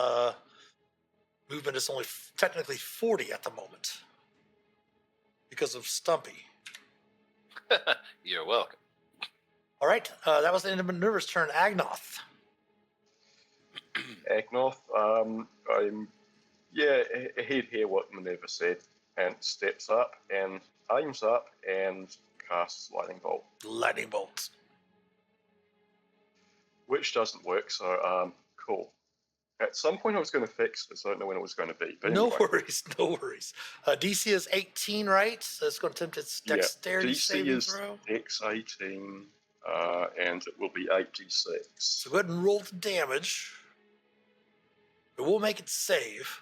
movement is only technically 40 at the moment because of Stumpy.
You're welcome.
All right, that was the end of Minerva's turn. Agnoth.
Agnoth, he'd hear what Minerva said and steps up and aims up and casts Lightning Bolt,
Lightning bolts.
which doesn't work, so cool. At some point I was going to fix this, I don't know when it was going to be. But
No
anyway,
worries, no worries. DC is 18, right? So it's going to attempt its dexterity
DC
saving
is
throw.
Dex 18, and it will be 8d6.
So go ahead and roll the damage. It will make it save.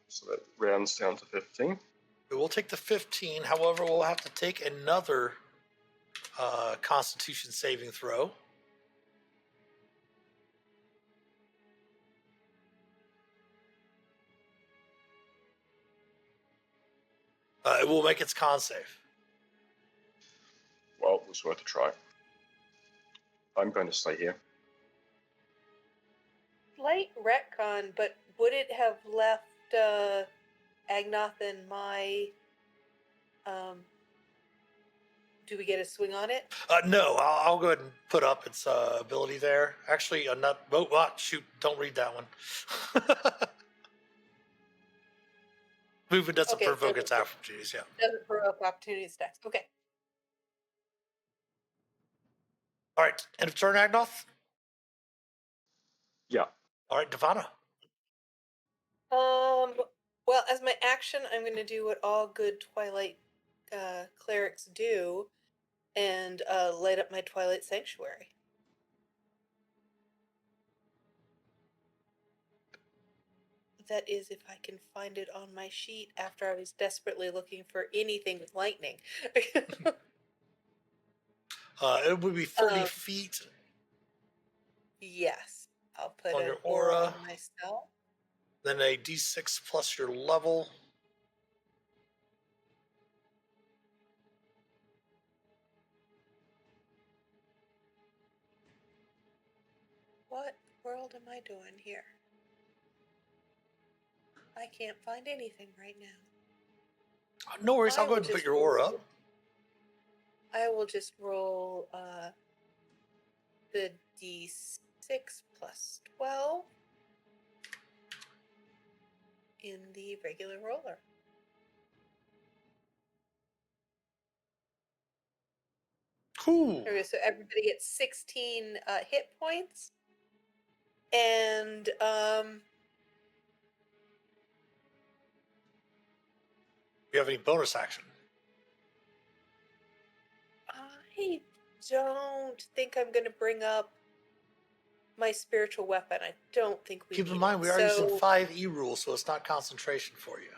So that rounds down to 15.
It will take the 15. However, we'll have to take another Constitution saving throw. It will make its con save.
Well, it was worth a try. I'm going to stay here.
Slight retcon, but would it have left Agnoth and my? Do we get a swing on it?
No, I'll go ahead and put up its ability there. Actually, not. Oh, shoot! Don't read that one. Movement doesn't provoke its opportunities. Yeah.
Doesn't provoke opportunity attacks. Okay.
All right. End of turn, Agnoth.
Yeah.
All right, Devana.
Well, as my action, I'm going to do what all good Twilight clerics do, and light up my Twilight Sanctuary. That is, if I can find it on my sheet after I was desperately looking for anything with lightning.
It would be 30 feet.
Yes. I'll put
On
an
your
aura
aura.
on myself.
Then a d6 plus your level.
What world am I doing here? I can't find anything right now.
No worries,
I
I'll go
will
ahead and put
just
your aura up.
I will just roll the d6 plus 12 in the regular roller.
Cool.
There we go. So everybody gets 16 hit points. And
Do you have any bonus action?
I don't think I'm going to bring up my spiritual weapon. I don't think we
Keep in
need
mind,
it.
we are using
So-
5e rules, so it's not concentration for you.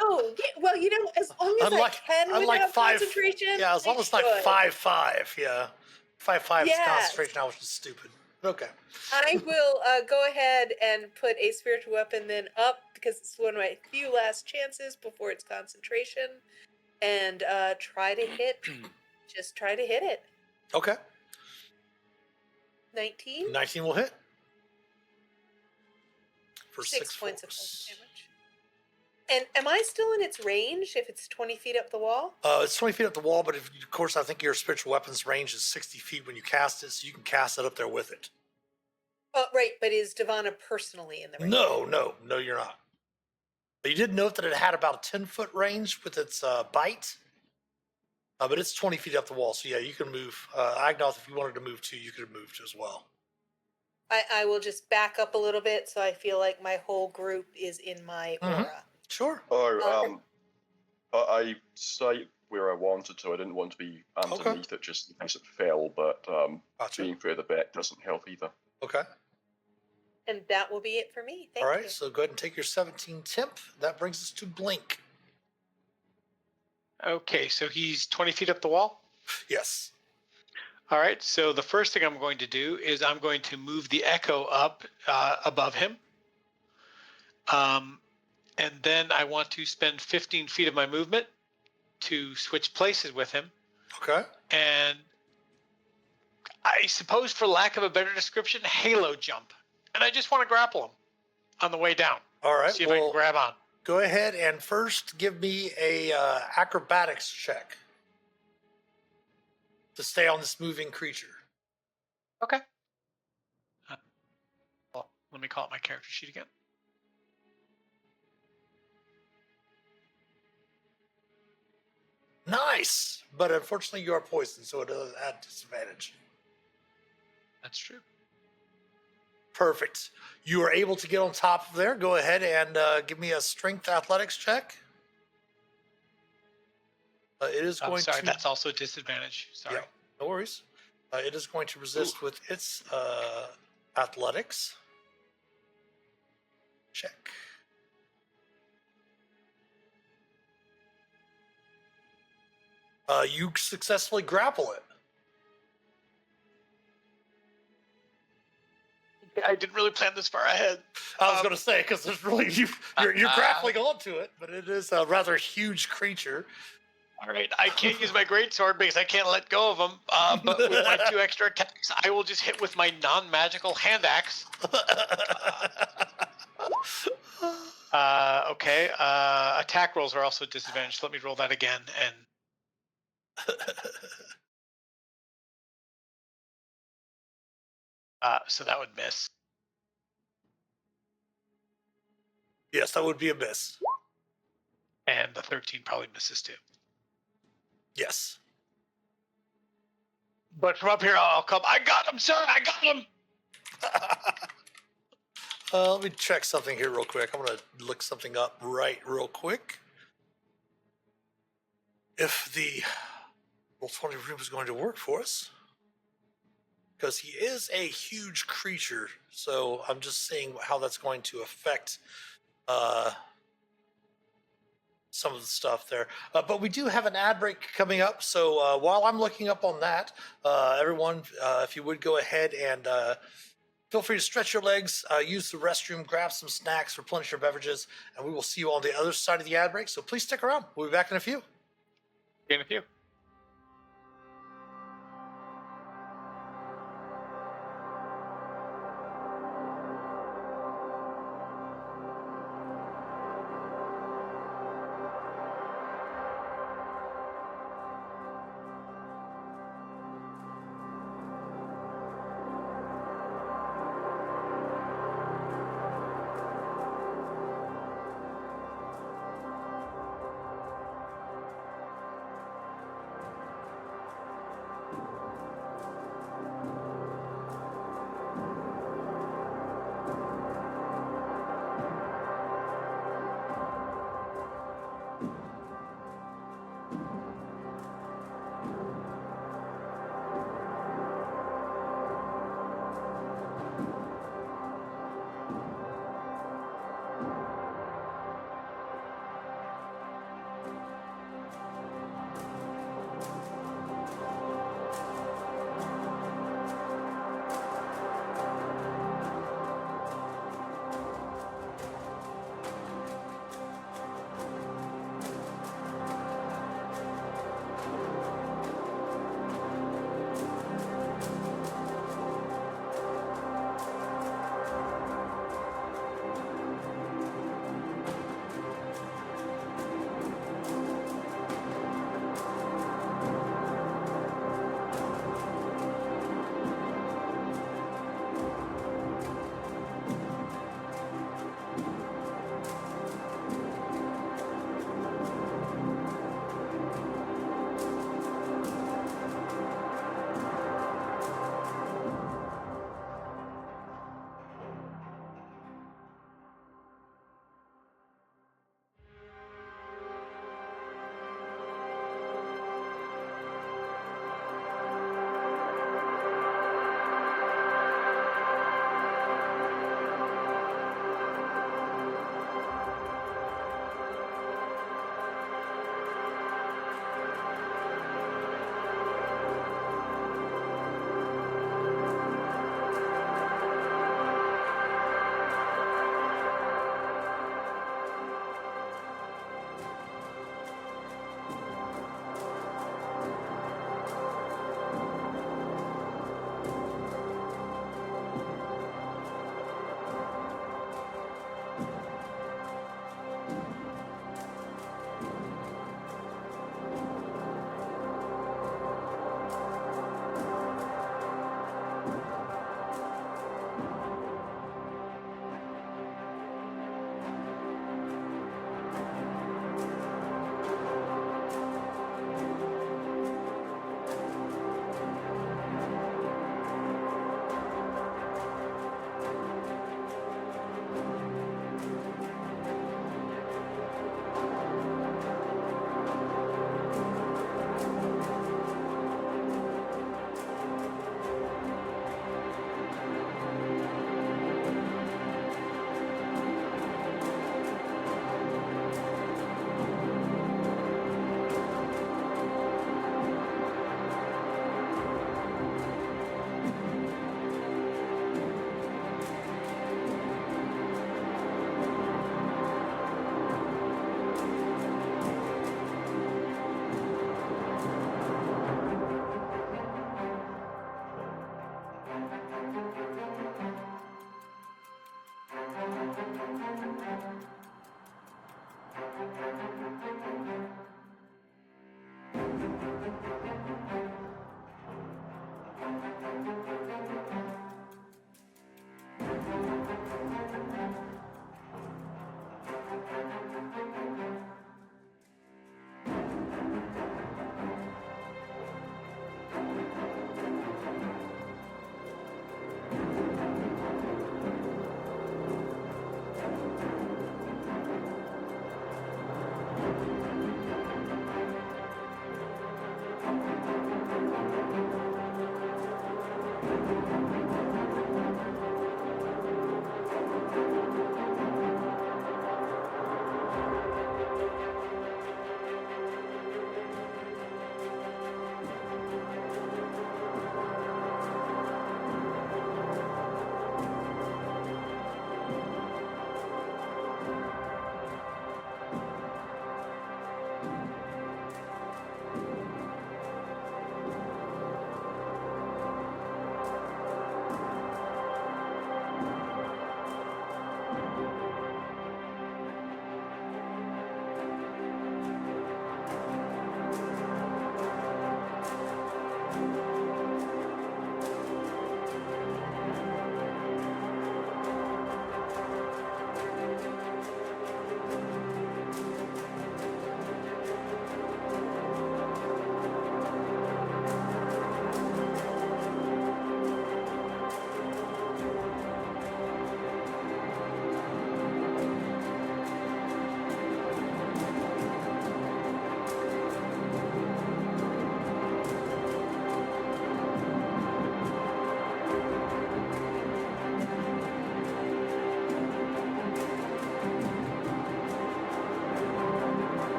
Oh, yeah, well, as long as
Unlike-
I can
unlike
without
5
concentration.
Yeah, as long
I
as it's like
should.
5-5, yeah. 5-5 is
Yes.
concentration now, which is stupid. Okay.
I will go ahead and put a spiritual weapon then up because it's one of my few last chances before it's concentration, and try to hit. Just try to hit it.
Okay.
19.
19 will hit. For
6 points of
force.
damage. And am I still in its range if it's 20 feet up the wall?
It's 20 feet up the wall, but of course, I think your spiritual weapons range is 60 feet when you cast it, so you can cast it up there with it.
Oh, right, but is Devana personally in the range?
No, you're not. But you did note that it had about a 10-foot range with its bite. But it's 20 feet up the wall, so yeah, you can move. Agnoth, if you wanted to move too, you could have moved as well.
I will just back up a little bit so I feel like my whole group is in my aura.
Sure.
Oh, I stayed where I wanted to. I didn't want to be underneath it just in case it fell, but
Gotcha.
being further back doesn't help either.
Okay.
And that will be it for me. Thank
All
you.
right, so go ahead and take your 17 temp. That brings us to Blink.
Okay, so he's 20 feet up the wall.
Yes.
All right. So the first thing I'm going to do is I'm going to move the echo up above him. And then I want to spend 15 feet of my movement to switch places with him.
Okay.
And I suppose, for lack of a better description, halo jump. And I just want to grapple him on the way down.
All right.
See if I can grab on.
Go ahead and first give me a acrobatics check to stay on this moving creature.
Okay. Well, let me call up my character sheet again.
Nice, but unfortunately you are poisoned, so it does add disadvantage.
That's true.
Perfect. You are able to get on top of there. Go ahead and give me a strength athletics check. It is going
Sorry,
to.
that's also a disadvantage. Sorry.
Yeah, no worries. It is going to resist with its athletics. Check. You successfully grapple it.
I didn't really plan this far ahead.
I was going to say, because there's really you're grappling onto it, but it is a rather huge creature.
All right, I can't use my greatsword because I can't let go of him. But with my 2 extra attacks, I will just hit with my non-magical hand axe. Okay. Attack rolls are also disadvantaged. Let me roll that again. And so that would miss.
Yes, that would be a miss.
And the 13 probably misses too.
Yes.
But from up here, I'll come. I got him, sir. I got him.
Let me check something here real quick. I'm going to look something up real quick. If the Roll20 room is going to work for us. Because he is a huge creature. So I'm just seeing how that's going to affect some of the stuff there. But we do have an ad break coming up. So while I'm looking up on that, everyone, if you would go ahead and feel free to stretch your legs, use the restroom, grab some snacks, replenish your beverages, and we will see you on the other side of the ad break. So please stick around. We'll be back in a few.
In a few.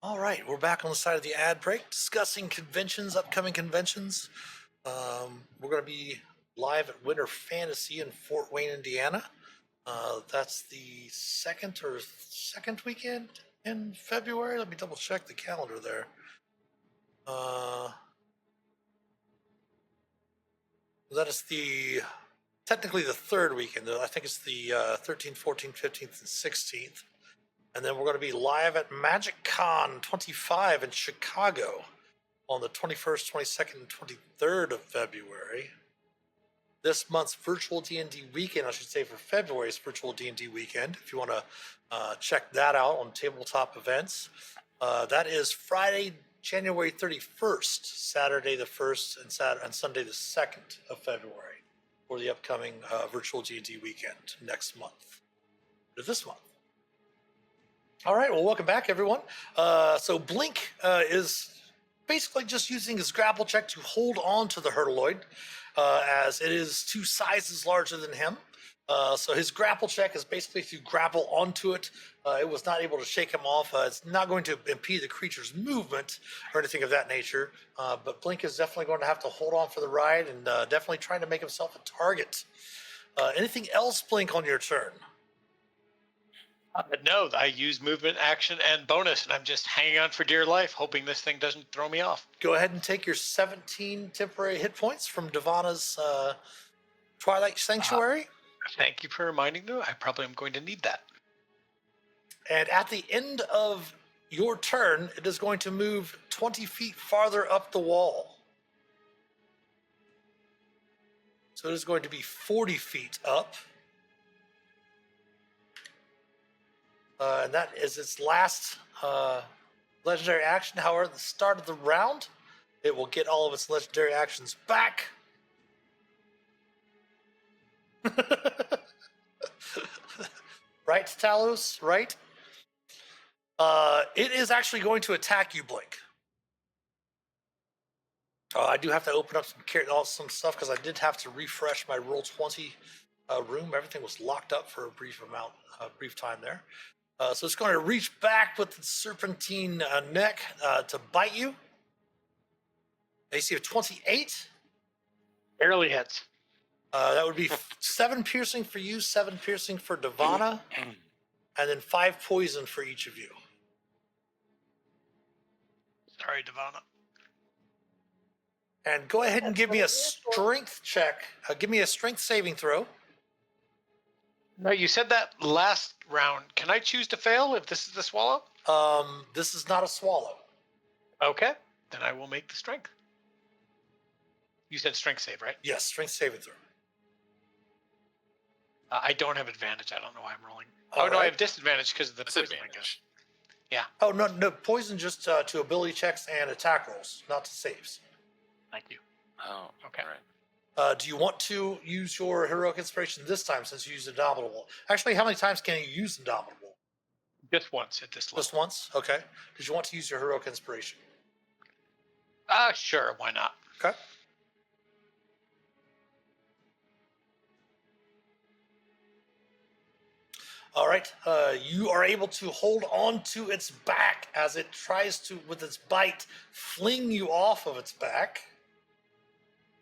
All right, we're back on the side of the ad break discussing conventions, upcoming conventions. We're going to be live at Winter Fantasy in Fort Wayne, Indiana. That's the second weekend in February. Let me double check the calendar there. That is technically the third weekend. I think it's the 13th, 14th, 15th, and 16th. And then we're going to be live at Magic Con 25 in Chicago on the 21st, 22nd, and 23rd of February. This month's virtual D&D weekend, I should say for February's virtual D&D weekend, if you want to check that out on tabletop events. That is Friday, January 31st, Saturday the 1st, and Sunday the 2nd of February for the upcoming virtual D&D weekend next month, or this month. All right, well, welcome back, everyone. So Blink is basically just using his grapple check to hold on to the hurtleoid, as it is 2 sizes larger than him. So his grapple check is basically to grapple onto it. It was not able to shake him off. It's not going to impede the creature's movement or anything of that nature. But Blink is definitely going to have to hold on for the ride and definitely trying to make himself a target. Anything else, Blink, on your turn?
No, I use movement, action, and bonus, and I'm just hanging on for dear life, hoping this thing doesn't throw me off.
Go ahead and take your 17 temporary hit points from Devana's Twilight Sanctuary.
Thank you for reminding me. I probably am going to need that.
And at the end of your turn, it is going to move 20 feet farther up the wall. So it is going to be 40 feet up. And that is its last legendary action. However, at the start of the round, it will get all of its legendary actions back. Right, Talos? Right? It is actually going to attack you, Blink. I do have to open up some stuff because I did have to refresh my Roll20 room. Everything was locked up for a brief time there. So it's going to reach back with its serpentine neck to bite you. AC of 28.
Barely hits.
That would be 7 piercing for you, 7 piercing for Devana, and then 5 poison for each of you.
Sorry, Devana.
And go ahead and give me a strength check. Give me a strength saving throw.
No, you said that last round. Can I choose to fail if this is the swallow?
This is not a swallow.
Okay, then I will make the strength. You said strength save, right?
Yes, strength saving throw.
I don't have advantage. I don't know why I'm rolling.
All
no, I
right.
have disadvantage because of the poison, I guess.
Disadvantage.
Yeah,
Oh, no, poison just to ability checks and attack rolls, not to saves.
thank you.
Oh,
Okay.
all right.
Do you want to use your heroic inspiration this time since you used Indomitable? Actually, how many times can you use Indomitable?
Just once at this level.
Just once? Okay. Did you want to use your heroic inspiration?
Sure, why not?
Okay. All right. You are able to hold on to its back as it tries to, with its bite, fling you off of its back.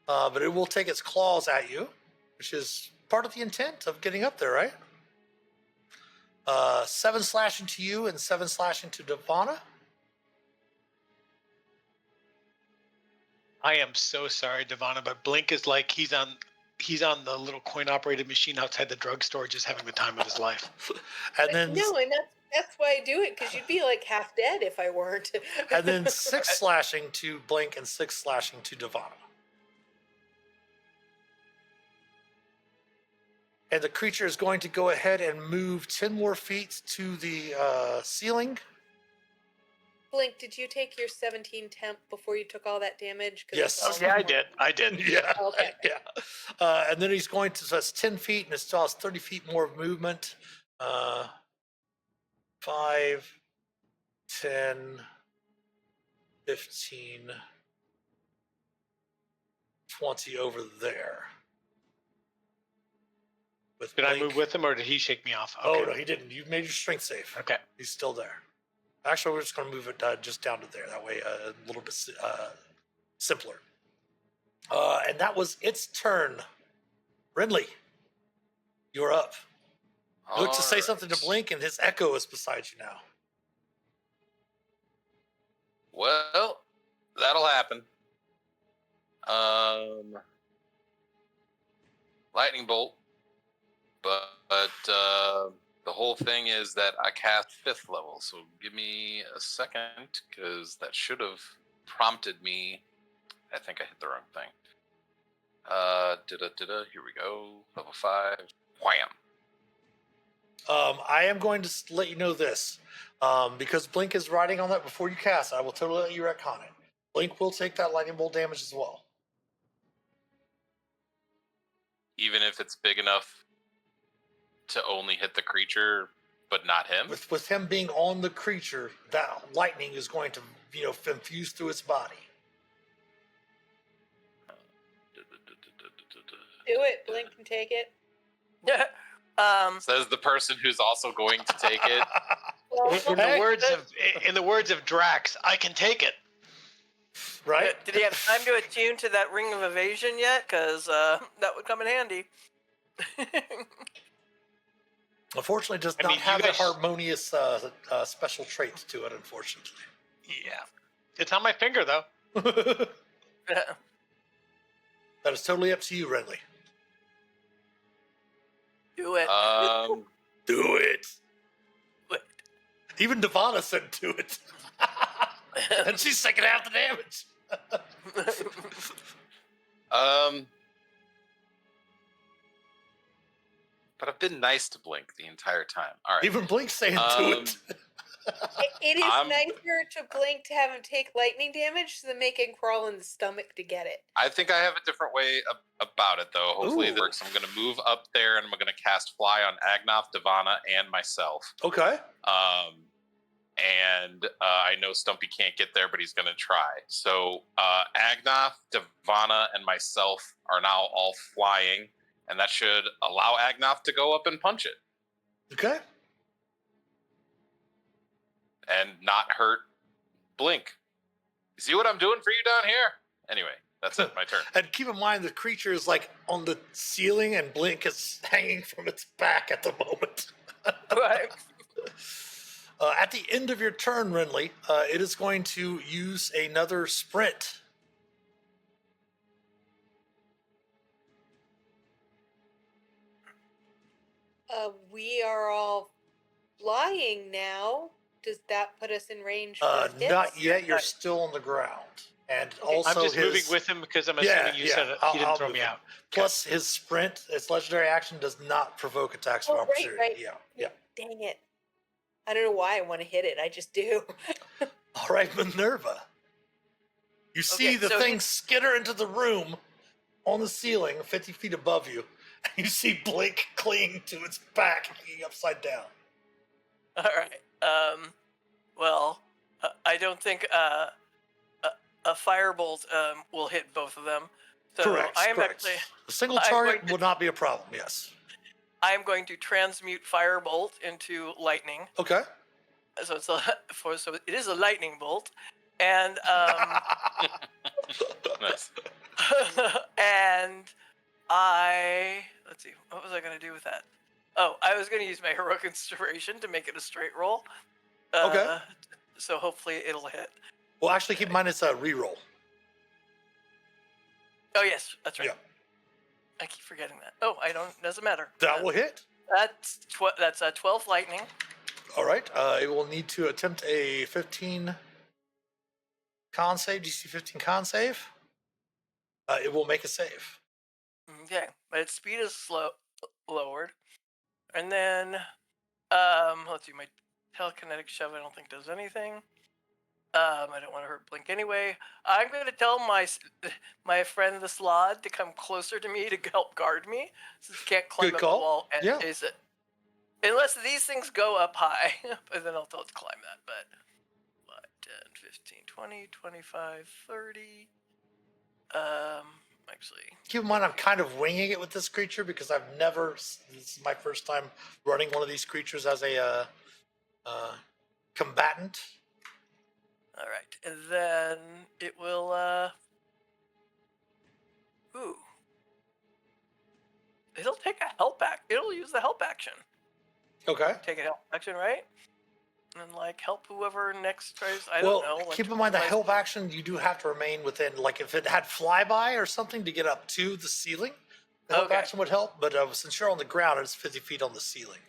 But it will take its claws at you, which is part of the intent of getting up there, right? 7 slashing to you and 7 slashing to Devana.
I am so sorry, Devana, but Blink is like he's on the little coin-operated machine outside the drugstore, just having the time of his life.
And then
No, and that's why I do it, because you'd be like half dead if I weren't.
and then 6 slashing to Blink and 6 slashing to Devana. And the creature is going to go ahead and move 10 more feet to the ceiling.
Blink, did you take your 17 temp before you took all that damage? 'Cause
Yes.
it's all
Yeah, I
more-
did.
Yeah.
Okay.
Yeah. And then he's going to, so it's 10 feet and it still has 30 feet more of movement. 5, 10, 15, 20 over there. With
Did I
Blink.
move with him, or did he shake me off?
Oh,
Okay.
no, he didn't. You made your strength save.
Okay.
He's still there. Actually, we're just going to move it just down to there. That way, a little bit simpler. And that was its turn. Renly, you're up. You look to say something to Blink, and his echo is beside you now.
Well, that'll happen. Lightning bolt, but the whole thing is that I cast 5th level. So give me a second, because that should have prompted me. I think I hit the wrong thing. Here we go. Level 5. Wham.
I am going to let you know this. Because Blink is riding on that before you cast, I will totally let you retcon it. Blink will take that lightning bolt damage as well.
Even if it's big enough to only hit the creature, but not him.
With him being on the creature, that lightning is going to, infuse through its body.
Do it. Blink and take it.
Says the person who's also going to take it.
Well,
In the words of Drax, I can take it.
Right?
Did he have time to attune to that ring of evasion yet? Because that would come in handy.
Unfortunately, it does
I
not
mean, you
have
guys-
a harmonious special trait to it, unfortunately.
Yeah. It's on my finger, though.
That is totally up to you, Renly.
Do it.
Do it.
Do it.
Even Devana said do it. And she's taking half the damage.
But I've been nice to Blink the entire time. All right.
Even Blink's saying do it.
it is
I'm-
nicer to Blink to have him take lightning damage than make him crawl in the stomach to get it.
I think I have a different way about it, though. Hopefully
Ooh.
it works. I'm going to move up there, and I'm going to cast Fly on Agnoth, Devana, and myself.
Okay.
And I know Stumpy can't get there, but he's going to try. So Agnoth, Devana, and myself are now all flying, and that should allow Agnoth to go up and punch it
Okay.
and not hurt Blink. You see what I'm doing for you down here? Anyway, that's it. My turn.
And keep in mind the creature is like on the ceiling and Blink is hanging from its back at the moment.
Right.
At the end of your turn, Renly, it is going to use another sprint.
We are all flying now. Does that put us in range for hits?
Not yet. You're still on the ground. And
Okay.
also
I'm just
his,
moving with him because I'm assuming you said he didn't
I'll
throw
move
me
him.
out.
Plus, his sprint, its legendary action, does not provoke attacks of
Oh, right,
opportunity.
right.
Yeah.
Dang it. I don't know why I want to hit it. I just do.
All right, Minerva. You see
Okay,
the
so
thing
he-
skitter into the room on the ceiling, 50 feet above you. And you see Blink clinging to its back, hanging upside down.
All right. Well, I don't think a firebolt will hit both of them. So
Correct.
I am
correct.
actually
A single
I'm
target
going to-
would not be a problem, yes.
I am going to transmute firebolt into lightning.
Okay.
So it's so it is a lightning bolt, and
Nice.
and let's see, what was I going to do with that? Oh, I was going to use my heroic inspiration to make it a straight roll.
Okay.
So hopefully it'll hit.
Well, actually, keep in mind it's a reroll.
Oh yes, that's right.
Yeah.
I keep forgetting that. Oh, doesn't matter.
That will hit.
That's 12 lightning.
All right. It will need to attempt a 15 con save, DC 15 con save. It will make a save.
Okay, but its speed is lowered. And then, let's see, my telekinetic shove I don't think does anything. I don't want to hurt Blink anyway. I'm going to tell my friend the Slod to come closer to me to help guard me, since he can't climb
Good
up
call.
the wall and
Yeah.
chase it. Unless these things go up high, and then I'll tell it to climb that. But what, 10, 15, 20, 25, 30. Actually,
Keep in mind, I'm kind of winging it with this creature because this is my first time running one of these creatures as a combatant.
all right, and then it will. Ooh, it'll take a help act. It'll use the help action.
Okay.
Take a help action, right? And like help whoever next tries. I
Well,
don't know. Like,
keep in mind the
tries-
help action, you do have to remain within, like if it had flyby or something to get up to the ceiling, the help
Okay.
action would help. But since you're on the ground, it's 50 feet on the ceiling.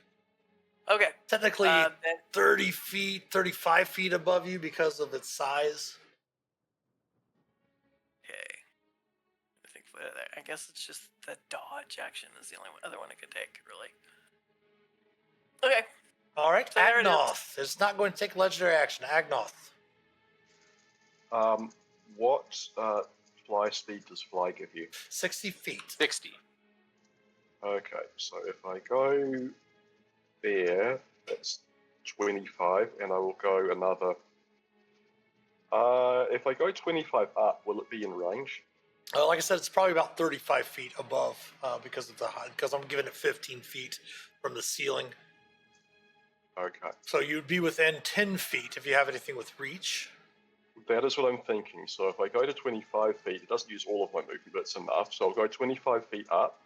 Okay.
Technically,
Then,
30 feet, 35 feet above you because of its size.
okay. I guess it's just the dodge action is the only other one I could take, really. Okay.
All right,
So there it is.
Agnoth. It's not going to take legendary action. Agnoth.
What fly speed does fly give you?
60 feet.
60.
Okay, so if I go there, That's 25, and I will go another. If I go 25 up, will it be in range?
Like I said, it's probably about 35 feet above because of the because I'm giving it 15 feet from the ceiling.
Okay.
So you'd be within 10 feet if you have anything with reach.
That is what I'm thinking. So if I go to 25 feet, it doesn't use all of my movement, but it's enough. So I'll go 25 feet up,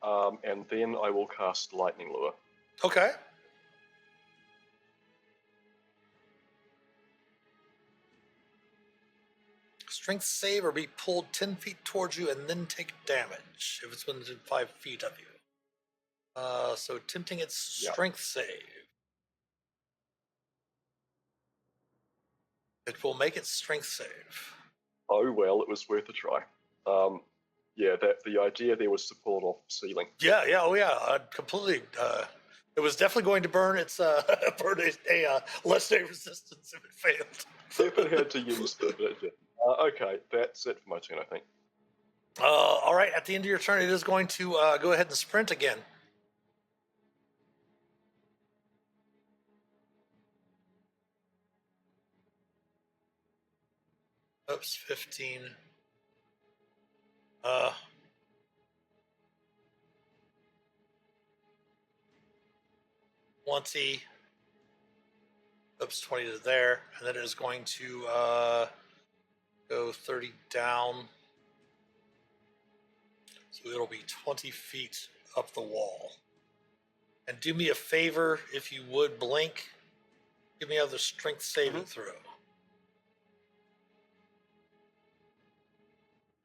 and then I will cast Lightning Lure.
Okay. Strength save or be pulled 10 feet towards you and then take damage if it's within 5 feet of you. So attempting its strength save. It will make its strength save.
Oh well, it was worth a try. That the idea there was to pull it off the ceiling.
Yeah. Completely. It was definitely going to burn its burn a legendary resistance if it failed.
If it had to use them, but it didn't. Okay, that's it for my turn, I think.
All right. At the end of your turn, it is going to go ahead and sprint again. Oops, 15. 20. Oops, 20 to there. And then it is going to go 30 down. So it'll be 20 feet up the wall. And do me a favor, if you would, blink. Give me another strength saving throw.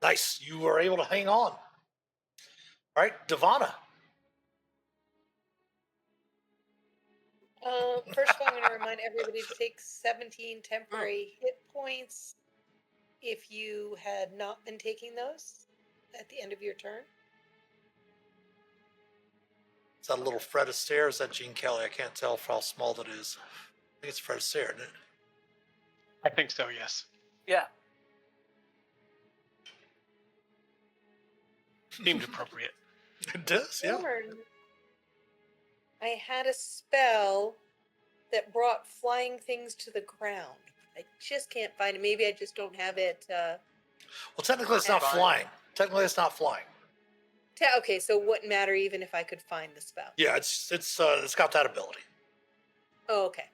Nice. You were able to hang on. All right, Devana.
First of all, I'm going to remind everybody to take 17 temporary hit points if you had not been taking those at the end of your turn.
Is that a little Fred Astaire? Is that Gene Kelly? I can't tell how small that is. I think it's Fred Astaire, isn't it?
I think so, yes.
Yeah.
Seemed appropriate.
It does, yeah.
Darn. I had a spell that brought flying things to the ground. I just can't find it. Maybe I just don't have it.
Well, technically, it's not
Fine.
flying. Technically, it's not flying.
Okay, so it wouldn't matter even if I could find the spell.
Yeah, it's got that ability.
Oh, okay.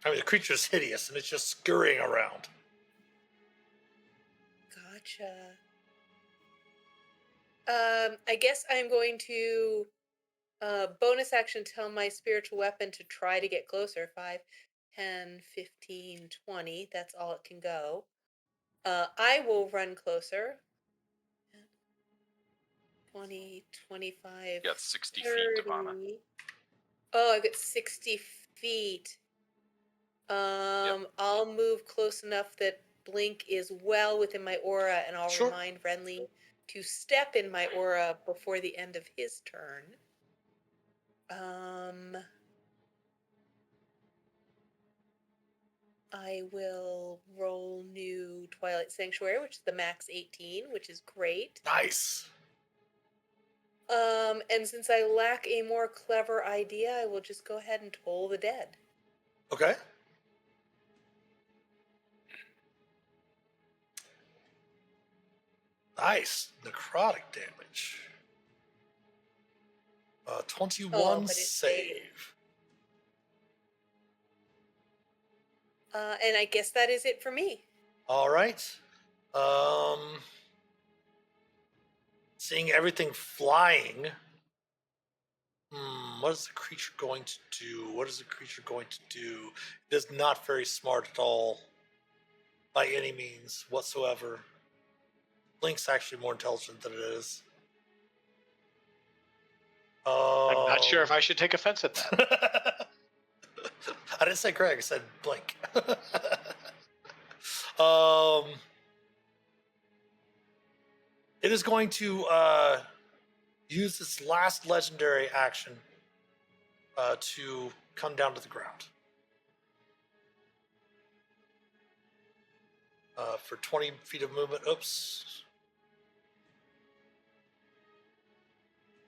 I mean, the creature's hideous and it's just scurrying around.
Gotcha. I guess I'm going to bonus action tell my spiritual weapon to try to get closer. 5, 10, 15, 20. That's all it can go. I will run closer. 20, 25.
You got 60
30.
feet, Devana.
Oh, I've got 60 feet. I'll move close enough that Blink is well within my aura, and I'll
Sure.
remind Renly to step in my aura before the end of his turn. I will roll new Twilight Sanctuary, which is the max 18, which is great.
Nice.
And since I lack a more clever idea, I will just go ahead and toll the dead.
Okay. Nice. Necrotic damage. 21
but it's
save.
And I guess that is it for me.
All right. Seeing everything flying. What is the creature going to do? What is the creature going to do? It is not very smart at all. By any means whatsoever. Blink's actually more intelligent than it is.
I'm not sure if I should take offense at that.
I didn't say Greg, I said Blink. It is going to use its last legendary action to come down to the ground. For 20 feet of movement. Oops.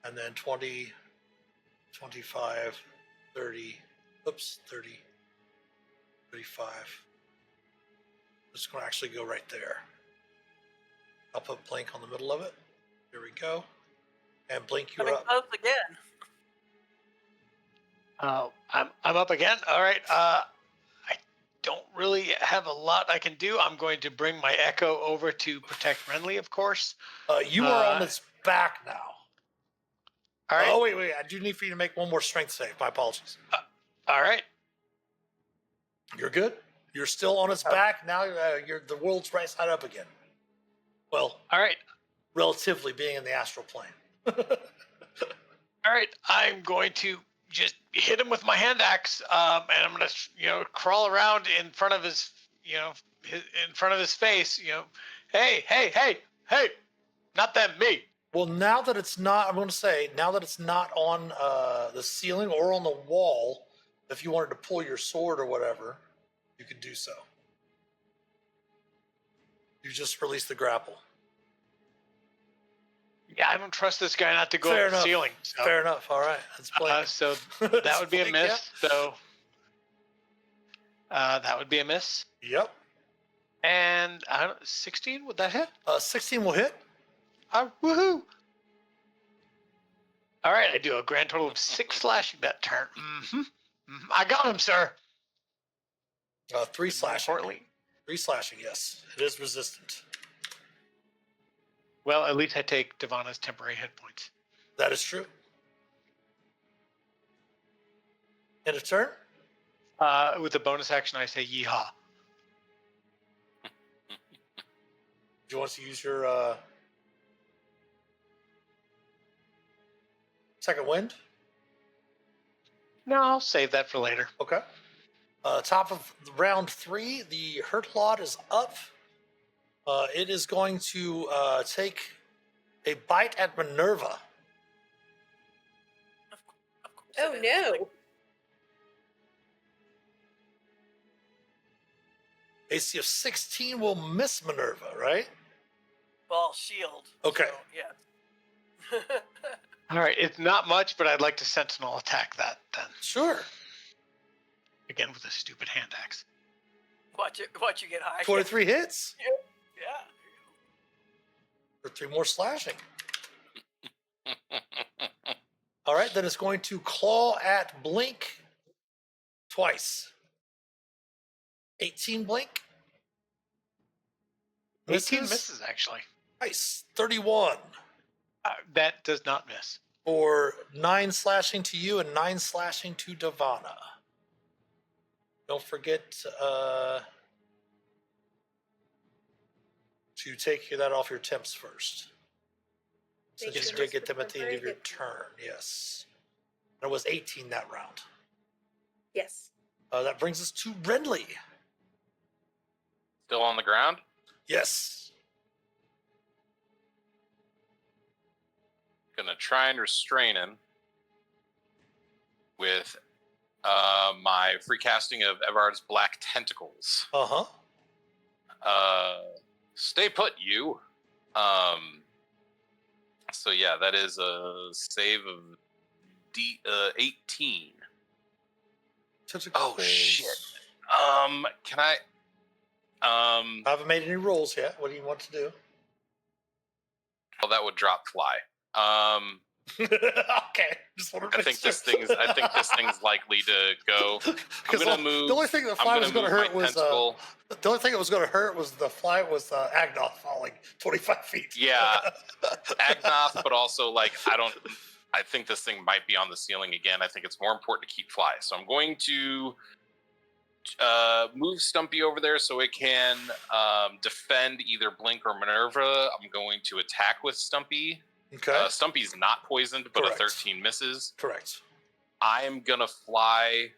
and then 20, 25, 30, 30, 35. It's going to actually go right there. I'll put Blink on the middle of it. Here we go. And Blink, you're
Coming
up.
close again.
I'm up again. All right. I don't really have a lot I can do. I'm going to bring my Echo over to protect Renly, of course.
You are on its back now.
All right.
Oh, wait. I do need for you to make one more strength save. My apologies.
All right.
You're good. You're still on its back. Now you're the world's right side up again. Well,
All right.
relatively being in the astral plane.
All right. I'm going to just hit him with my hand axe, and I'm going to, crawl around in front of his, in front of his face. Hey, not them, me.
Well, now that it's not, I'm going to say, now that it's not on the ceiling or on the wall, if you wanted to pull your sword or whatever, you could do so. You just release the grapple.
Yeah, I don't trust this guy not to go
Fair
up the
enough.
ceiling. So,
Fair enough. All right. That's Blake.
so that would be a
Blake,
miss.
yeah.
So that would be a miss.
Yep.
And 16, would that hit?
16 will hit.
Woohoo! All right, I do a grand total of 6 slashing that turn. I got him, sir.
3 slashing.
Importantly.
3 slashing, yes. It is resistant.
Well, at least I take Devana's temporary hit points.
That is true. End of turn?
With the bonus action, I say yeehaw.
Do you want to use your second wind?
No, I'll save that for later.
Okay. Top of round 3, the Hurtlod is up. It is going to take a bite at Minerva.
Of course
Oh
it is.
no.
AC of 16 will miss Minerva, right?
Well, shield.
Okay.
So, yeah.
All right, it's not much, but I'd like to sentinel attack that then.
Sure.
Again with a stupid hand axe.
Watch you get high.
23 hits
Yeah.
for 3 more slashing. All right, then it's going to claw at Blink twice. 18 Blink.
18 misses, actually.
Nice. 31
That does not miss.
for 9 slashing to you and 9 slashing to Devana. Don't forget to take that off your temps first. So
Make
just
sure
to get them at the end of your
hit.
turn. Yes. There was 18 that round.
Yes.
That brings us to Renly.
Still on the ground?
Yes.
Gonna try and restrain him with my free casting of Evard's Black Tentacles.
Uh-huh.
Stay put, you. So yeah, that is a save of 18. Oh shit. Can I?
I haven't made any rolls yet. What do you want to do?
Well, that would drop fly.
Okay. Just wanted to
I think this thing's likely to go. I'm gonna move.
The only thing the fly was going to hurt was
tentacle.
the only thing that was going to hurt was the fly was Agnoth falling 25 feet.
Yeah, Agnoth, but also I think this thing might be on the ceiling again. I think it's more important to keep fly. So I'm going to move Stumpy over there so it can defend either Blink or Minerva. I'm going to attack with Stumpy.
Okay.
Stumpy's not poisoned, but
Correct.
a 13 misses.
Correct.
I'm gonna fly.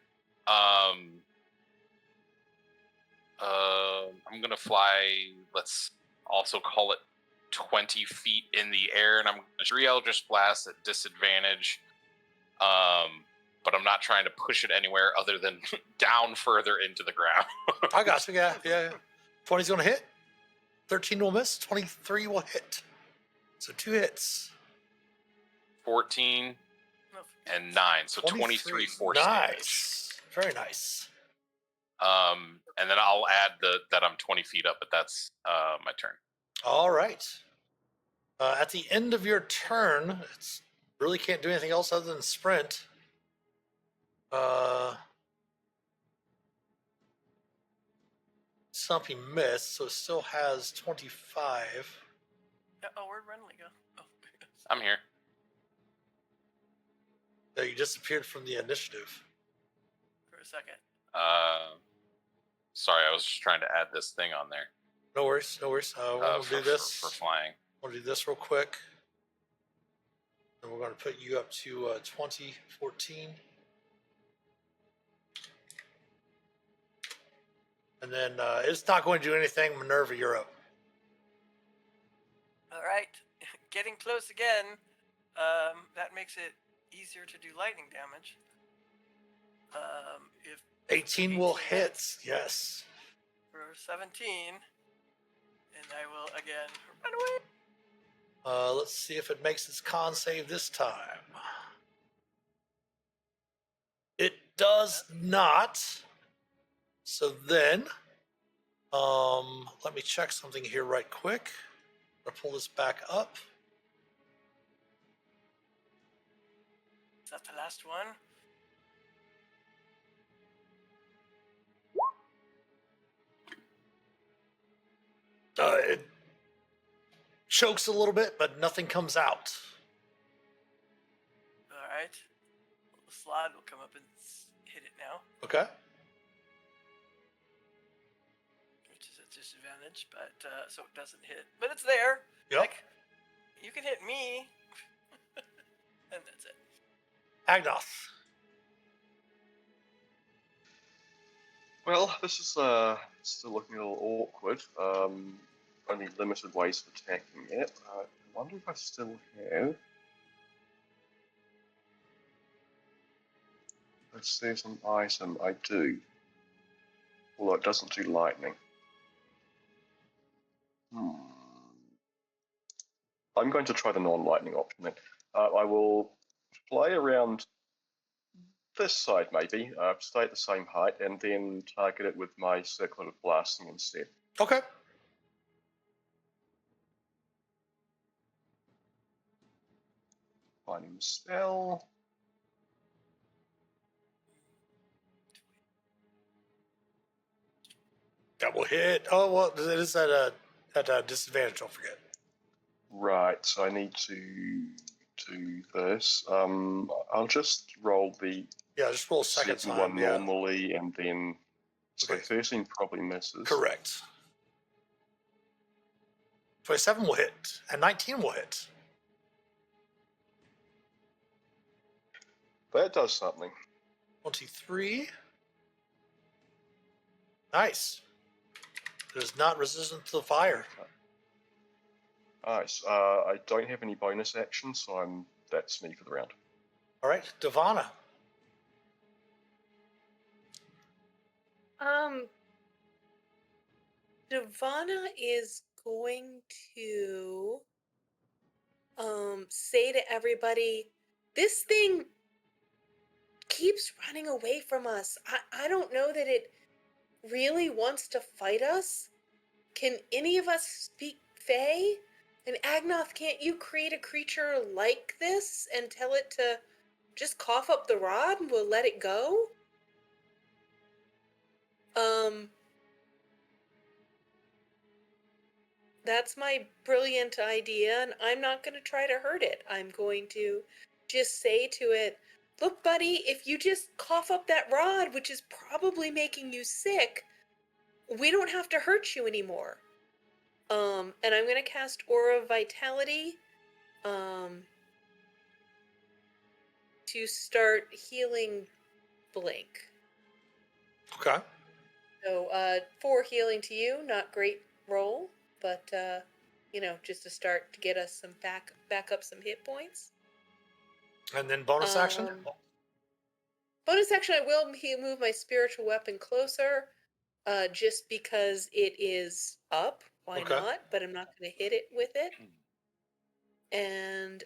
I'm gonna fly. Let's also call it 20 feet in the air, and I'm gonna 3 Eldritch Blasts at disadvantage. But I'm not trying to push it anywhere other than down further into the ground.
I got you. Yeah. 20's going to hit. 13 will miss. 23 will hit. So 2 hits.
14,
No,
and 9. So 23 force damage.
Nice. Very nice.
And then I'll add that I'm 20 feet up, but that's my turn.
All right. At the end of your turn, it's really can't do anything else other than sprint. Stumpy missed, so it still has 25.
Oh, where'd Renly go? Oh,
I'm here.
You disappeared from the initiative.
for a second.
Sorry, I was just trying to add this thing on there.
No worries, no worries. We'll do this.
For flying.
We'll do this real quick. And we're going to put you up to 2014. And then it's not going to do anything. Minerva, you're up.
All right, getting close again. That makes it easier to do lightning damage. If
18 will
18
hit.
hits.
Yes.
For 17, and I will again run away.
Let's see if it makes its con save this time. It does not. So then, let me check something here right quick. I'm gonna pull this back up.
Is that the last one?
It chokes a little bit, but nothing comes out.
All right. The slide will come up and hit it now,
Okay.
which is a disadvantage, but so it doesn't hit. But it's there.
Yep.
Like, you can hit me, and that's it.
Agnoth.
Well, this is still looking a little awkward. Only limited ways of attacking it. I wonder if I still have. Let's see, an item. I do. Although it doesn't do lightning. I'm going to try the non-lightning option then. I will fly around this side maybe, stay at the same height, and then target it with my circlet of blasting instead.
Okay.
Finding the spell.
That will hit. Oh, well, it is at a disadvantage, don't forget.
Right, so I need to do this. I'll just roll the
Yeah, just roll second
second
time.
one
Yeah.
normally, and then so
Okay.
13 probably misses.
Correct. 27 will hit, and 19 will hit.
That does something.
23. Nice. It is not resistant to the fire.
Nice. I don't have any bonus actions, so that's me for the round.
All right, Devana.
Nirvana is going to say to everybody, this thing keeps running away from us. I don't know that it really wants to fight us. Can any of us speak Fae? And Agnoth, can't you create a creature like this and tell it to just cough up the rod and we'll let it go? That's my brilliant idea, and I'm not going to try to hurt it. I'm going to just say to it, look, buddy, if you just cough up that rod, which is probably making you sick, we don't have to hurt you anymore. And I'm going to cast Aura of Vitality to start healing Blink.
Okay.
So 4 healing to you, not great roll, but just to start to get us some back up some hit points.
And then bonus action?
Bonus action, I will move my spiritual weapon closer, just because it is up. Why
Okay.
not? But I'm not going to hit it with it. And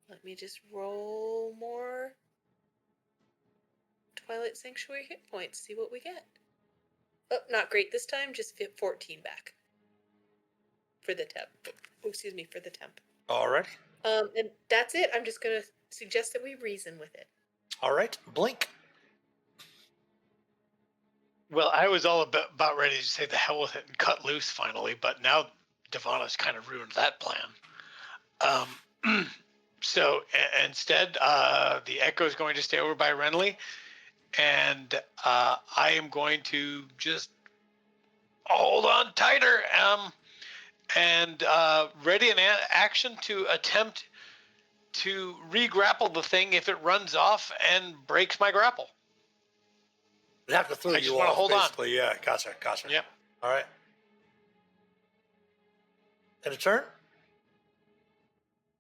Let me just roll more Twilight Sanctuary hit points, see what we get. Oh, not great this time, just 14 back. For the temp. Oh, excuse me, for the temp.
Alrighty.
And that's it. I'm just going to suggest that we reason with it.
All right. Blink.
Well, I was all about ready to say the hell with it and cut loose finally, but now Devana's kind of ruined that plan. So instead, the Echo is going to stay over by Renly, and I am going to just hold on tighter and ready in action to attempt to re-grapple the thing if it runs off and breaks my grapple.
It'd have to throw
I
you
just wanna
off,
hold on.
basically. Yeah, gotcha.
Yep.
All right. And a turn?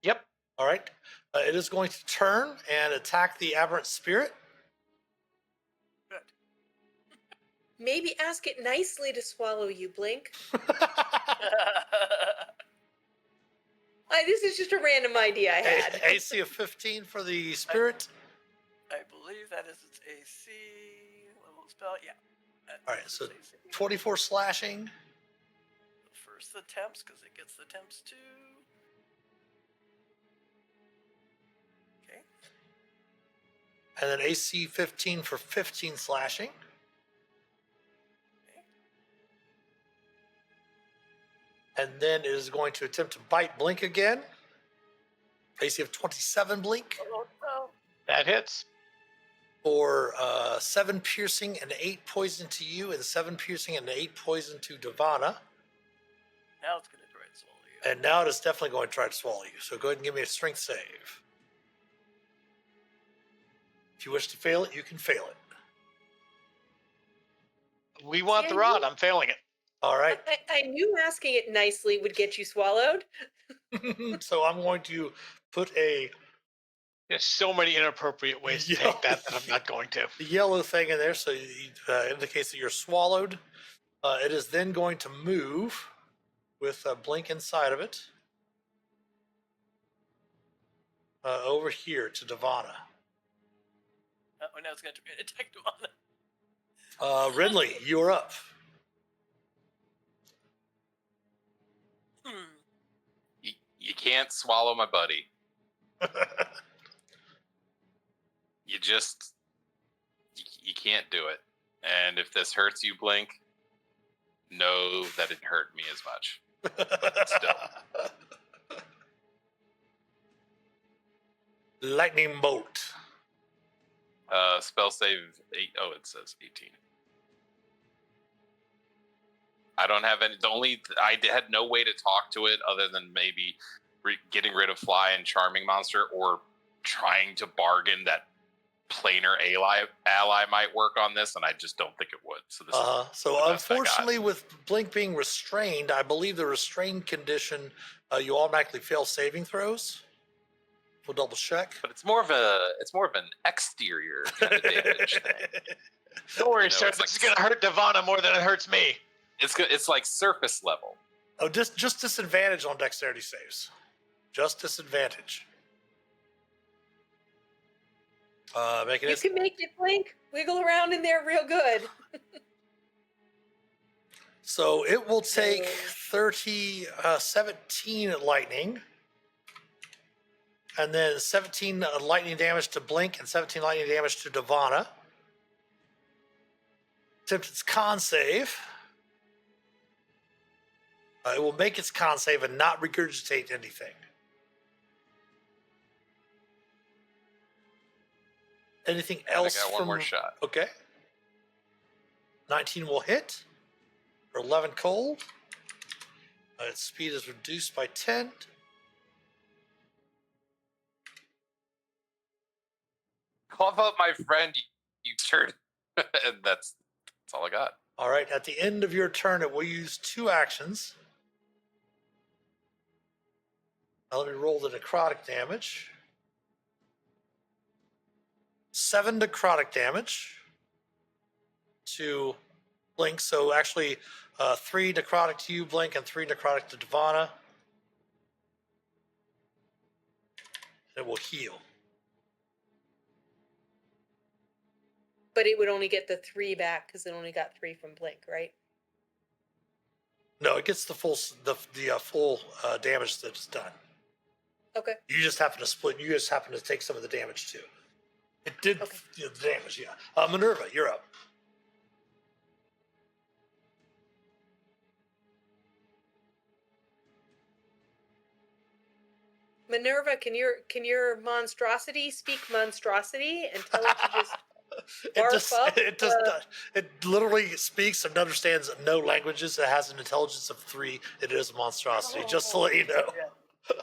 Yep.
All right. It is going to turn and attack the aberrant spirit.
Good.
Maybe ask it nicely to swallow you, Blink. This is just a random idea I had.
AC of 15 for the spirit.
I believe that is its AC level spell. Yeah.
All right, so 24 slashing.
First the temps, because it gets the temps too. Okay.
And then AC 15 for 15 slashing. And then it is going to attempt to bite Blink again. AC of 27 Blink.
Oh, no.
That hits.
For 7 piercing and 8 poison to you, and 7 piercing and 8 poison to Devana.
Now it's going to try and swallow you.
And now it is definitely going to try to swallow you. So go ahead and give me a strength save. If you wish to fail it, you can fail it.
We want the rod. I'm failing it.
All right.
I knew asking it nicely would get you swallowed.
So I'm going to put a
There's so many inappropriate ways to take that I'm not going to.
the yellow thing in there, so it indicates that you're swallowed. It is then going to move with a Blink inside of it over here to Devana.
Oh, now it's going to try and attack Devana.
Renly, you're up.
You can't swallow my buddy. You you can't do it. And if this hurts you, Blink, know that it hurt me as much. But still.
Lightning bolt.
Spell save 8. Oh, it says 18. I don't have any. I had no way to talk to it other than maybe getting rid of Fly and Charming Monster, or trying to bargain that planar ally might work on this, and I just don't think it would. So this is
so
the best I got.
unfortunately, with Blink being restrained, I believe the restrained condition, you automatically fail saving throws. We'll double check.
But it's more of an exterior kind of damage thing.
Don't worry,
You know,
sir.
it's
This
like-
is going to hurt Devana more than it hurts me.
It's like surface level.
Oh, just disadvantage on dexterity saves. Just disadvantage. Making
You
it.
can make it, Blink. Wiggle around in there real good.
So it will take 17 lightning, and then 17 lightning damage to Blink, and 17 lightning damage to Devana. Attempt its con save. It will make its con save and not regurgitate anything. Anything else?
I got one more shot.
Okay. 19 will hit. For 11 cold. Its speed is reduced by 10.
Cough up, my friend. You turned. And that's all I got.
All right. At the end of your turn, it will use 2 actions. Now let me roll the necrotic damage. 7 necrotic damage to Blink. So actually 3 necrotic to you, Blink, and 3 necrotic to Devana. It will heal.
But it would only get the 3 back because it only got 3 from Blink, right?
No, it gets the full damage that's done.
Okay.
You just happen to split. You just happen to take some of the damage too. It did
Okay.
the damage, yeah. Minerva, you're up.
Minerva, can your monstrosity speak monstrosity and tell it to just barf up?
It literally speaks and understands no languages. It has an intelligence of 3. It is a monstrosity. Just to let you know.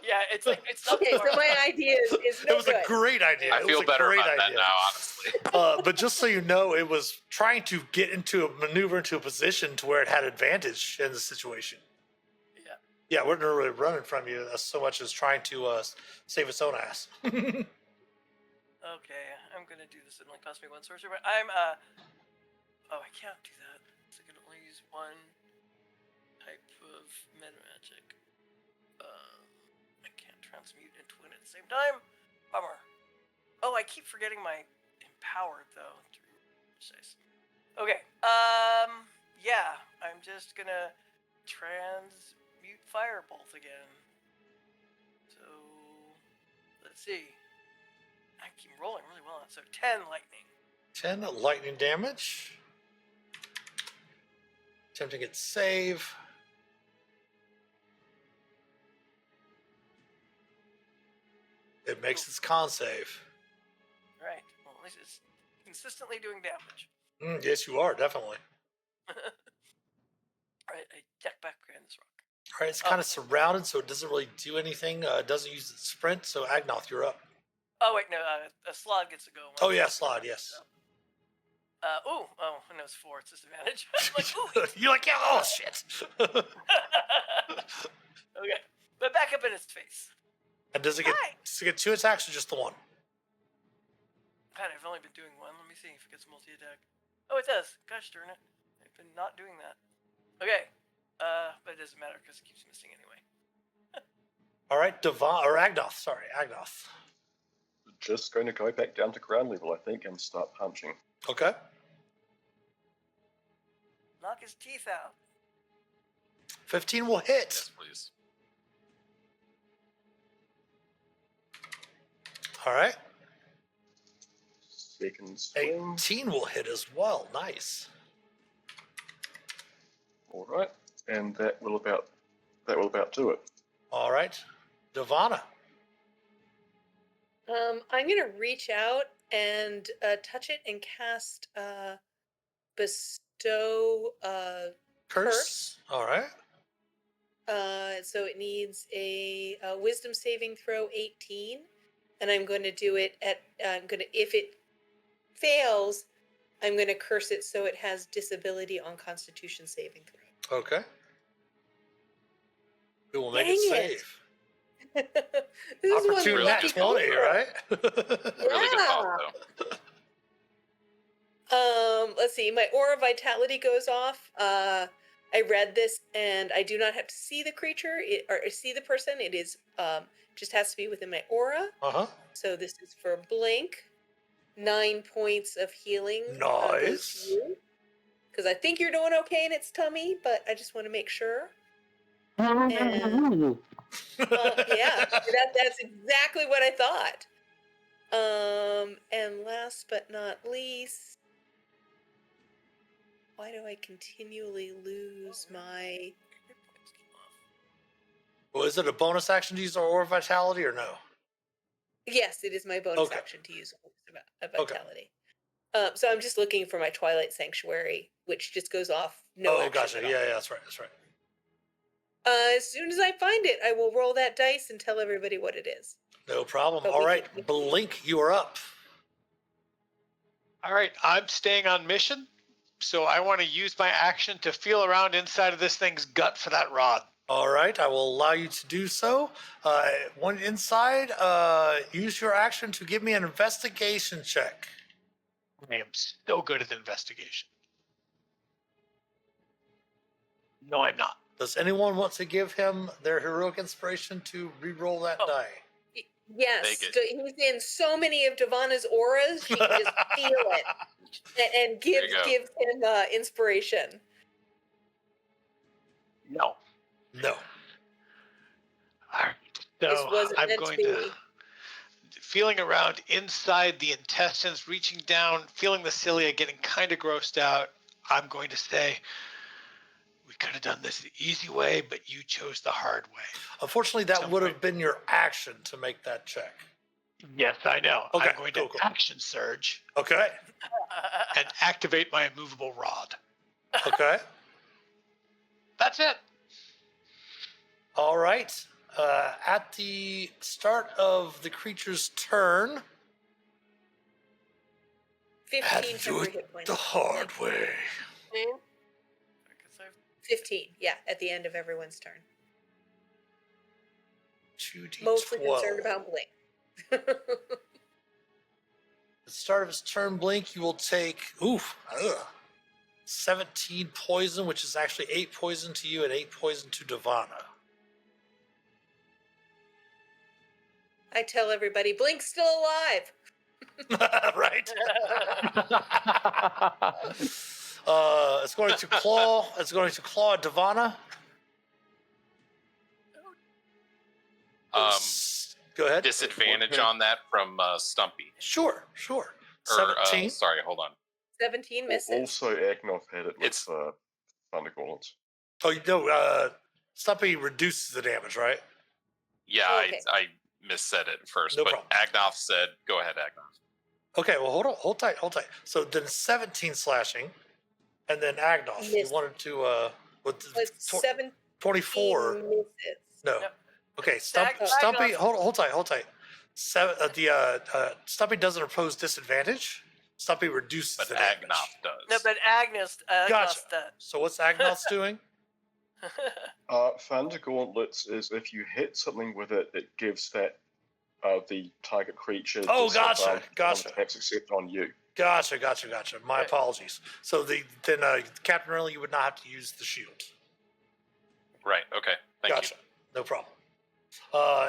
Yeah, it's like it's not.
Okay, so my idea is no
It was
good.
a great idea.
I
It
feel
was a
better
great
about that
idea.
now, honestly.
But just so you know, it was trying to maneuver into a position to where it had advantage in the situation.
Yeah.
Yeah, we're not really running from you so much as trying to save its own ass.
Okay, I'm gonna do this. It only cost me 1 sorcery, but I'm Oh, I can't do that. So I can only use 1 type of meta magic. I can't transmute into it at the same time. Bummer. Oh, I keep forgetting my empowered though. Okay. Yeah, I'm just gonna transmute firebolt again. So let's see. I keep rolling really well. So 10 lightning.
10 lightning damage. Attempting its save. It makes its con save.
Right. Well, at least it's consistently doing damage.
Yes, you are, definitely.
Alright, I deck back behind this rock.
All right, it's kind of surrounded, so it doesn't really do anything. It doesn't use its sprint, so Agnoth, you're up.
Oh, wait, no, a slot gets to go.
Oh, yeah, slide, yes.
Oh, I know it's 4, it's disadvantage. I'm like, ooh.
You're like, yeah, oh, shit.
Okay, but back up in his face.
And does it get 2 attacks or just the 1?
God, I've only been doing 1. Let me see if it gets multi-attack. Oh, it does. Gosh darn it. I've been not doing that. Okay. But it doesn't matter because it keeps missing anyway.
All right, Agnoth. Sorry, Agnoth.
Just going to go back down to ground level, I think, and start punching.
Okay.
Knock his teeth out.
15 will hit.
Yes, please.
All right.
Second swing.
18 will hit as well. Nice.
All right, and that will about do it.
All right, Devana.
I'm gonna reach out and touch it and cast bestow curse.
All right.
So it needs a wisdom saving throw 18, and I'm going to do it at. If it fails, I'm going to curse it so it has disability on Constitution saving throw.
Okay. It will make
Dang
it
it.
save.
This is
Opportune
one
nat
lucky
20,
Cobra.
right?
Really good thought, though.
Let's see. My aura vitality goes off. I read this, and I do not have to see the creature or see the person. It is just has to be within my aura.
Uh-huh.
So this is for Blink. 9 points of healing.
Nice.
Because I think you're doing okay in its tummy, but I just want to make sure. And, yeah, that's exactly what I thought. And last but not least, why do I continually lose my?
Well, is it a bonus action to use Aura Vitality or no?
Yes, it is my bonus
Okay.
action to use vitality. So I'm just looking for my Twilight Sanctuary, which just goes off. No.
Oh,
action
gotcha.
at all.
Yeah, that's right. That's right.
As soon as I find it, I will roll that dice and tell everybody what it is.
No problem.
But
All
we
right,
can-
Blink, you are up.
All right, I'm staying on mission, so I want to use my action to feel around inside of this thing's gut for that rod.
All right, I will allow you to do so. One inside, use your action to give me an investigation check.
I am so good at investigation. No, I'm not.
Does anyone want to give him their heroic inspiration to re-roll that
Oh.
die?
Yes,
Take it.
he's in so many of Devana's auras, she can just feel it and
There you go.
gives him inspiration.
No.
No.
All right.
This
So
wasn't
I'm
meant
going
to
to
be.
feeling around inside the intestines, reaching down, feeling the cilia getting kind of grossed out. I'm going to say, we could have done this the easy way, but you chose the hard way.
Unfortunately, that
Some
would
point.
have been your action to make that check.
Yes, I know.
Okay,
I'm going
cool,
to
cool.
action surge
Okay.
and activate my immovable rod.
Okay.
That's it.
All right. At the start of the creature's turn,
15 temporary hit points.
the hard way.
15, yeah, at the end of everyone's turn.
2d12.
Mostly concerned about Blink.
At the start of his turn, Blink, you will take 17 poison, which is actually 8 poison to you and 8 poison to Devana.
I tell everybody, Blink's still alive.
Right? It's going to claw. It's going to claw at Devana. Go ahead.
Disadvantage on that from Stumpy.
Sure.
Or
17.
sorry, hold on.
17 misses.
Also, Agnov had it with
It's-
Thunder Gauntlets.
Oh, you know, Stumpy reduces the damage, right?
Yeah,
Okay.
I missaid it first,
No
but
problem.
Agnoff said, "Go ahead, Agnoff."
Okay, well, hold tight. So then 17 slashing, and then Agnoff. You
Miss.
wanted to, with
It's 17
24.
misses.
No.
Yep.
Okay,
Agnoff.
Stumpy, hold tight. Stumpy doesn't impose disadvantage. Stumpy reduces
But
the damage.
Agnoff does.
No, but Agnes
Gotcha.
does.
So what's Agnoff's doing?
Thunder Gauntlets is if you hit something with it, it gives that the target creature
Oh,
disadvantage
gotcha.
on attacks except on you.
Gotcha. My
Right.
apologies. So then Captain Renly, you would not have to use the shield.
Right. Okay. Thank
Gotcha. No problem.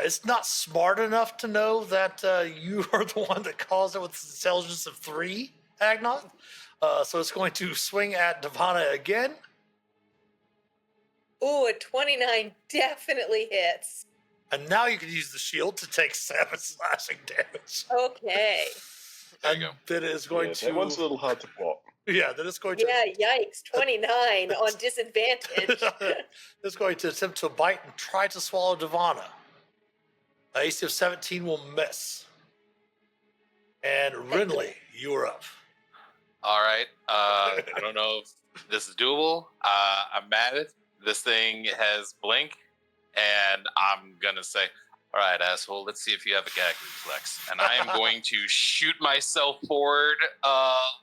It's not smart enough to know that you are the one that caused it with intelligence of 3, Agnoth. So it's going to swing at Devana again.
Ooh, a 29 definitely hits.
And now you can use the shield to take 7 slashing damage.
Okay.
There you
And then it is going
Yeah,
to.
that one's a little hard to block.
Yeah, then it's going to.
Yeah, yikes. 29 on disadvantage.
It's going to attempt to bite and try to swallow Devana. AC of 17 will miss. And Renly, you are up.
All right. I don't know if this is doable. I'm mad at this thing has blink, and I'm gonna say, "All right, asshole. Let's see if you have a gag reflex." And I am going to shoot myself forward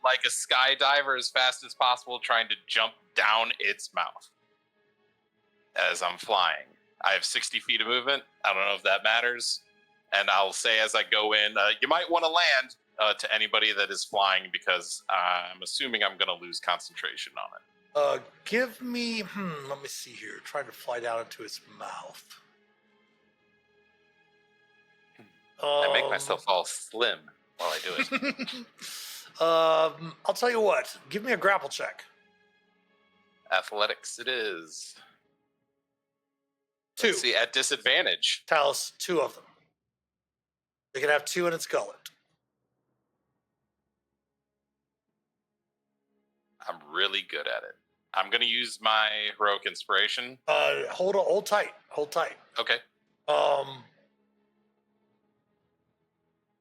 like a skydiver as fast as possible, trying to jump down its mouth as I'm flying. I have 60 feet of movement. I don't know if that matters. And I'll say as I go in, you might want to land to anybody that is flying because I'm assuming I'm going to lose concentration on it.
Give me, let me see here. Trying to fly down into its mouth.
I make myself all slim while I do it.
I'll tell you what. Give me a grapple check.
Athletics it is.
2.
Let's see, at disadvantage.
Talos, 2 of them. They can have 2 in its gullet.
I'm really good at it. I'm going to use my heroic inspiration.
Hold tight.
Okay.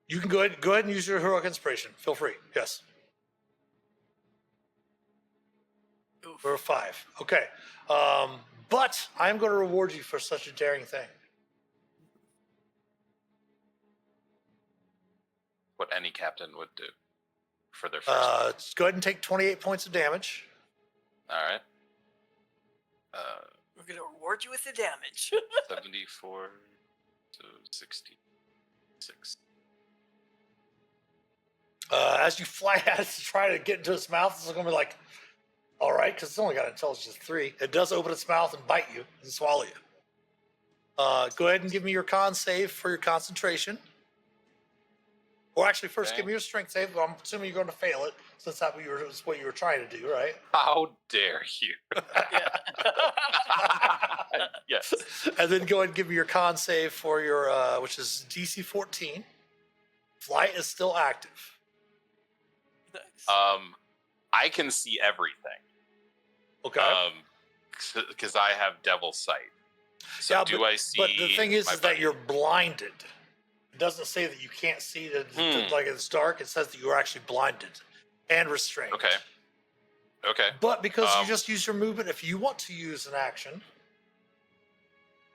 You can go ahead and use your heroic inspiration. Feel free. Yes.
Oof.
For a 5. Okay. But I'm going to reward you for such a daring thing.
What any captain would do for their first.
Go ahead and take 28 points of damage.
All right.
We're gonna reward you with the damage.
74 to 66.
As you fly at it to try to get into its mouth, it's going to be like, all right, because it's only got intelligence 3. It does open its mouth and bite you and swallow you. Go ahead and give me your con save for your concentration. Or actually, first
Okay.
give me your strength save. But I'm assuming you're going to fail it, since that was what you were trying to do, right?
How dare you?
Yeah.
Yes.
And then go ahead and give me your con save for your, which is DC 14. Flight is still active.
Nice.
I can see everything.
Okay.
Because I have Devil's Sight. So
Yeah,
do I see?
But the thing is
my
that
buddy?
you're blinded. It doesn't say that you can't see that like it's dark. It says that you're actually blinded and restrained.
Okay. Okay.
But because you just use your movement, if you want to use an action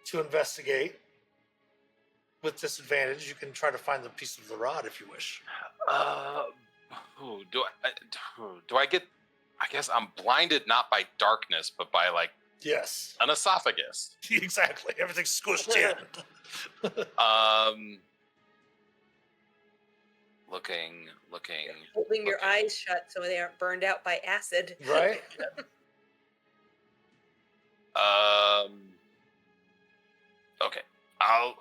to investigate with disadvantage, you can try to find the piece of the rod if you wish.
Do I get? I guess I'm blinded not by darkness, but by like
Yes.
an esophagus.
Exactly. Everything's squished in.
Looking.
Holding your
Okay.
eyes shut so they aren't burned out by acid.
Right?
Okay. I'll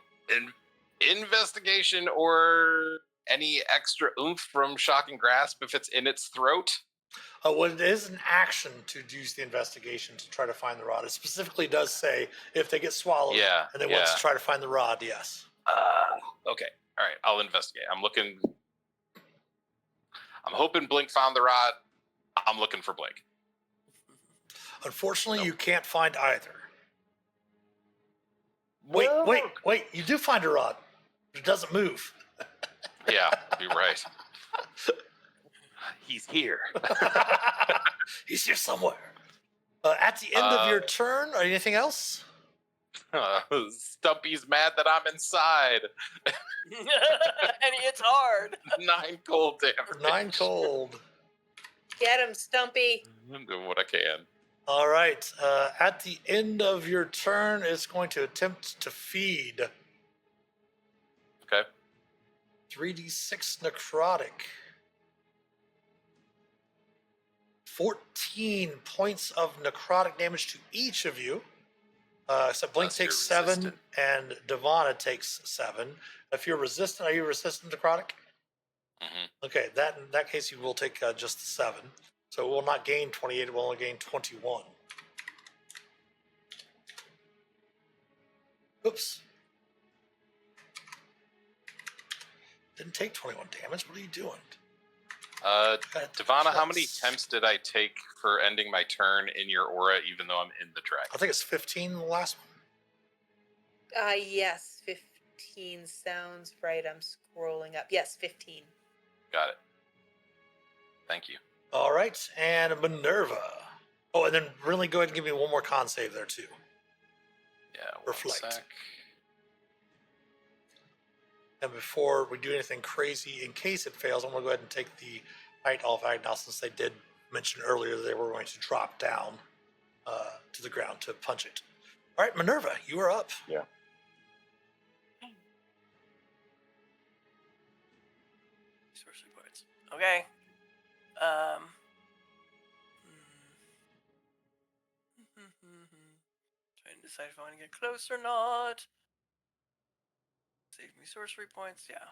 investigation or any extra oomph from shocking grasp if it's in its throat.
Well, it is an action to use the investigation to try to find the rod. It specifically does say if they get swallowed
Yeah,
and they want
yeah.
to try to find the rod, yes.
Okay. All right. I'll investigate. I'm hoping Blink found the rod. I'm looking for Blink.
Unfortunately,
Nope.
you can't find either. Wait. You do find a rod. But it doesn't move.
Yeah, you're right. He's here.
He's here somewhere. At the end of your turn, or anything else?
Stumpy's mad that I'm inside.
And it's hard.
9 cold damage.
9 cold.
Get him, Stumpy.
I'm doing what I can.
All right. At the end of your turn, it's going to attempt to feed.
Okay.
3d6 necrotic. 14 points of necrotic damage to each of you. So Blink
Unless
takes
you're
7
resistant.
and Devana takes 7. If you're resistant, are you resistant necrotic?
Mhm.
Okay, in that case, you will take just the 7. So it will not gain 28, it will only gain 21. Oops. Didn't take 21 damage. What are you doing?
Devana, how many attempts did I take for ending my turn in your aura, even though I'm in the dragon?
I think it's 15 the last one.
Yes, 15 sounds right. I'm scrolling up. Yes, 15.
Got it. Thank you.
All right, and Minerva. Oh, and then really go ahead and give me one more con save there, too.
Yeah,
Or
one
flight.
sec.
And before we do anything crazy, in case it fails, I'm going to go ahead and take the height off Agnos, since they did mention earlier that they were going to drop down to the ground to punch it. All right, Minerva, you are up.
Yeah.
Sorcery points. Okay. Trying to decide if I want to get close or not. Save me sorcery points. Yeah.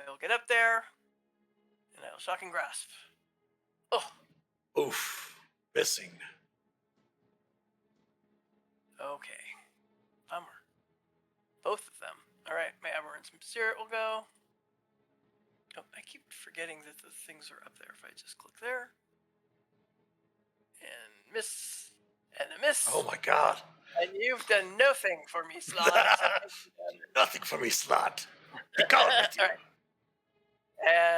I'll get up there, and I'll shocking grasp. Oh.
Oof, missing.
Okay. Bummer. Both of them. All right, my aberrant spirit will go. Oh, I keep forgetting that the things are up there. If I just click there. And miss. And a miss.
Oh my God.
And you've done nothing for me, Slot.
Nothing for me, Slot. Be gone with you.
All right.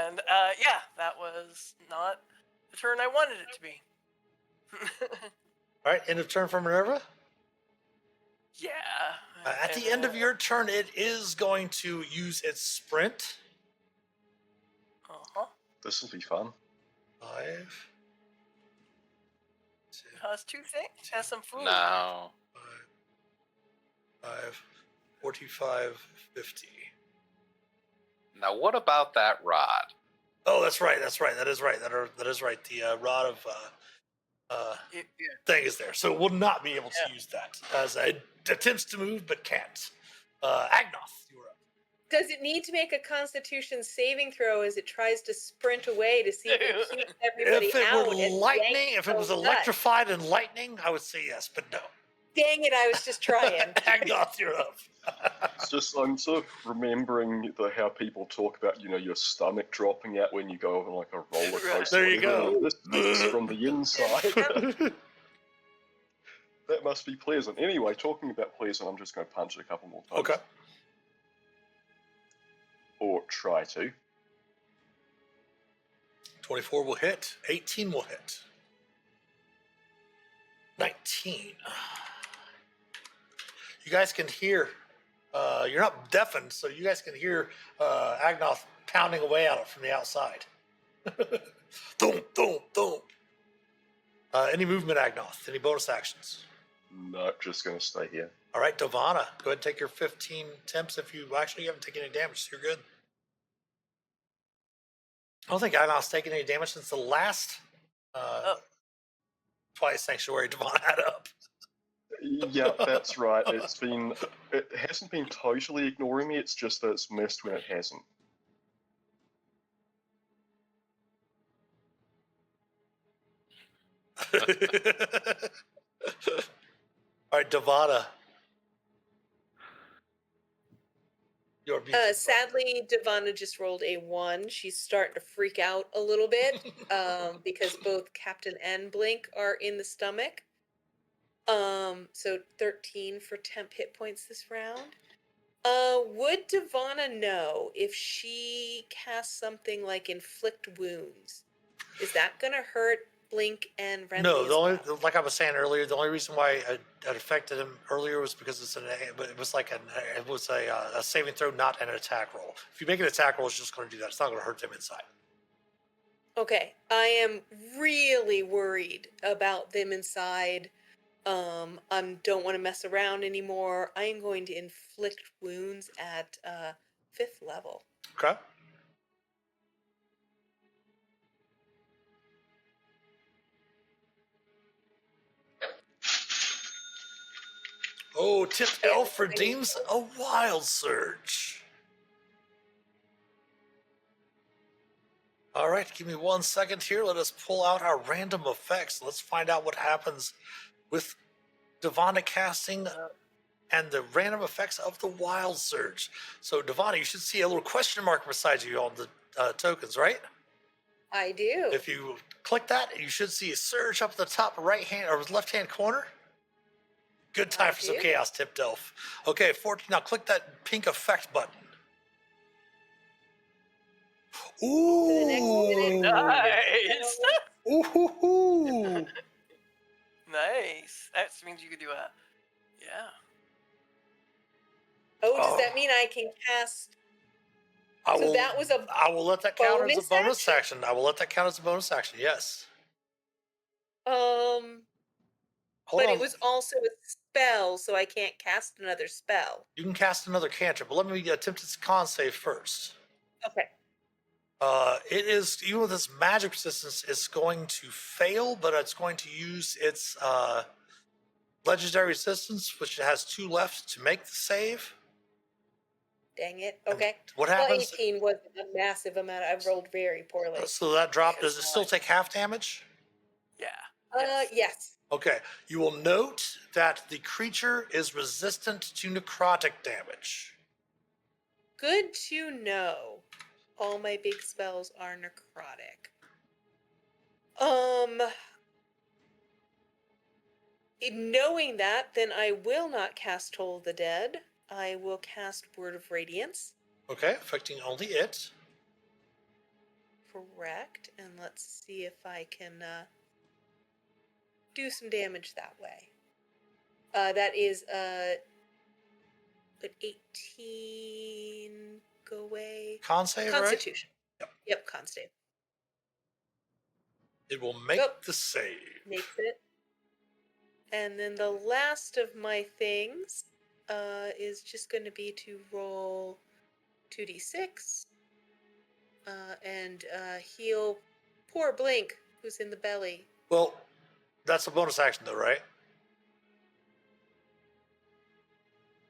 And yeah, that was not the turn I wanted it to be.
All right, end of turn for Minerva.
Yeah.
At the end of your turn, it is going to use its sprint.
Uh-huh.
This will be fun.
5.
Has 2 things. Has some food.
No.
5, 45, 50.
Now, what about that rod?
Oh, that's right. That is right. That is right. The rod of
Yeah.
thing is there, so it will not be able to use that as it attempts to move but can't. Agnoth, you were up.
Does it need to make a Constitution saving throw as it tries to sprint away to see if it keeps everybody
If it
out?
were
and
lightning,
yanks
if it was
those nuts?
electrified and lightning, I would say yes, but no.
Dang it! I was just trying.
Agnoth, you're up.
It's just I'm sort of remembering how people talk about your stomach dropping out when you go on like a roller coaster.
There you
or whatever.
go.
This makes from the inside. That must be pleasant. Anyway, talking about pleasant, I'm just going to punch it a couple more times.
Okay.
Or try to.
24 will hit. 18 will hit. 19. You guys can hear. You're not deafened, so you guys can hear Agnoth pounding away at it from the outside. Thump, thump, thump. Any movement, Agnoth? Any bonus actions?
No, just going to stay here.
All right, Devana, go ahead and take your 15 temps. If you actually haven't taken any damage, so you're good. I don't think Agnoth's taken any damage since the last Twilight Sanctuary Devana had up.
Yeah, that's right. It hasn't been totally ignoring me. It's just that it's missed when it hasn't.
All right, Devana. Your
Sadly, Devana just rolled a 1. She's starting to freak out a little bit because both Captain and Blink are in the stomach. So 13 for temp hit points this round. Would Devana know if she casts something like inflict wounds? Is that gonna hurt Blink and Renly?
No,
as well?
like I was saying earlier, the only reason why it affected him earlier was because it was a saving throw, not an attack roll. If you make an attack roll, it's just going to do that. It's not going to hurt them inside.
Okay, I am really worried about them inside. I don't want to mess around anymore. I am going to inflict wounds at 5th level.
Okay. Oh, Tip Elf redeems a wild surge. All right, give me 1 second here. Let us pull out our random effects. Let's find out what happens with Devana casting and the random effects of the wild surge. So, Devana, you should see a little question mark beside you on the tokens, right?
I do.
If you click that, you should see a surge up at the top right hand or left hand corner. Good time for some chaos, Tip Elf. Okay, 14. Now click that pink effect button. Ooh.
Nice.
Ooh.
Nice. That means you could do a. Yeah.
Oh, does that mean I can cast?
I
So that was a
I will let that count as a bonus
action?
action. I will let that count as a bonus action. Yes. Hold
but
on.
it was also a spell, so I can't cast another spell.
You can cast another cantrip, but let me attempt its con save first.
Okay.
It is, even with its magic resistance, it's going to fail, but it's going to use its legendary resistance, which it has 2 left to make the save.
Dang it. Okay.
What
Well,
happens?
18 wasn't a massive amount. I rolled very poorly.
So that drop, does it still take half damage?
Yeah.
Yes.
Okay. You will note that the creature is resistant to necrotic damage.
Good to know. All my big spells are necrotic. Knowing that, then I will not cast Toll of the Dead. I will cast Word of Radiance.
Okay, affecting only it.
Correct. And let's see if I can do some damage that way. That is an 18. Go away.
Con save, right?
Constitution. Yep, con save.
It will make the save.
Makes it. And then the last of my things is just going to be to roll 2d6 and heal poor Blink, who's in the belly.
Well, that's a bonus action, though, right?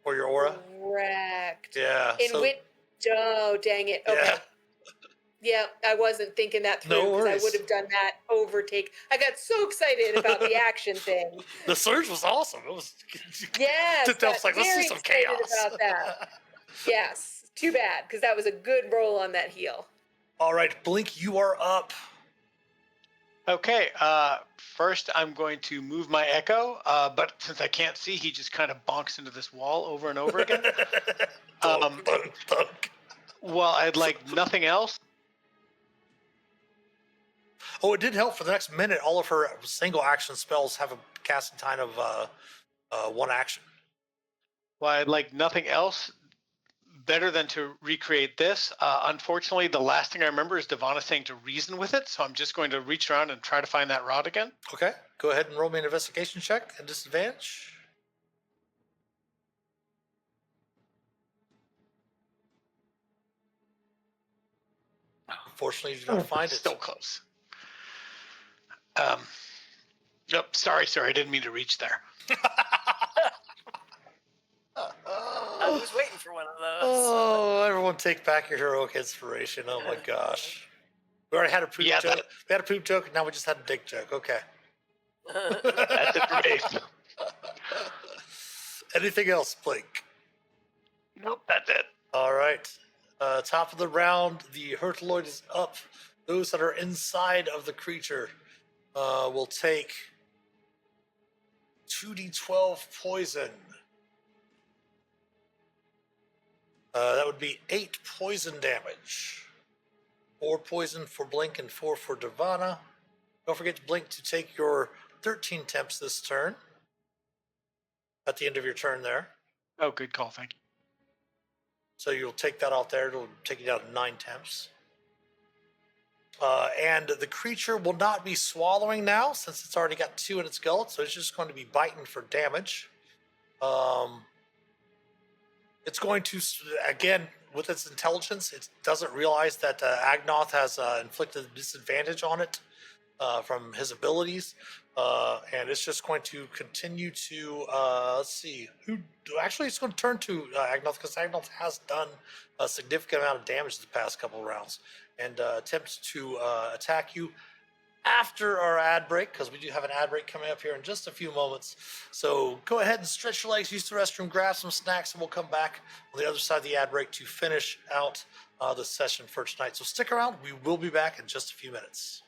Or your aura?
Correct.
Yeah.
Oh, dang it.
Yeah.
Okay. Yeah, I wasn't thinking that through
No
because I would
worries.
have done that overtake. I got so excited about the action thing.
The surge was awesome. It was.
Yes,
Tiptoe was
got
like, let's see
very
some
excited
chaos.
about that. Yes, too bad because that was a good roll on that heal.
All right, Blink, you are up.
Okay, first I'm going to move my echo, but since I can't see, he just kind of bonks into this wall over and over again.
Thunk, thunk, thunk.
Well, I'd like nothing else.
Oh, it did help for the next minute. All of her single action spells have a casting time of one action.
Well, I'd like nothing else better than to recreate this. Unfortunately, the last thing I remember is Devana saying to reason with it, so I'm just going to reach around and try to find that rod again.
Okay, go ahead and roll me an investigation check at disadvantage. Unfortunately, you do not find it.
Still close. Yep, sorry, I didn't mean to reach there.
I was waiting for one of those.
Oh, everyone take back your heroic inspiration. Oh my gosh. We already had a poop
Yeah,
joke. We had a poop joke, and now we just had a dick joke. Okay.
That's it for me.
Anything else, Blake?
Nope, that's it.
All right. Top of the round, the Hurtloid is up. Those that are inside of the creature will take 2d12 poison. That would be 8 poison damage. 4 poison for Blink and 4 for Devana. Don't forget to Blink to take your 13 temps this turn. At the end of your turn there.
Oh, good call, thank you.
So you'll take that out there. It'll take you down to 9 temps. And the creature will not be swallowing now since it's already got 2 in its gullet. So it's just going to be biting for damage. It's going to, again, with its intelligence, it doesn't realize that Agnoth has inflicted a disadvantage on it from his abilities. And it's just going to continue to, let's see, actually it's going to turn to Agnoth because Agnoth has done a significant amount of damage the past couple of rounds and attempts to attack you after our ad break, because we do have an ad break coming up here in just a few moments. So go ahead and stretch your legs, use the restroom, grab some snacks, and we'll come back on the other side of the ad break to finish out the session for tonight. So stick around. We will be back in just a few minutes.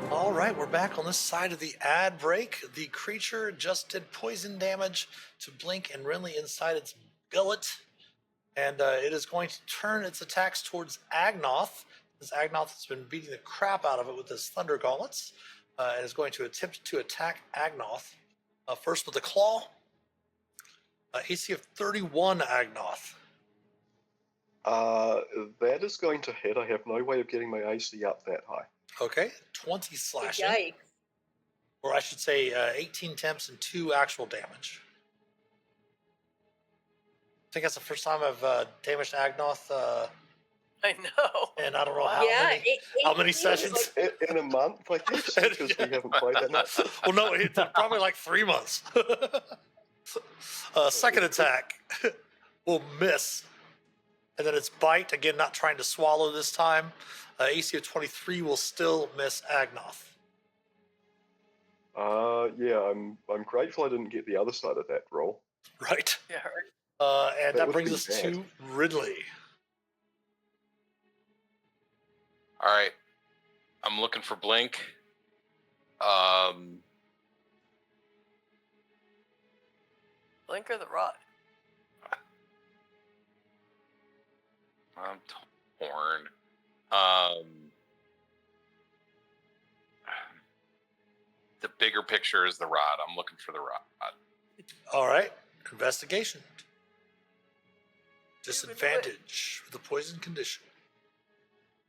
All right, we're back on this side of the ad break. The creature just did poison damage to Blink and Renly inside its gullet, and it is going to turn its attacks towards Agnoth. This Agnoth has been beating the crap out of it with his thunder gauntlets, and is going to attempt to attack Agnoth. First with the claw. AC of 31, Agnoth.
That is going to hit. I have no way of getting my AC up that high.
Okay, 20 slashing.
Yikes.
Or I should say 18 temps and 2 actual damage. I think that's the first time I've damaged Agnoth,
I know.
and I don't know
Yeah,
how many
18
sessions.
In a month, I guess, because we haven't played that much.
Well, no, it's probably like 3 months. Second attack will miss. And then its bite, again, not trying to swallow this time. AC of 23 will still miss Agnoth.
Yeah, I'm grateful I didn't get the other side of that roll.
Right.
Yeah, right.
And
That
that
would
brings
be
us
bad.
to Ridley.
All right. I'm looking for Blink.
Blink or the rod?
I'm torn. The bigger picture is the rod. I'm looking for the rod.
All right. Investigation. Disadvantage with the poison condition.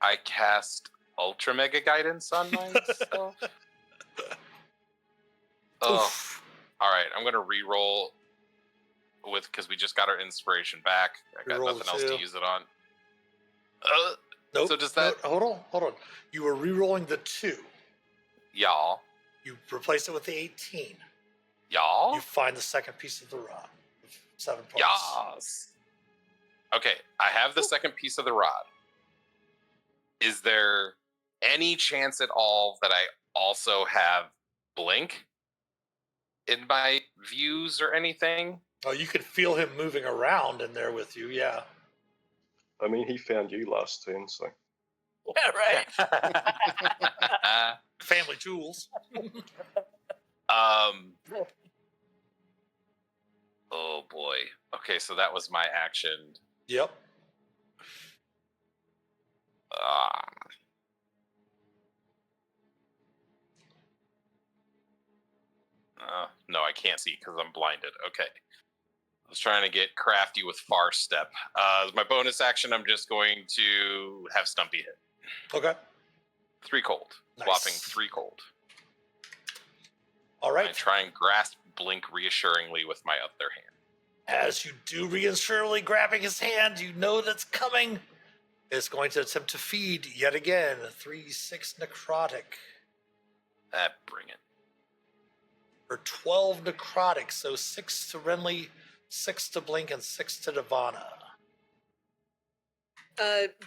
I cast Ultra Mega Guidance on myself. Oh,
Oof.
all right. I'm gonna re-roll because we just got our inspiration back. I got
Reroll
nothing
the
else
2.
to use it on.
Nope.
So does that,
No, hold on. You were re-rolling the 2.
y'all?
You replace it with the 18.
Y'all?
You find the second piece of the rod. 7 points.
Yas. Okay, I have the second piece of the rod. Is there any chance at all that I also have Blink in my views or anything?
Oh, you could feel him moving around in there with you, yeah.
I mean, he found you last turn, so.
Yeah, right.
Family jewels.
Oh boy. Okay, so that was my action.
Yep.
No, I can't see because I'm blinded. Okay. I was trying to get crafty with Far Step. As my bonus action, I'm just going to have Stumpy hit.
Okay.
3 cold.
Nice.
Whopping 3 cold.
All
I
right.
try and grasp Blink reassuringly with my other hand.
As you do reassuringly grabbing his hand, you know that's coming. It's going to attempt to feed yet again. 3/6 necrotic.
Bring it.
For 12 necrotic, so 6 to Renly, 6 to Blink, and 6 to Divana.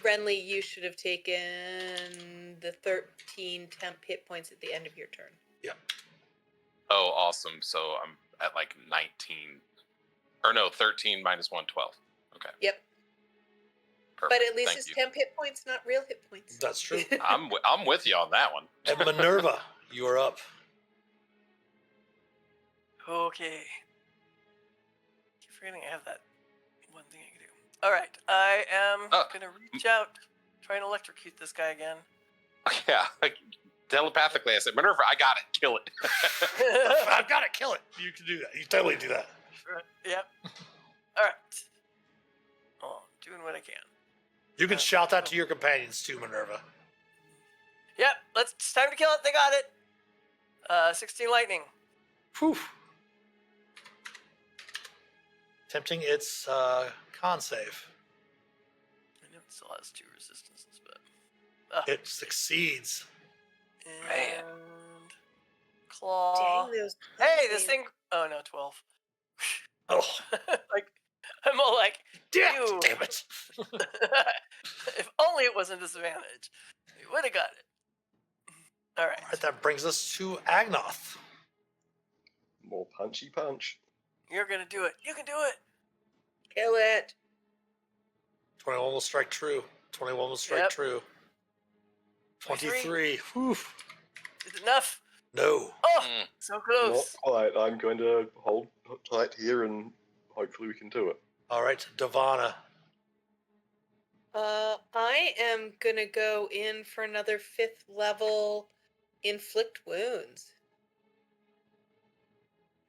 Renly, you should have taken the 13 temp hit points at the end of your turn.
Yep.
Oh, awesome. So I'm at like 19. Or no, 13 minus 1, 12. Okay.
Yep.
Perfect.
But at least
Thank
it's
you.
temp hit points, not real hit points.
That's true.
I'm with you on that one.
And Minerva, you are up.
Okay. Keep forgetting I have that one thing I can do. All right, I am gonna reach out, try and electrocute this guy again.
Yeah, like telepathically, I said, Minerva, I got it. Kill it.
I've got to kill it. You can do that. You totally do that.
Yep. All right. Oh, I'm doing what I can.
You can shout that to your companions too, Minerva.
Yep. It's time to kill it. They got it. 16 lightning.
Whew. Tempting its con save.
I know it still has 2 resistances, but
It succeeds.
and claw.
Dang those.
Hey, this thing. Oh no, 12.
Oh,
Like, I'm all like,
damn,
you.
damn it.
If only it wasn't disadvantage, we would have got it. All right.
All right, that brings us to Agnoth.
More punchy punch.
You're gonna do it. You can do it.
Kill it.
21 will strike true. 21 will strike
Yep.
true. 23. Whew.
Is it enough?
No.
Oh,
Mm.
so
Not
close.
quite. I'm going to hold tight here and hopefully we can do it.
All right, Davana.
I am gonna go in for another 5th level inflict wounds.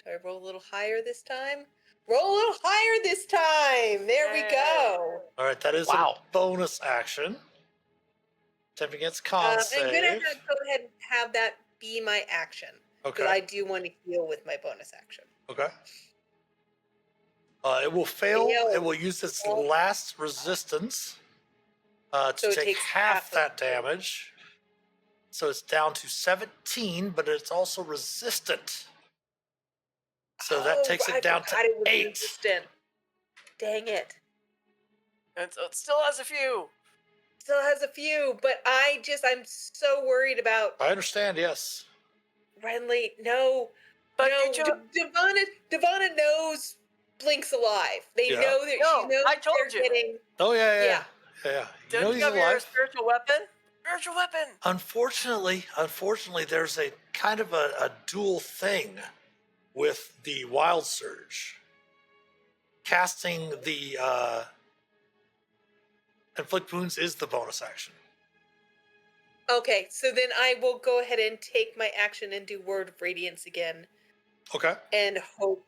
Do I roll a little higher this time? Roll a little higher this time. There we go.
All right, that is
Wow.
a bonus action. Tempting its con
I'm
save.
gonna go ahead and have that be my action because
Okay.
I do want to heal with my bonus action.
Okay. It will fail.
Fail.
It will use its
Fail.
last resistance to
So it
take
takes
half
half of
that
the
damage. So it's down to 17, but it's also resistant. So that
Oh,
takes
I
it down to
forgot it was
8.
resistant. Dang it.
And so it still has a few.
Still has a few, but I'm so worried about
I understand, yes.
Renly. No,
But
no,
you ju-
Devana knows Blink's alive. They
Yeah.
know that
No,
she knows
I told
they're
you.
getting.
Oh, yeah.
Yeah.
You
Don't
know
you
he's
have your
alive.
spiritual weapon? Spiritual weapon.
Unfortunately, there's a kind of a dual thing with the Wild Surge. Casting the Inflict Wounds is the bonus action.
Okay, so then I will go ahead and take my action and do Word of Radiance again,
Okay.
and hope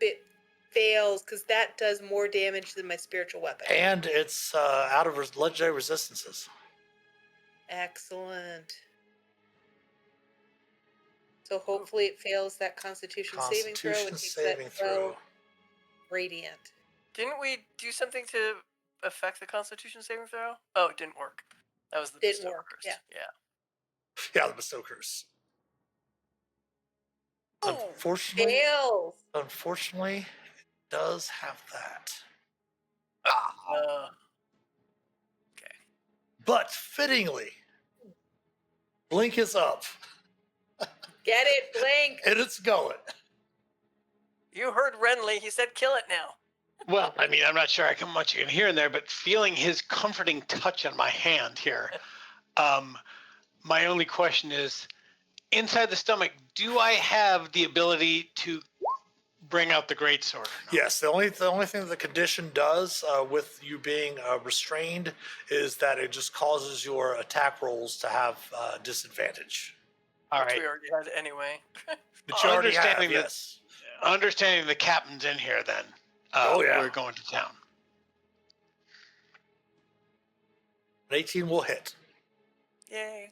it fails because that does more damage than my spiritual weapon.
And it's out of legendary resistances.
Excellent. So hopefully it fails that Constitution saving throw and
Constitution
takes
saving
that
throw.
12 radiant.
Didn't we do something to affect the Constitution saving throw? Oh, it didn't work. That was the
Didn't
bestow
work,
curse.
yeah.
Yeah, the Bestow Curse. Unfortunately,
Fails.
it does have that.
Uh,
But fittingly, Blink is up
Get it, Blink.
and it's going.
you heard Renly. He said, "Kill it now."
Well, I mean, I'm not sure how much you can hear in there, but feeling his comforting touch on my hand here, my only question is, inside the stomach, do I have the ability to bring out the greatsword? Or not?
Yes, the only thing the condition does with you being restrained is that it just causes your attack rolls to have disadvantage.
All
Which
right.
we already had anyway.
Which you already have,
Understanding that-
yes.
Understanding the captain's in here, then.
Oh, yeah.
We're going to town.
An 18 will hit,
Yay.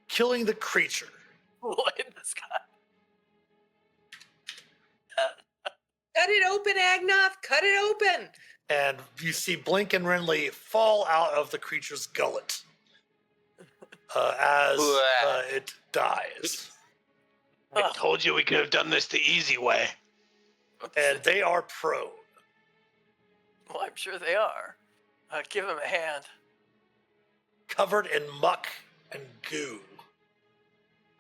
killing the creature.
What in this guy?
Cut it open, Agnoth. Cut it open.
And you see Blink and Renly fall out of the creature's gullet as it dies.
I told you we could have done this the easy way.
And they are prone.
Well, I'm sure they are. Give him a hand.
Covered in muck and goo.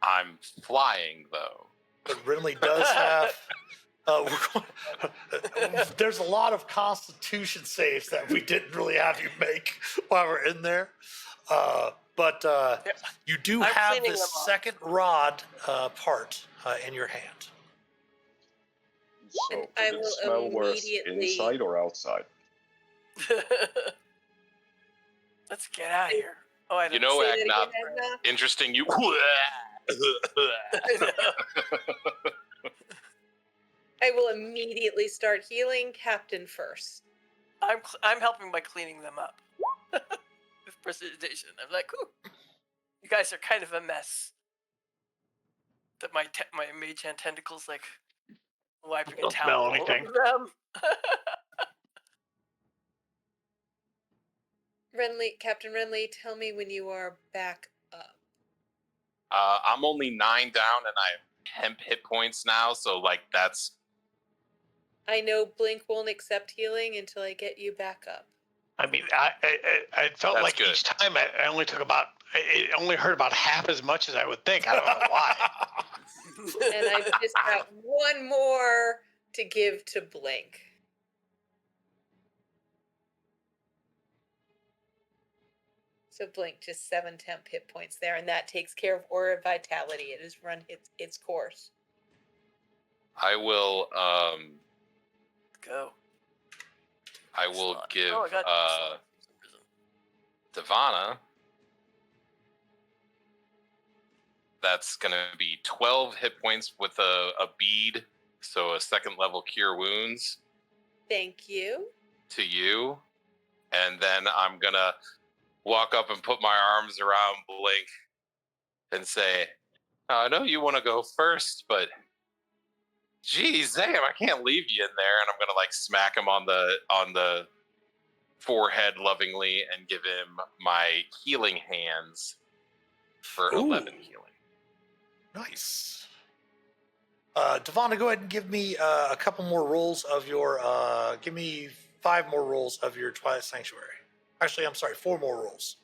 I'm flying though.
But Renly does have. There's a lot of Constitution saves that we didn't really have you make while we're in there. But But
Yeah.
you do
I'm
have
cleaning
this
them up.
second rod part in your hand.
So,
And
did
I
it
will
smell worse
immediately-
inside or outside?
Let's get out of here. Oh, I
You
didn't
know,
Say that
Agnoth,
again, Agnoth.
interesting. You.
I know.
I will immediately start healing Captain first.
I'm helping by cleaning them up with precipitation. I'm like, ooh, you guys are kind of a mess. That my mage hand tentacles like wiping a
Don't
towel
smell
all
anything.
over them.
Captain Renly, tell me when you are back up.
I'm only 9 down, and I have 10 hit points now. So like that's.
I know Blink won't accept healing until I get you back up.
I mean, I felt
That's
like
good.
each time I only took about, it only hurt about half as much as I would think. I don't know why.
And I've just got one more to give to Blink. So Blink, just 7 temp hit points there, and that takes care of Aura of Vitality. It has run its course.
I will.
Go.
I will
Slot.
give
Oh, I got slot for some reason.
Devana. That's gonna be 12 hit points with a bead, so a second level cure wounds
Thank you.
to you, and then I'm gonna walk up and put my arms around Blink and say, "I know you want to go first, but geez, damn, I can't leave you in there." And I'm gonna like smack him on the forehead lovingly and give him my healing hands for
Ooh.
11 healing.
Nice. Devonna, go ahead and give me a couple more rolls of your. Give me 5 more rolls of your Twilight Sanctuary. Actually, I'm sorry, 4 more rolls.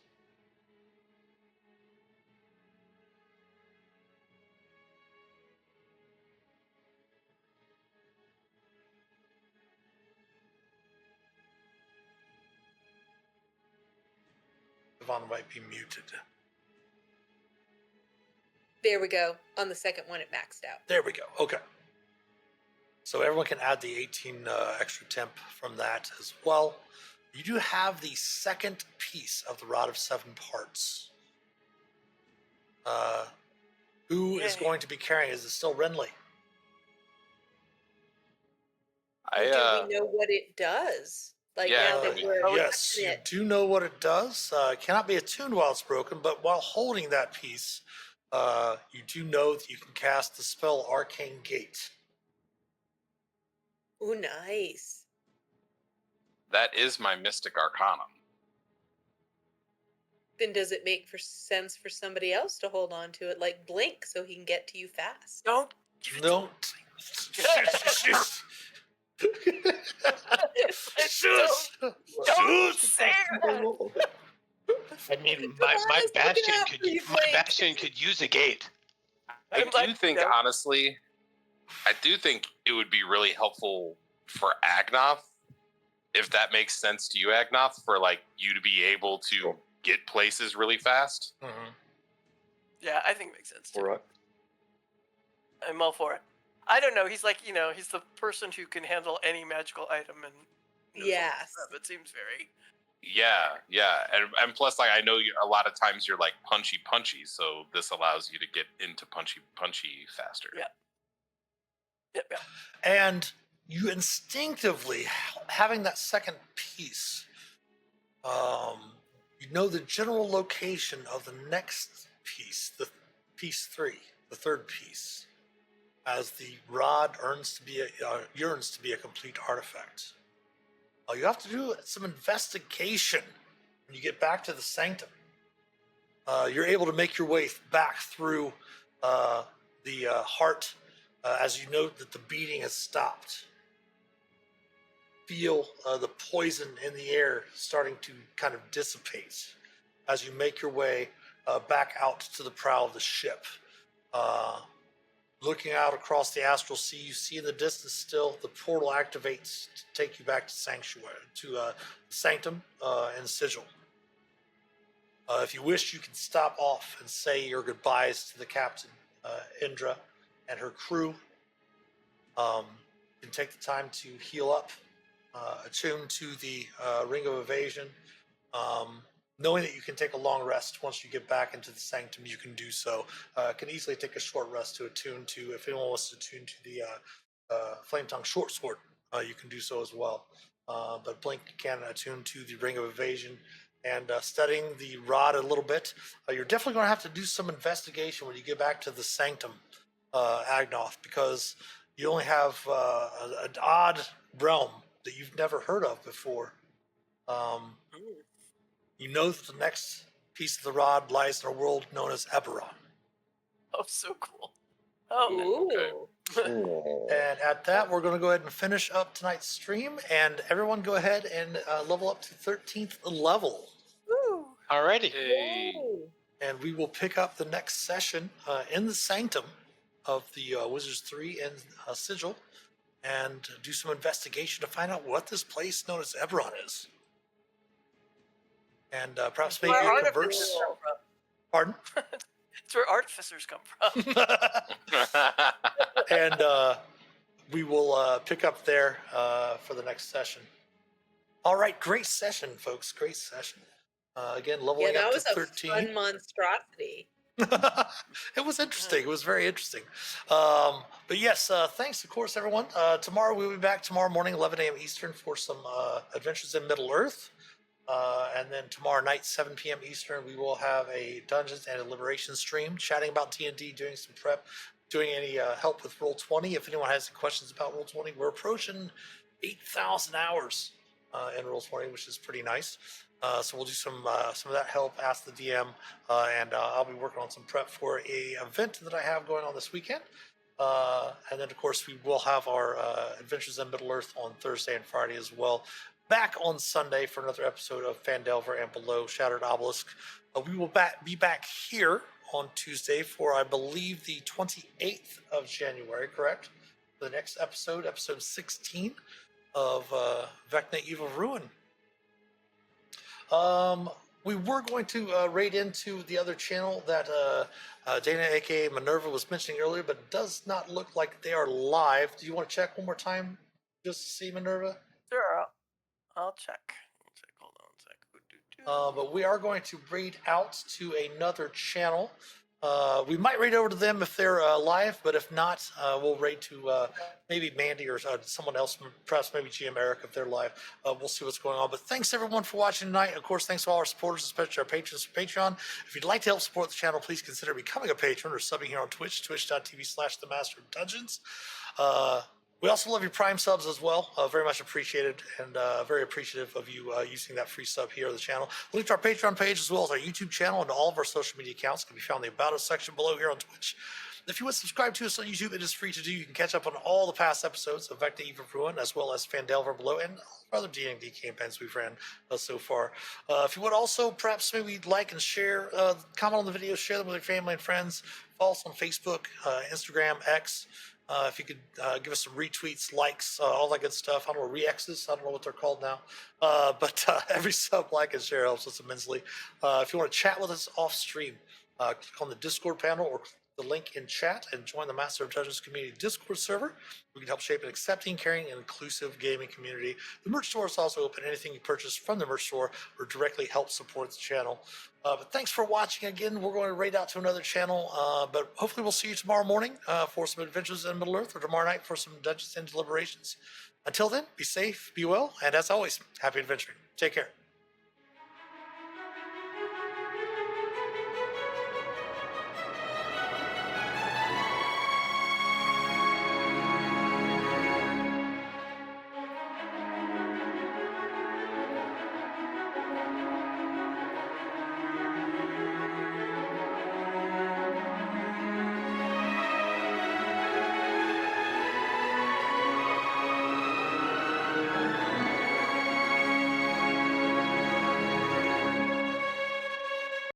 Devonna might be muted.
There we go. On the second one, it maxed out.
There we go. Okay. So everyone can add the 18 extra temp from that as well. You do have the second piece of the Rod of 7 Parts. Who is
Yay.
going to be carrying? Is it still Renly?
Do we know what it does? Like
Yeah,
now that we're
yes,
touching
you
it.
do know what it does. It cannot be attuned while it's broken, but while holding that piece, you do know that you can cast the spell Arcane Gate.
Ooh, nice.
that is my Mystic Arcanum.
Then does it make sense for somebody else to hold on to it like Blink so he can get to you fast?
Don't give it to
Don't. Shush!
Don't say that.
I mean,
Come
my
on, let's look it up, please,
my
Blake.
bastion could use a gate.
I
I'm like,
do think,
you know,
honestly, I do think it would be really helpful for Agnoth, if that makes sense to you, Agnoth, for like you to be able to
Sure.
get places really fast.
Mhm.
yeah, I think it makes sense too.
All right.
I'm all for it. I don't know. He's like, he's the person who can handle any magical item and knows all
Yes.
this stuff. It seems very.
Yeah, and plus, like I know a lot of times you're like punchy, so this allows you to get into punchy faster.
Yeah. Yep.
And you instinctively, having that second piece, you know the general location of the next piece, the piece 3, the third piece, as the rod yearns to be a complete artifact. You have to do some investigation when you get back to the sanctum. You're able to make your way back through the heart as you note that the beating has stopped. Feel the poison in the air starting to kind of dissipate as you make your way back out to the prow of the ship. Looking out across the astral sea, you see in the distance still the portal activates to take you back to Sanctuary, to Sanctum and Sigil. If you wish, you can stop off and say your goodbyes to the captain, Indra, and her crew. You can take the time to heal up, attune to the ring of evasion. Knowing that you can take a long rest once you get back into the sanctum, you can do so. Can easily take a short rest to attune to. If anyone wants to attune to the flame tongue short sword, you can do so as well. But Blink can attune to the ring of evasion. And studying the rod a little bit, you're definitely going to have to do some investigation when you get back to the sanctum, Agnoth, because you only have an odd realm that you've never heard of before. You know that the next piece of the rod lies in a world known as Eberron.
Oh, so cool. Oh,
Ooh. Okay.
And at that, we're going to go ahead and finish up tonight's stream. And everyone go ahead and level up to 13th level.
Woo.
Alrighty.
Hey.
Ooh.
And we will pick up the next session in the sanctum of the Wizards 3 and Sigil and do some investigation to find out what this place known as Eberron is. And perhaps maybe
Where
converse.
artificers come from.
Pardon?
It's where artificers come from.
And we will pick up there for the next session. All right, great session, folks. Great session. Again, leveling
Yeah, that
up
was
to
a
13.
fun monstrosity.
It was interesting. It was very interesting. But yes, thanks, of course, everyone. Tomorrow we'll be back tomorrow morning, 11 a.m. Eastern, for some adventures in Middle Earth. And then tomorrow night, 7 p.m. Eastern, we will have a Dungeons and Liberation stream, chatting about D&D, doing some prep, doing any help with Roll20. If anyone has any questions about Roll20, we're approaching 8,000 hours in Roll20, which is pretty nice. So we'll do some of that help, ask the DM, and I'll be working on some prep for a event that I have going on this weekend. And then, of course, we will have our Adventures in Middle Earth on Thursday and Friday as well. Back on Sunday for another episode of Phandelver and Below Shattered Obelisk. We will be back here on Tuesday for, I believe, the 28th of January, correct? For the next episode, episode 16 of Vecna Eve of Ruin. We were going to raid into the other channel that Dana, aka Minerva, was mentioning earlier, but it does not look like they are live. Do you want to check one more time just to see, Minerva?
Sure, I'll check. Hold on a sec.
But we are going to raid out to another channel. We might raid over to them if they're live, but if not, we'll raid to maybe Mandy or someone else, perhaps maybe GM Eric if they're live. We'll see what's going on. But thanks everyone for watching tonight. Of course, thanks to all our supporters, especially our patrons for Patreon. If you'd like to help support the channel, please consider becoming a patron or subbing here on Twitch, twitch.tv/themasterofdungeons. We also love your Prime subs as well. Very much appreciated, and very appreciative of you using that free sub here on the channel. Link to our Patreon page as well as our YouTube channel and all of our social media accounts can be found in the About Us section below here on Twitch. If you would subscribe to us on YouTube, it is free to do. You can catch up on all the past episodes of Vecna Eve of Ruin, as well as Phandelver Below, and all other D&D campaigns we've ran so far. If you would also perhaps maybe like and share, comment on the videos, share them with your family and friends. Follow us on Facebook, Instagram, X. If you could give us some retweets, likes, all that good stuff. I don't know, re-X's, I don't know what they're called now. But every sub, like, and share helps us immensely. If you want to chat with us off stream, click on the Discord panel or the link in chat and join the Master of Dungeons community Discord server. We can help shape an accepting, caring, and inclusive gaming community. The merch store is also open. Anything you purchase from the merch store will directly help support the channel. But thanks for watching again. We're going to raid out to another channel, but hopefully we'll see you tomorrow morning for some adventures in Middle Earth, or tomorrow night for some Dungeons and Deliberations. Until then, be safe, be well, and as always, happy adventuring. Take care.